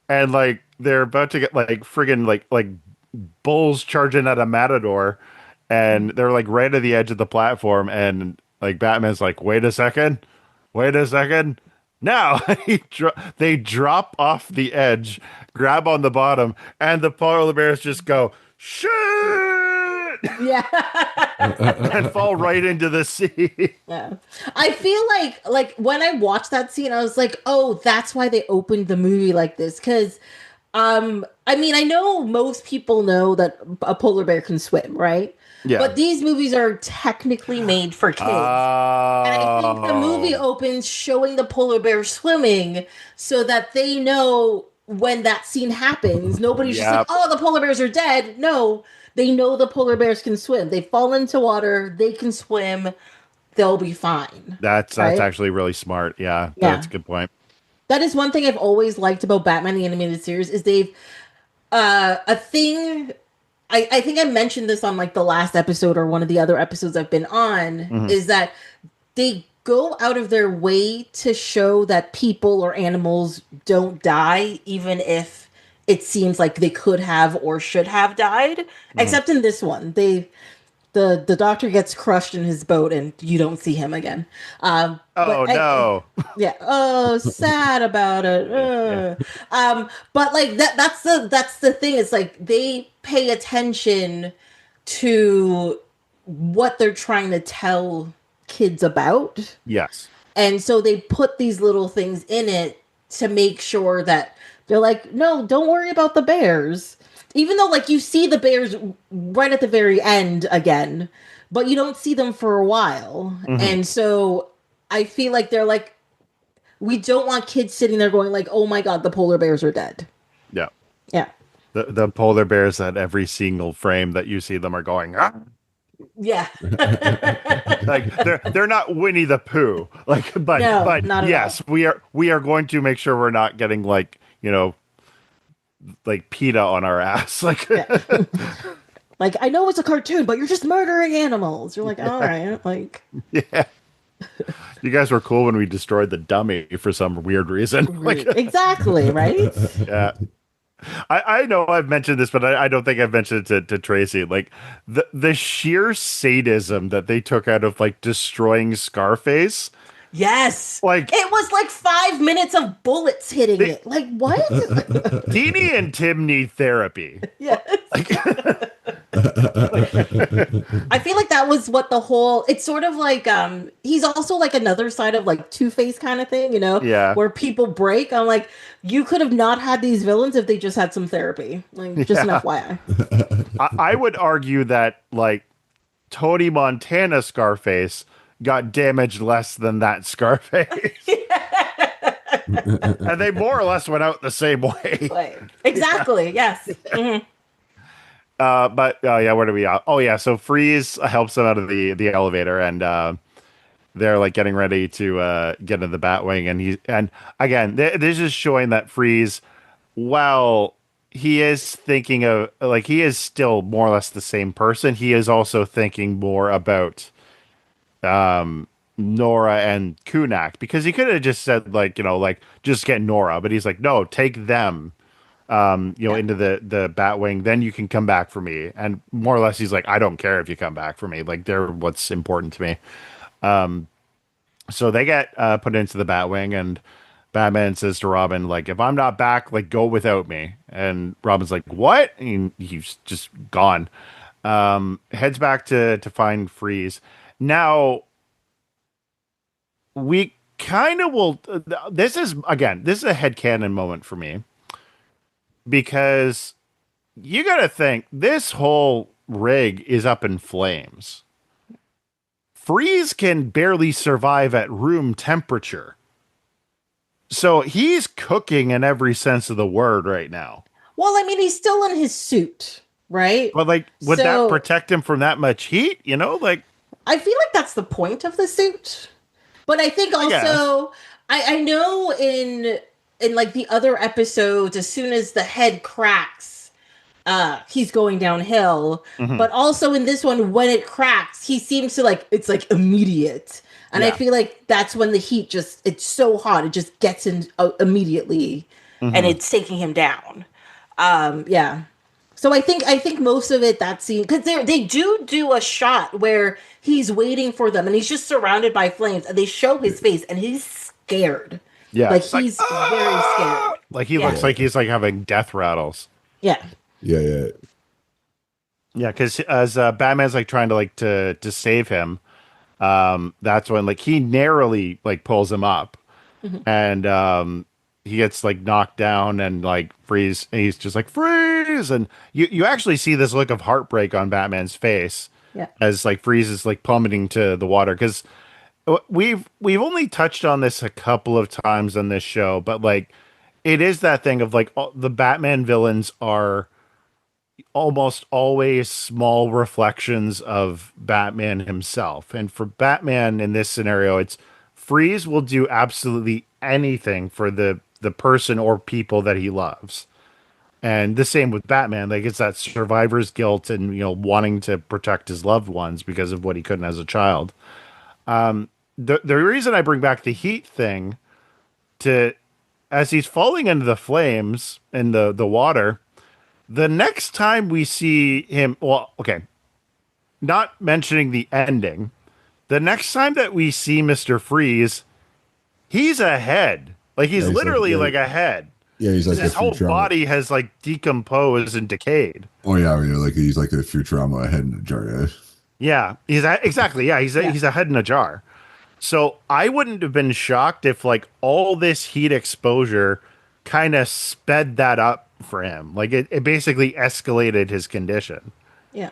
and like they're about to get like friggin' like bulls charging at a matador, and they're like right at the edge of the platform, and like Batman's like, wait a second. Now they drop off the edge, grab on the bottom, and the polar bears just go shit Yeah. and fall right into the sea. Yeah. I feel like when I watched that scene, I was like, oh, that's why they opened the movie like this. Cause I mean, I know most people know that a polar bear can swim, right? Yeah. But these movies are technically made for kids. And I think the movie Oh, opens showing the polar bear swimming so that they know when that scene happens. Nobody's just like, yep. oh, the polar bears are dead. No, they know the polar bears can swim. They fall into water, they can swim, they'll be fine. That's Right? actually really smart. Yeah, that's Yeah. a good point. That is one thing I've always liked about Batman the animated series is they've a thing I think I mentioned this on like the last episode or one of the other episodes I've been on Hmm. is that they go out of their way to show that people or animals don't die, even if it seems like they could have or should have died. Hmm. Except in this one, the doctor gets crushed in his boat and you don't see him again. But Oh no. yeah, oh, sad about it. Yeah. But like that's the thing. It's like they pay attention to what they're trying to tell kids about. Yes. And so they put these little things in it to make sure that they're like, no, don't worry about the bears. Even though, like, you see the bears right at the very end again, but you don't see them for a while. Hmm. And so I feel like they're like, we don't want kids sitting there going, like, oh my God, the polar bears are dead. Yeah. Yeah. The polar bears at every single frame that you see them are going ah! Yeah. Like they're not Winnie the Pooh. Like No, but not at all. yes, we are going to make sure we're not getting like, like PETA on our ass. Like Yeah. Like, I know it's a cartoon, but you're just murdering animals. You're like, all yeah. right. Like, Yeah. You guys were cool when we destroyed the dummy for some weird reason. Like exactly, right? yeah. I know I've mentioned this, but I don't think I've mentioned it to Tracy. Like the sheer sadism that they took out of like destroying Scarface. Yes. Like It was like 5 minutes of bullets hitting they, it. Like, what? Deanie and Tim need therapy. Yes. Like I feel like that was what the whole it's sort of like he's also like another side of like Two-Face kind of thing, yeah. where people break. I'm like, you could have not had these villains if they just had some therapy. Like, just an Yeah. FYI. I would argue that like Tony Montana Scarface got damaged less than that Scarface. And they more or less went out the same way. Like, exactly. Yes. Mhm. But yeah, where do we? Oh yeah, so Freeze helps them out of the elevator, and they're like getting ready to get into the Batwing, and again, this is showing that Freeze, while he is thinking of like he is still more or less the same person, he is also thinking more about Nora and Kunak because he could have just said like like just get Nora, but he's like no, take them Yeah. into the Batwing, then you can come back for me. And more or less, he's like, I don't care if you come back for me. Like they're what's important to me. So they get put into the Batwing, and Batman says to Robin, like, if I'm not back, like go without me. And Robin's like, what? And he's just gone. Heads back to find Freeze. Now we kind of will. This is a headcanon moment for me because you got to think this whole rig is up in flames. Freeze can barely survive at room temperature. So he's cooking in every sense of the word right now. Well, I mean, he's still in his suit, right? But like, would that So protect him from that much heat? You know, like, I feel like that's the point of the suit. But I think I guess. also I know in like the other episodes, as soon as the head cracks, he's going downhill. Mhm. But also in this one, when it cracks, he seems to like it's like immediate. And I Yeah. feel like that's when the heat just it's so hot, it just gets in immediately and Mhm. it's taking him down. Yeah. So I think most of it that scene because they do a shot where he's waiting for them and he's just surrounded by flames and they show his face and he's scared, Yeah. like It's like, he's very scared. like he Yeah, looks like he's like having death rattles. yeah, Yeah, yeah. Yeah, because as Batman's like trying to to save him, that's when like he narrowly like pulls him up, hmm and he gets like knocked down and like freeze. And he's just like freeze, and you actually see this look of heartbreak on Batman's face yeah, as like freeze is like plummeting to the water because we've only touched on this a couple of times on this show, but like it is that thing of like the Batman villains are almost always small reflections of Batman himself. And for Batman in this scenario, it's Freeze will do absolutely anything for the person or people that he loves. And the same with Batman, like it's that survivor's guilt and wanting to protect his loved ones because of what he couldn't as a child. The reason I bring back the heat thing to as he's falling into the flames in the water, the next time we see him, well, okay, not mentioning the ending, the next time that we see Mr. Freeze, he's ahead. Like Yeah, he's he's like literally yeah, like ahead. yeah, he's like a His whole Futurama. body has like decomposed and decayed. Oh yeah, like he's like a Futurama head in a jar. Yeah. Yeah, exactly. Yeah, yeah. he's a head in a jar. So I wouldn't have been shocked if like all this heat exposure kind of sped that up for him. Like it basically escalated his condition. Yeah.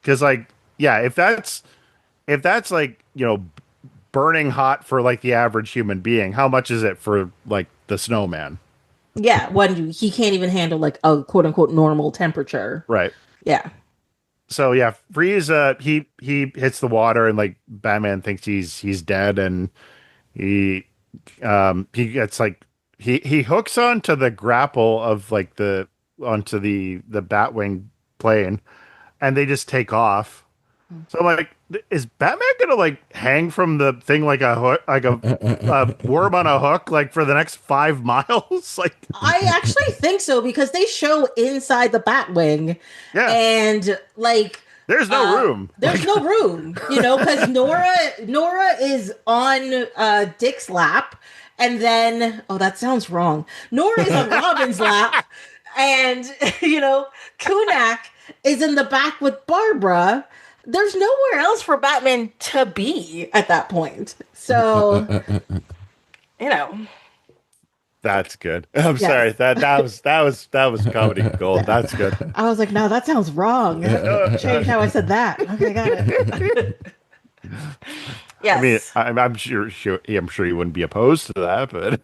Because like, yeah, if that's like, burning hot for like the average human being, how much is it for like the snowman? Yeah, when he can't even handle like a quote unquote normal temperature. Right. Yeah. So yeah, Freeze he hits the water and like Batman thinks he's dead and he gets like he hooks onto the grapple of like the onto the Batwing plane and they just take off. So I'm like, is Batman gonna like hang from the thing like a hook, like a worm on a hook, like for the next 5 miles? Like, I actually think so because they show inside the Batwing yeah, and like there's no room. there's no room, because Nora is on Dick's lap, and then that sounds wrong. Nora is on Robin's lap, and Kunak is in the back with Barbara. There's nowhere else for Batman to be at that point. So, you know, That's good. I'm yes. sorry. That was comedy gold. That's good. I was like, no, that sounds wrong. Change how I said that. Okay, got it. I mean, Yes. I'm sure you wouldn't be opposed to that, but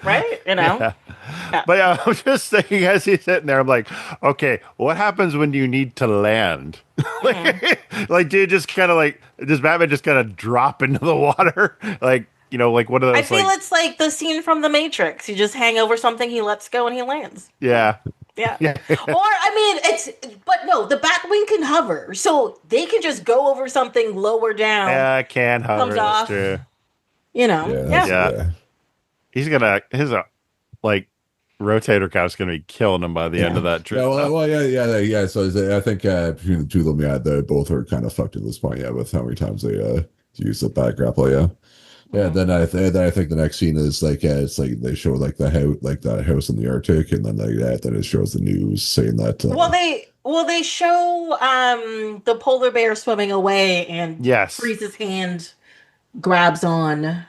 Right? You know? yeah. Yeah. But yeah, I'm just thinking as he's sitting there, I'm like, okay, what happens when you need to land? Mhm. Like, do you just kind of like does Batman just kind of drop into the water? Like, like one of I those feel like it's like the scene from The Matrix. You just hang over something, he lets go, and he lands. yeah. Yeah. Yeah. Or, I mean, but no, the Batwing can hover. So they can just go over something lower down, Yeah, I can hover. comes That's off. true. Yeah, Yeah. Yeah. He's gonna his like rotator cuff's gonna be killing him by the end of that trip. Yeah, well, yeah. So I think between the two of them, yeah, they both are kind of fucked at this point. Yeah, with how many times they use the back grapple. Yeah, yeah. Then I think the next scene is like it's like they show like the house in the Arctic, and then like that, then it shows the news saying that. They show the polar bear swimming away and Yes. Freeze's hand grabs on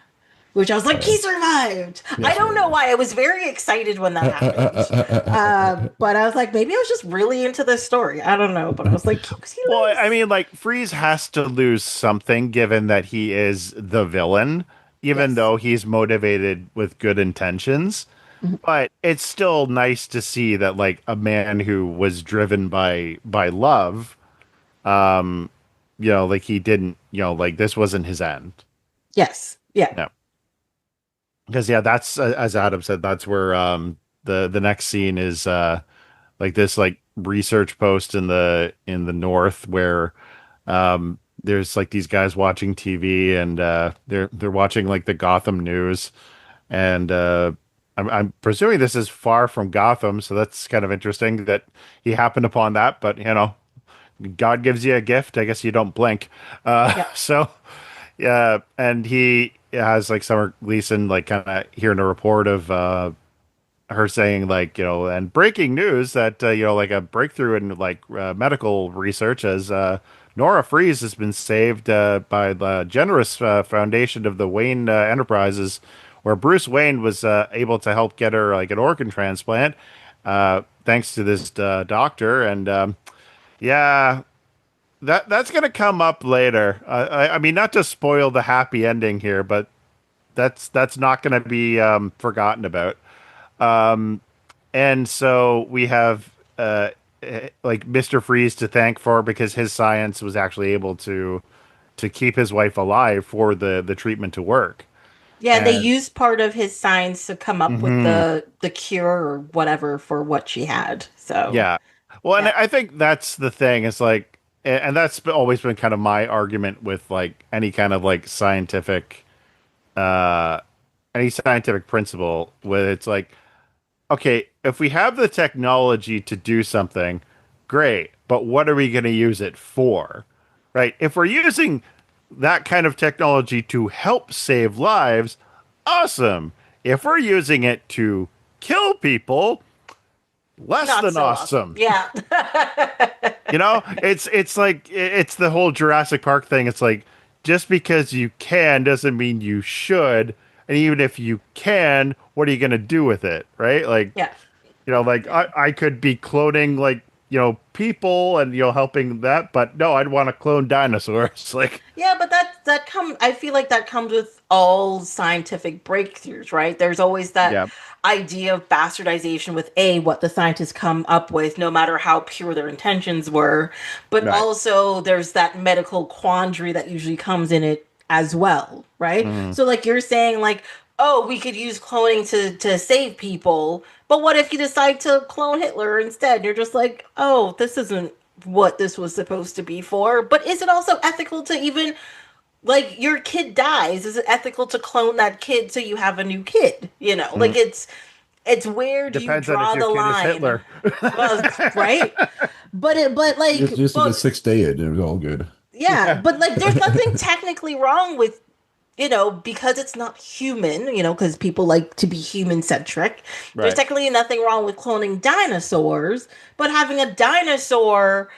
which I was like, Uh, he survived. I Yeah. don't know why. I was very excited when that happened. But I was like, maybe I was just really into this story. I don't know. But I was like, he Well, I lives. mean, like Freeze has to lose something given that he is the villain, even Yes. though he's motivated with good intentions. Mhm. But it's still nice to see that like a man who was driven by love, like he didn't, like this wasn't his end. Yes. Yeah. No. Because yeah, that's as Adam said, that's where the next scene is like this like research post in the north where there's like these guys watching TV and they're watching like the Gotham news and I'm presuming this is far from Gotham, so that's kind of interesting that he happened upon that. But God gives you a gift, I guess you don't blink. Yeah. So yeah, and he has like Summer Gleason like kind of hearing a report of her saying like and breaking news that like a breakthrough in like medical research as Nora Freeze has been saved by the generous foundation of the Wayne Enterprises, where Bruce Wayne was able to help get her like an organ transplant thanks to this doctor. And yeah, that's gonna come up later. I mean, not to spoil the happy ending here, but that's not gonna be forgotten about. And so we have like Mr. Freeze to thank for because his science was actually able to keep his wife alive for the treatment to work. Yeah, they And used part of his science to come up with mhm, the cure or whatever for what she had. So, yeah. Well, and yeah. I think that's the thing. It's like, and that's always been kind of my argument with like any kind of like uh, any scientific principle, where it's like, okay, if we have the technology to do something, great, but what are we going to use it for? Right? If we're using that kind of technology to help save lives, awesome. If we're using it to kill people, less Not than so awesome. awesome. Yeah. It's like it's the whole Jurassic Park thing. It's like just because you can doesn't mean you should. And even if you can, what are you going to do with it? Right? Like Yeah. like I could be cloning like, people and, helping that, but no, I'd want to clone dinosaurs. Like, Yeah, but that come I feel like that comes with all scientific breakthroughs, right? There's always that yeah, idea of bastardization with A, what the scientists come up with, no matter how pure their intentions were, but right. also there's that medical quandary that usually comes in it as well, right? Mhm. So like you're saying like, oh, we could use cloning to save people, but what if you decide to clone Hitler instead? You're just like, oh, this isn't what this was supposed to be for. But is it also ethical to even like your kid dies? Is it ethical to clone that kid so you have a new kid? Like Mhm. it's where do you Depends on if draw your the kid is line? Hitler. Well, right? But like just to get but 6 day it, it was all good. yeah, Yeah, but like there's nothing technically wrong with because it's not human, because people like to be human centric. There's right. technically nothing wrong with cloning dinosaurs, but having a dinosaur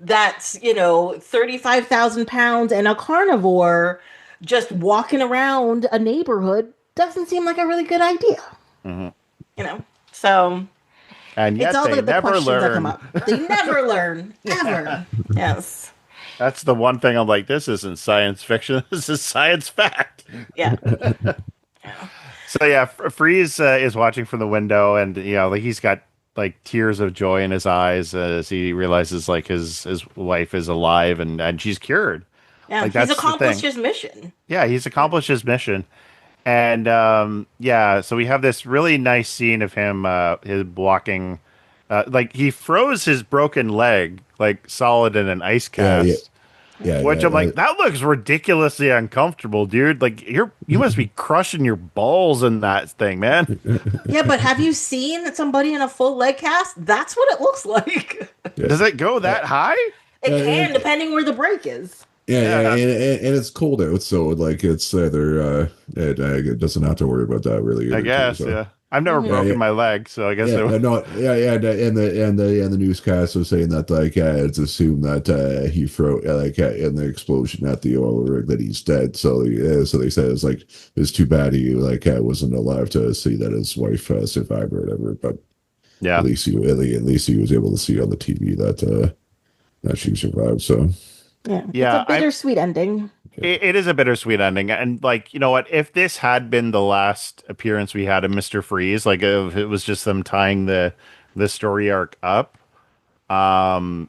that's, 35,000 pounds and a carnivore just walking around a neighborhood doesn't seem like a really good idea, Hmm. you know? So And it's yet all they the never questions that come learn. up. They never learn, ever. Yes. That's the one thing I'm like, this isn't science fiction. This is science fact. Yeah. Yeah. So yeah, Freeze is watching from the window, and like he's got like tears of joy in his eyes as he realizes like his wife is alive and she's cured. Yeah. Like He's that's the accomplished thing. his mission. Yeah, he's Yeah. accomplished his mission, and yeah, so we have this really nice scene of him his walking, like he froze his broken leg like solid in an ice Yeah, yeah, cast. yeah, Which I'm yeah. like, that looks ridiculously uncomfortable, dude. Like you must be crushing your balls in that thing, man. Yeah, but have you seen somebody in a full leg cast? That's what it looks like. Yeah. Does it go Uh, that high? It can, and, depending where the break is. yeah, yeah, Yeah, and it's cold out, so like it's either it doesn't have to worry about that really I either too. guess. So Yeah. I've never Hmm. Yeah, broken yeah, my leg, so I guess yeah. it was. No, yeah, yeah. And the newscast was saying that like it's assumed that he froze in the explosion at the oil rig that he's dead. So they said it's too bad he wasn't alive to see that his wife survived or whatever. But Yeah. at least he was able to see on the TV that she survived. So Yeah, it's a Yeah, bittersweet ending. it is a bittersweet ending. And like, you know what, if this had been the last appearance we had of Mr. Freeze, like if it was just them tying the story arc up, um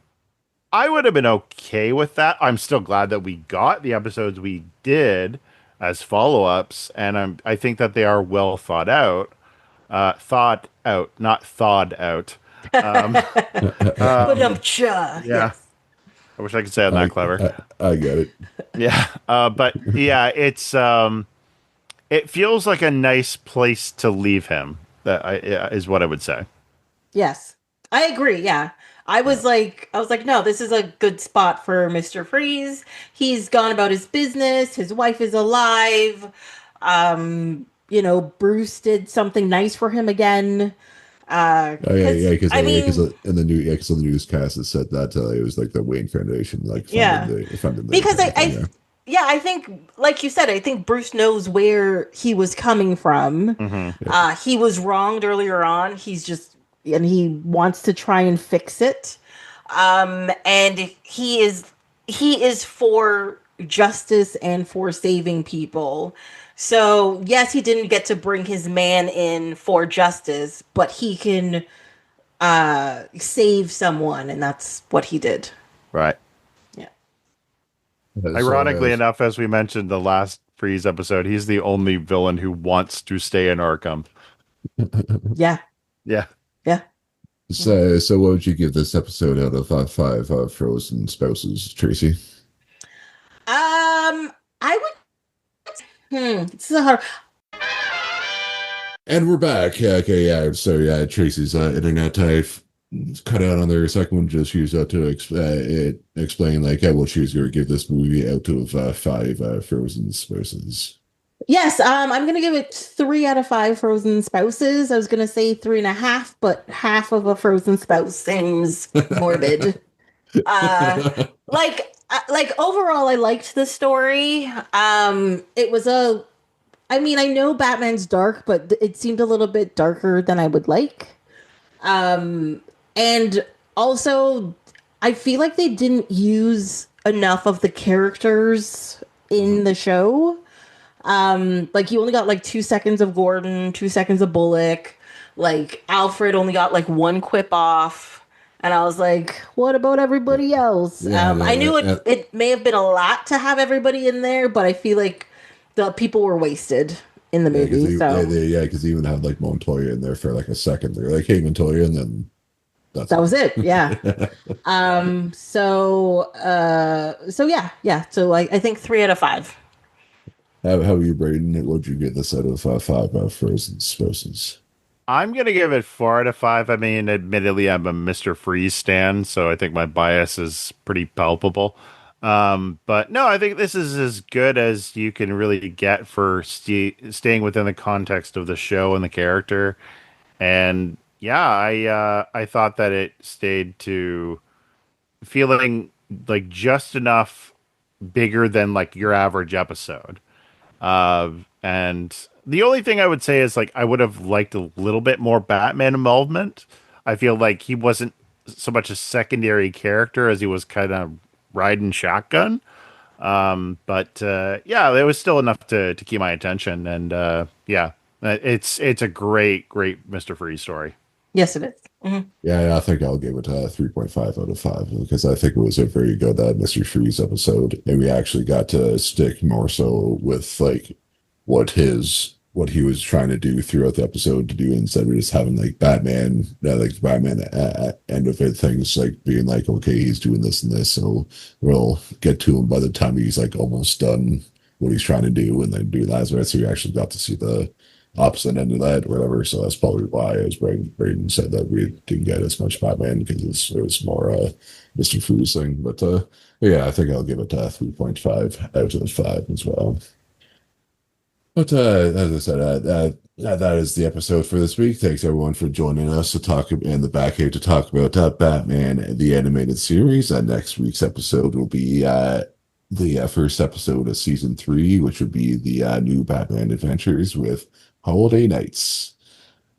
I would have been okay with that. I'm still glad that we got the episodes we did as follow-ups, and I think that they are well thought out. Thought out, not thawed out. Um, But um, yeah, yes. I wish I could say I'm that I, clever. I get it. Yeah, but yeah, it feels like a nice place to leave him. Is what I would say. Yes. I agree. Yeah. Yeah. I was like, no, this is a good spot for Mr. Freeze. He's gone about his business. His wife is alive. Bruce did something nice for him again. Oh yeah, yeah, Cause I because mean, in the new because on the newscast it said that it was like the Wayne Foundation yeah, funded the because entire thing. I Yeah, yeah, I think, like you said, I think Bruce knows where he was coming from. Hmm. yeah, He was wronged earlier on. And he wants to try and fix it. And he is for justice and for saving people. So yes, he didn't get to bring his man in for justice, but he can save someone, and that's what he did. Right. Yeah. So Ironically enough, as we mentioned the last Freeze episode, he's the only villain who wants to stay in Arkham. Yeah. Yeah. Yeah. Mhm. so what would you give this episode out of five frozen spouses, Tracy? I would. This is a hard. And we're back. Yeah, okay, yeah. So yeah, Tracy's internet type cut out on their second one. Just used that to explain what she was going to give this movie out of five frozen spouses. Yes, I'm gonna give it 3 out of 5 frozen spouses. I was gonna say 3.5, but half of a frozen spouse seems morbid. Uh, like overall, I liked the story. It was a. I mean, I know Batman's dark, but it seemed a little bit darker than I would like. And also, I feel like they didn't use enough of the characters in the show. Like you only got like 2 seconds of Gordon, 2 seconds of Bullock. Like Alfred only got like one quip off. And I was like, what about everybody else? Yeah, I knew yeah, it may have been a lot to have everybody in there, but I feel like the people were wasted in the yeah, because movie. So they even had like Montoya in there for like a second. They're like, "Hey, Montoya," and then that's that was it. Yeah. it. So yeah, yeah. So I think 3 out of 5. How are you, Braden? What would you get this out of five frozen spouses? I'm gonna give it 4 out of 5. I mean, admittedly, I'm a Mr. Freeze stan, so I think my bias is pretty palpable. But no, I think this is as good as you can really get for staying within the context of the show and the character. And yeah, I thought that it stayed to feeling like just enough bigger than like your average episode. And the only thing I would say is like I would have liked a little bit more Batman involvement. I feel like he wasn't so much a secondary character as he was kind of riding shotgun. But yeah, it was still enough to keep my attention. And yeah, it's a great Mr. Freeze story. Yes, it is. Mhm. Yeah, I think I'll give it a 3.5 out of 5 because I think it was a very good Mr. Freeze episode, and we actually got to stick more so with like what he was trying to do throughout the episode to do instead of just having like Batman end of it things like being like, okay, he's doing this and this, so we'll get to him by the time he's like almost done what he's trying to do, and then do that. So we actually got to see the opposite end of that or whatever. So that's probably why, as Braden said, that we didn't get as much Batman because it was more Mr. Freeze thing. But yeah, I think I'll give it 3.5 out of 5 as well. But as I said, That is the episode for this week. Thanks everyone for joining us to talk in the back here to talk about Batman the animated series. Next week's episode will be the first episode of season 3, which would be the new Batman Adventures with Holiday Nights.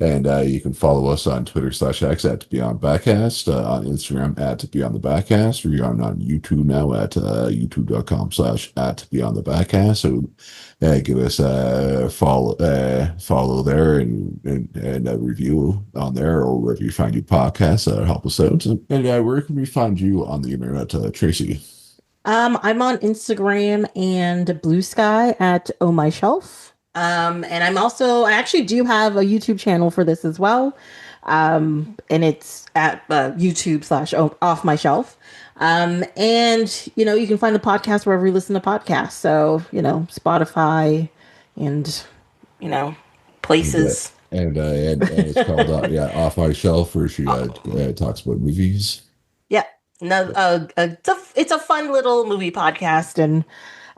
And you can follow us on Twitter/X at Beyond Backcast, on Instagram at Beyond the Backcast. We're on YouTube now at youtube.com/at Beyond the Backcast. So give us a follow there and a review on there or wherever you find your podcasts. Help us out. And where can we find you on the internet, Tracey? I'm on Instagram and Blue Sky at Oh My Shelf. And I actually do have a YouTube channel for this as well. And it's at YouTube/Off My Shelf. And you can find the podcast wherever you listen to podcasts. So, Spotify and, And, places. and it's called Off My Shelf, where she talks about movies. Yeah. No, it's a fun little movie podcast, and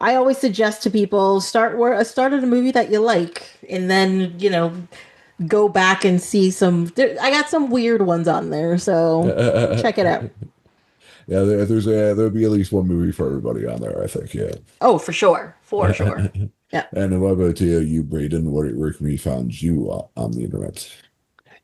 I always suggest to people start at a movie that you like, and then go back and see I got some weird ones on there, so check it out. Yeah, there'll be at least one movie for everybody on there, I think. Yeah. Oh, for sure. Yeah. And what about you, Braydon? Where can we find you on the internet?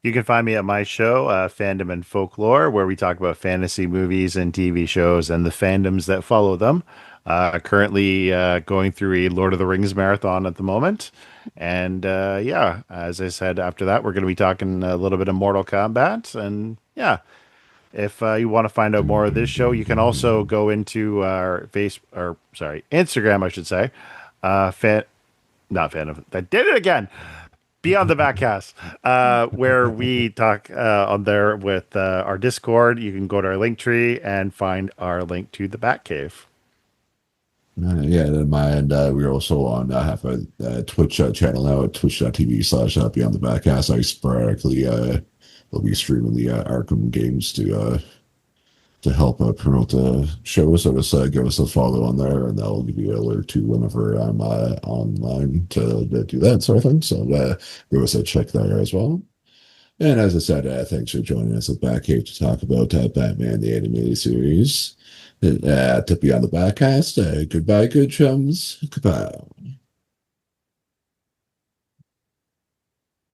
You can find me at my show, Fandom and Folklore, where we talk about fantasy movies and TV shows and the fandoms that follow them. Currently going through a Lord of the Rings marathon at the moment. And yeah, as I said, after that, we're going to be talking a little bit of Mortal Kombat. And yeah, if you want to find out more of this show, you can also go into our Instagram, I should say. Not fan of, I did it again. Beyond the Backcast, where we talk on there with our Discord. You can go to our link tree and find our link to the Batcave. Yeah, and my end, we're also on have a Twitch channel now at twitch.tv/Beyond the Backcast. I sporadically will be streaming the Arkham games to help promote the show. So just give us a follow on there, and that'll give you an alert to whenever I'm online to do that sort of thing. So give us a check there as well. And as I said, thanks for joining us at Batcave to talk about Batman the Animated Series. To be on the Backcast. Goodbye, good chums. Goodbye.